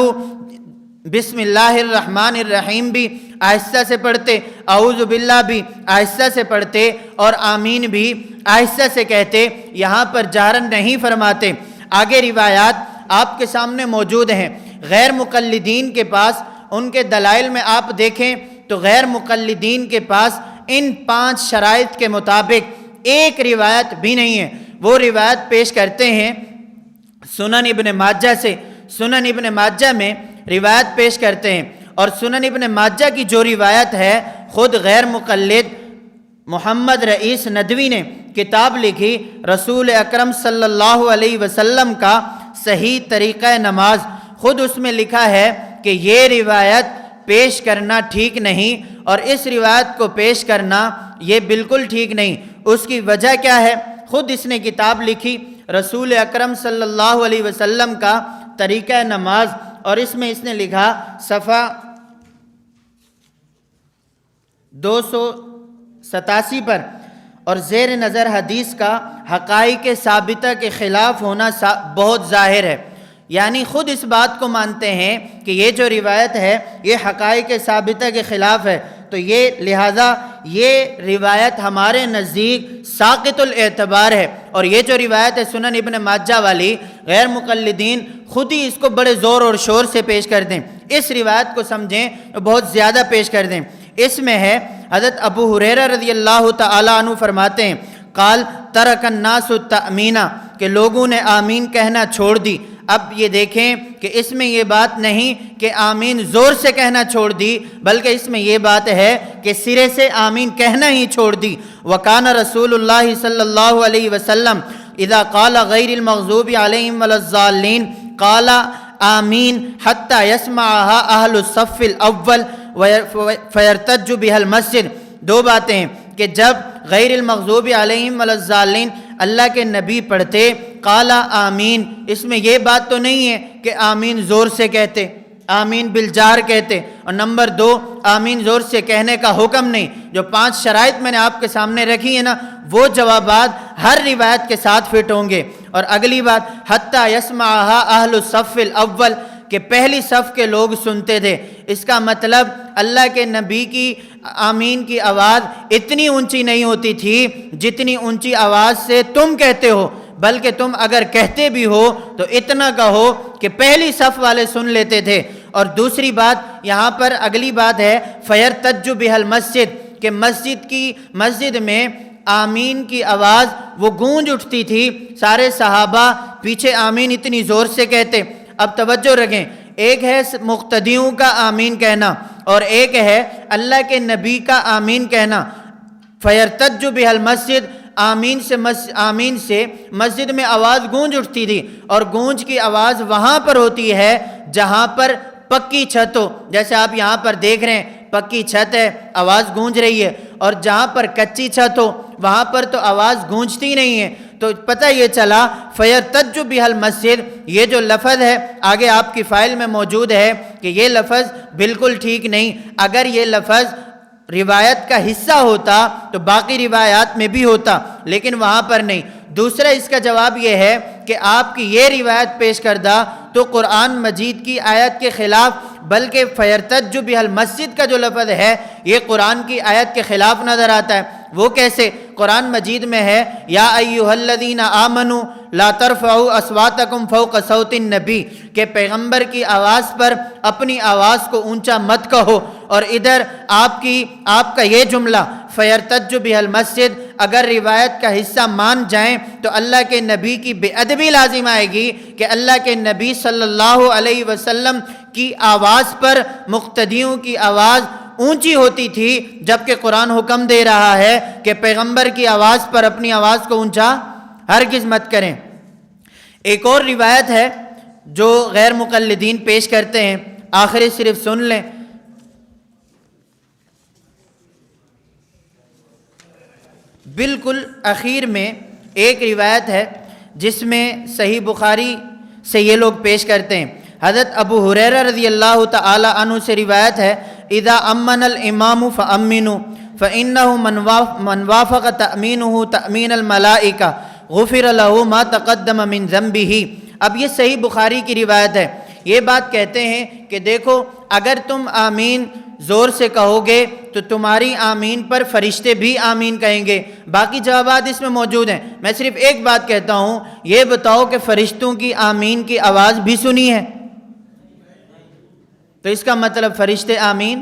بسم اللہ الرحمن الرحیم بھی آہستہ سے پڑھتے، اعوذ باللہ بھی آہستہ سے پڑھتے، اور آمین بھی آہستہ سے کہتے، یہاں پر جہرن نہیں فرماتے۔ آگے روایات آپ کے سامنے موجود ہیں۔ غیر مقلدین کے پاس ان کے دلائل میں آپ دیکھیں تو غیر مقلدین کے پاس ان 5 شرائط کے مطابق ایک روایت بھی نہیں ہے۔ وہ روایت پیش کرتے ہیں سنن ابن ماجہ سے، سنن ابن ماجہ میں روایت پیش کرتے ہیں، اور سنن ابن ماجہ کی جو روایت ہے خود غیر مقلد محمد رئیس ندوی نے کتاب لکھی رسول اکرم صلی اللہ علیہ وسلم کا صحیح طریقہ نماز، خود اس میں لکھا ہے کہ یہ روایت پیش کرنا ٹھیک نہیں، اور اس روایت کو پیش کرنا یہ بالکل ٹھیک نہیں۔ اس کی وجہ کیا ہے؟ خود اس نے کتاب لکھی رسول اکرم صلی اللہ علیہ وسلم کا طریقہ نماز، اور اس میں اس نے لکھا صفحہ 287 پر، اور زیر نظر حدیث کا حقائق ثابتہ کے خلاف ہونا بہت ظاہر ہے، یعنی خود اس بات کو مانتے ہیں کہ یہ جو روایت ہے یہ حقائق ثابتہ کے خلاف ہے، تو یہ لہٰذا یہ روایت ہمارے نزدیک ساقط الاعتبار ہے۔ اور یہ جو روایت ہے سنن ابن ماجہ والی، غیر مقلدین خود ہی اس کو بڑے زور اور شور سے پیش کر دیں، اس روایت کو سمجھیں بہت زیادہ پیش کر دیں۔ اس میں ہے حضرت ابو ہریرہ رضی اللہ تعالی عنہ فرماتے ہیں قال ترک الناس التأمین، کہ لوگوں نے آمین کہنا چھوڑ دی۔ اب یہ دیکھیں کہ اس میں یہ بات نہیں کہ آمین زور سے کہنا چھوڑ دی، بلکہ اس میں یہ بات ہے کہ سرے سے آمین کہنا ہی چھوڑ دی۔ وکان رسول اللہ صلی اللہ علیہ وسلم اذا قال غیر المغضوب علیہم ولا الضالین قال آمین حتی یسمعها اہل الصف الاول فیرتج بها المسجد۔ دو باتیں ہیں کہ جب غیر المغضوب علیہم ولا الضالین اللہ کے نبی پڑھتے قالا آمین، اس میں یہ بات تو نہیں ہے کہ آمین زور سے کہتے، آمین بالجار کہتے، اور نمبر 2 آمین زور سے کہنے کا حکم نہیں۔ جو 5 شرائط میں نے آپ کے سامنے رکھی ہیں نا، وہ جوابات ہر روایت کے ساتھ فٹ ہوں گے۔ اور اگلی بات حتی یسمعها اہل الصف الاول، کہ پہلی صف کے لوگ سنتے تھے، اس کا مطلب اللہ کے نبی کی آمین کی آواز اتنی اونچی نہیں ہوتی تھی جتنی اونچی آواز سے تم کہتے ہو، بلکہ تم اگر کہتے بھی ہو تو اتنا کہو کہ پہلی صف والے سن لیتے تھے۔ اور دوسری بات یہاں پر اگلی بات ہے فیرتج بها المسجد، کہ مسجد میں آمین کی آواز وہ گونج اٹھتی تھی، سارے صحابہ پیچھے آمین اتنی زور سے کہتے۔ اب توجہ رکھیں، ایک ہے مقتدیوں کا آمین کہنا اور ایک ہے اللہ کے نبی کا آمین کہنا۔ فیرتج بها المسجد، آمین سے مسجد میں آواز گونج اٹھتی تھی، اور گونج کی آواز وہاں پر ہوتی ہے جہاں پر پکی چھت ہو، جیسے آپ یہاں پر دیکھ رہے ہیں پکی چھت ہے آواز گونج رہی ہے، اور جہاں پر کچی چھت ہو وہاں پر تو آواز گونجتی نہیں ہے۔ تو پتہ یہ چلا فیرتج بها المسجد، یہ جو لفظ ہے آگے آپ کی فائل میں موجود ہے کہ یہ لفظ بالکل ٹھیک نہیں۔ اگر یہ لفظ روایت کا حصہ ہوتا تو باقی روایات میں بھی ہوتا، لیکن وہاں پر نہیں۔ دوسرا اس کا جواب یہ ہے کہ آپ کی یہ روایت پیش کردہ تو قرآن مجید کی آیت کے خلاف، بلکہ فیرتج بها المسجد کا جو لفظ ہے یہ قرآن کی آیت کے خلاف نظر آتا ہے۔ وہ کیسے؟ قرآن مجید میں ہے یا ایھا الذین آمنوا لا ترفعوا اصواتکم فوق صوت النبی، کہ پیغمبر کی آواز پر اپنی آواز کو اونچا مت کہو، اور ادھر آپ کا یہ جملہ فیرتج بها المسجد اگر روایت کا حصہ مان جائیں تو اللہ کے نبی کی بے ادبی لازم آئے گی کہ اللہ کے نبی صلی اللہ علیہ وسلم کی آواز پر مقتدیوں کی آواز اونچی ہوتی تھی، جبکہ قرآن حکم دے رہا ہے کہ پیغمبر کی آواز پر اپنی آواز کو اونچا ہرگز مت کریں۔ ایک اور روایت ہے جو غیر مقلدین پیش کرتے ہیں، آخری صرف سن لیں۔ بالکل اخیر میں ایک روایت ہے جس میں صحیح بخاری سے یہ لوگ پیش کرتے ہیں، حضرت ابو ہریرہ رضی اللہ تعالی عنہ سے روایت ہے، اذا امن الامام فامنوا فانه من وافق تامینہ تامین الملائکہ غفر له ما تقدم من ذنبہ۔ اب یہ صحیح بخاری کی روایت ہے۔ یہ بات کہتے ہیں کہ دیکھو اگر تم آمین زور سے کہو گے تو تمہاری آمین پر فرشتے بھی آمین کہیں گے۔ باقی جوابات اس میں موجود ہیں، میں صرف ایک بات کہتا ہوں، یہ بتاؤ کہ فرشتوں کی آمین کی آواز بھی سنی ہے؟ تو اس کا مطلب فرشتے آمین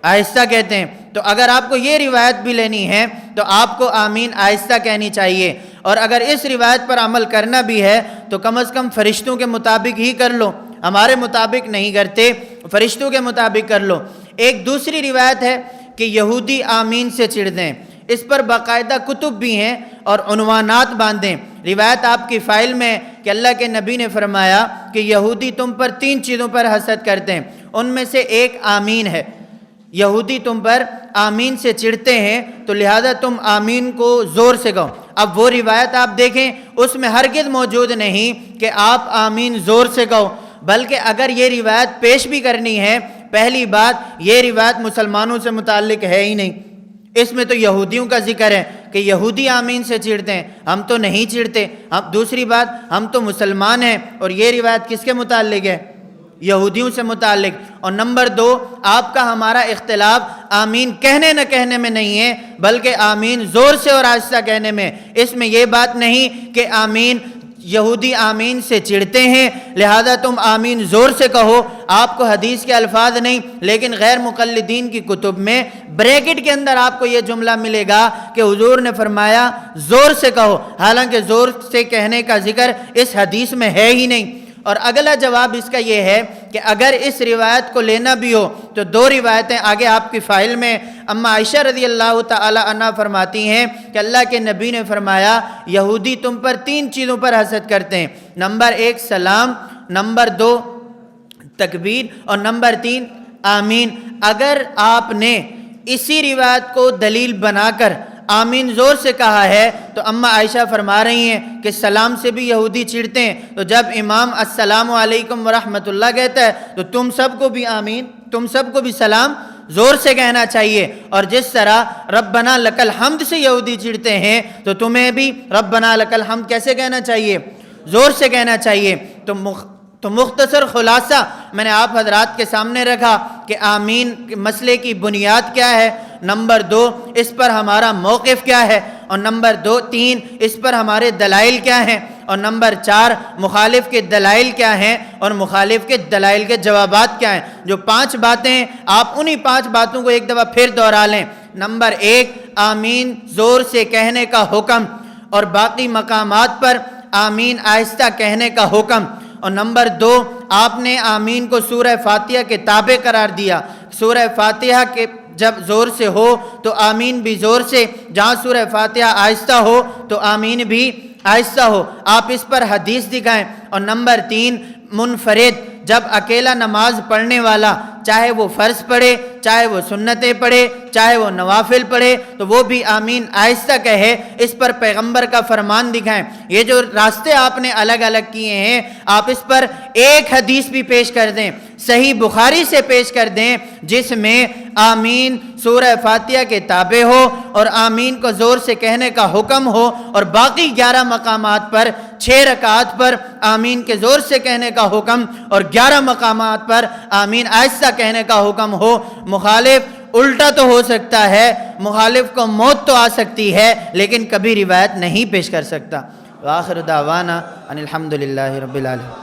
آہستہ کہتے ہیں۔ تو اگر آپ کو یہ روایت بھی لینی ہے تو آپ کو آمین آہستہ کہنی چاہیے، اور اگر اس روایت پر عمل کرنا بھی ہے تو کم از کم فرشتوں کے مطابق ہی کر لو، ہمارے مطابق نہیں کرتے، فرشتوں کے مطابق کر لو۔ ایک دوسری روایت ہے کہ یہودی آمین سے چڑھتے ہیں، اس پر باقاعدہ کتب بھی ہیں اور عنوانات باندھیں۔ روایت آپ کی فائل میں کہ اللہ کے نبی نے فرمایا کہ یہودی تم پر 3 چیزوں پر حسد کرتے ہیں، ان میں سے ایک آمین ہے۔ یہودی تم پر آمین سے چڑھتے ہیں تو لہذا تم آمین کو زور سے کہو۔ اب وہ روایت آپ دیکھیں، اس میں ہرگز موجود نہیں کہ آپ آمین زور سے کہو، بلکہ اگر یہ روایت پیش بھی کرنی ہے، پہلی بات یہ روایت مسلمانوں سے متعلق ہے ہی نہیں، اس میں تو یہودیوں کا ذکر ہے کہ یہودی آمین سے چڑھتے ہیں، ہم تو نہیں چڑھتے۔ دوسری بات، ہم تو مسلمان ہیں، اور یہ روایت کس کے متعلق ہے؟ یہودیوں سے متعلق۔ اور نمبر 2، آپ کا ہمارا اختلاف آمین کہنے نہ کہنے میں نہیں ہے، بلکہ آمین زور سے اور آہستہ کہنے میں۔ اس میں یہ بات نہیں کہ آمین یہودی آمین سے چڑھتے ہیں لہذا تم آمین زور سے کہو، آپ کو حدیث کے الفاظ نہیں لیکن غیر مقلدین کی کتب میں بریکٹ کے اندر آپ کو یہ جملہ ملے گا کہ حضور نے فرمایا زور سے کہو، حالانکہ زور سے کہنے کا ذکر اس حدیث میں ہے ہی نہیں۔ اور اگلا جواب اس کا یہ ہے کہ اگر اس روایت کو لینا بھی ہو تو 2 روایتیں آگے آپ کی فائل میں، اما عائشہ رضی اللہ تعالی عنہ فرماتی ہیں کہ اللہ کے نبی نے فرمایا یہودی تم پر 3 چیزوں پر حسد کرتے ہیں، نمبر 1 سلام، نمبر 2 تکبیر، اور نمبر 3 آمین۔ اگر آپ نے اسی روایت کو دلیل بنا کر آمین زور سے کہا ہے تو اما عائشہ فرما رہی ہیں کہ سلام سے بھی یہودی چڑھتے ہیں، تو جب امام السلام علیکم ورحمۃ اللہ کہتا ہے تو تم سب کو بھی آمین، تم سب کو بھی سلام زور سے کہنا چاہیے۔ اور جس طرح ربنا لک الحمد سے یہودی چڑھتے ہیں تو تمہیں بھی ربنا لک الحمد کیسے کہنا چاہیے؟ زور سے کہنا چاہیے۔ تو مختصر خلاصہ میں نے آپ حضرات کے سامنے رکھا کہ آمین مسئلے کی بنیاد کیا ہے، نمبر 2 اس پر ہمارا موقف کیا ہے، اور نمبر 3 اس پر ہمارے دلائل کیا ہیں، اور نمبر 4 مخالف کے دلائل کیا ہیں اور مخالف کے دلائل کے جوابات کیا ہیں۔ جو 5 باتیں ہیں آپ انہی 5 باتوں کو ایک دفعہ پھر دوہرا لیں۔ نمبر 1 آمین زور سے کہنے کا حکم، اور باقی مقامات پر آمین آہستہ کہنے کا حکم، اور نمبر 2 آپ نے آمین کو سورہ فاتحہ کے تابع قرار دیا۔ سورہ فاتحہ کے جب زور سے ہو تو آمین بھی زور سے، جہاں سورہ فاتحہ آہستہ ہو تو آمین بھی آہستہ ہو، آپ اس پر حدیث دکھائیں۔ اور نمبر 3 منفرد، جب اکیلا نماز پڑھنے والا چاہے وہ فرض پڑھے، چاہے وہ سنتیں پڑھے، چاہے وہ نوافل پڑھے، تو وہ بھی آمین آہستہ کہے، اس پر پیغمبر کا فرمان دکھائیں۔ یہ جو راستے آپ نے الگ الگ کیے ہیں آپ اس پر ایک حدیث بھی پیش کر دیں، صحیح بخاری سے پیش کر دیں جس میں آمین سورہ فاتحہ کے تابع ہو اور آمین کو زور سے کہنے کا حکم ہو، اور باقی 11 مقامات پر 6 رکعات پر آمین کے زور سے کہنے کا حکم اور 11 مقامات پر آمین آہستہ کہنے کا حکم ہو۔ مخالف الٹا تو ہو سکتا ہے، مخالف کو موت تو آ سکتی ہے لیکن کبھی روایت نہیں پیش کر سکتا۔ وآخر دعوانا ان الحمدللہ رب العالمین۔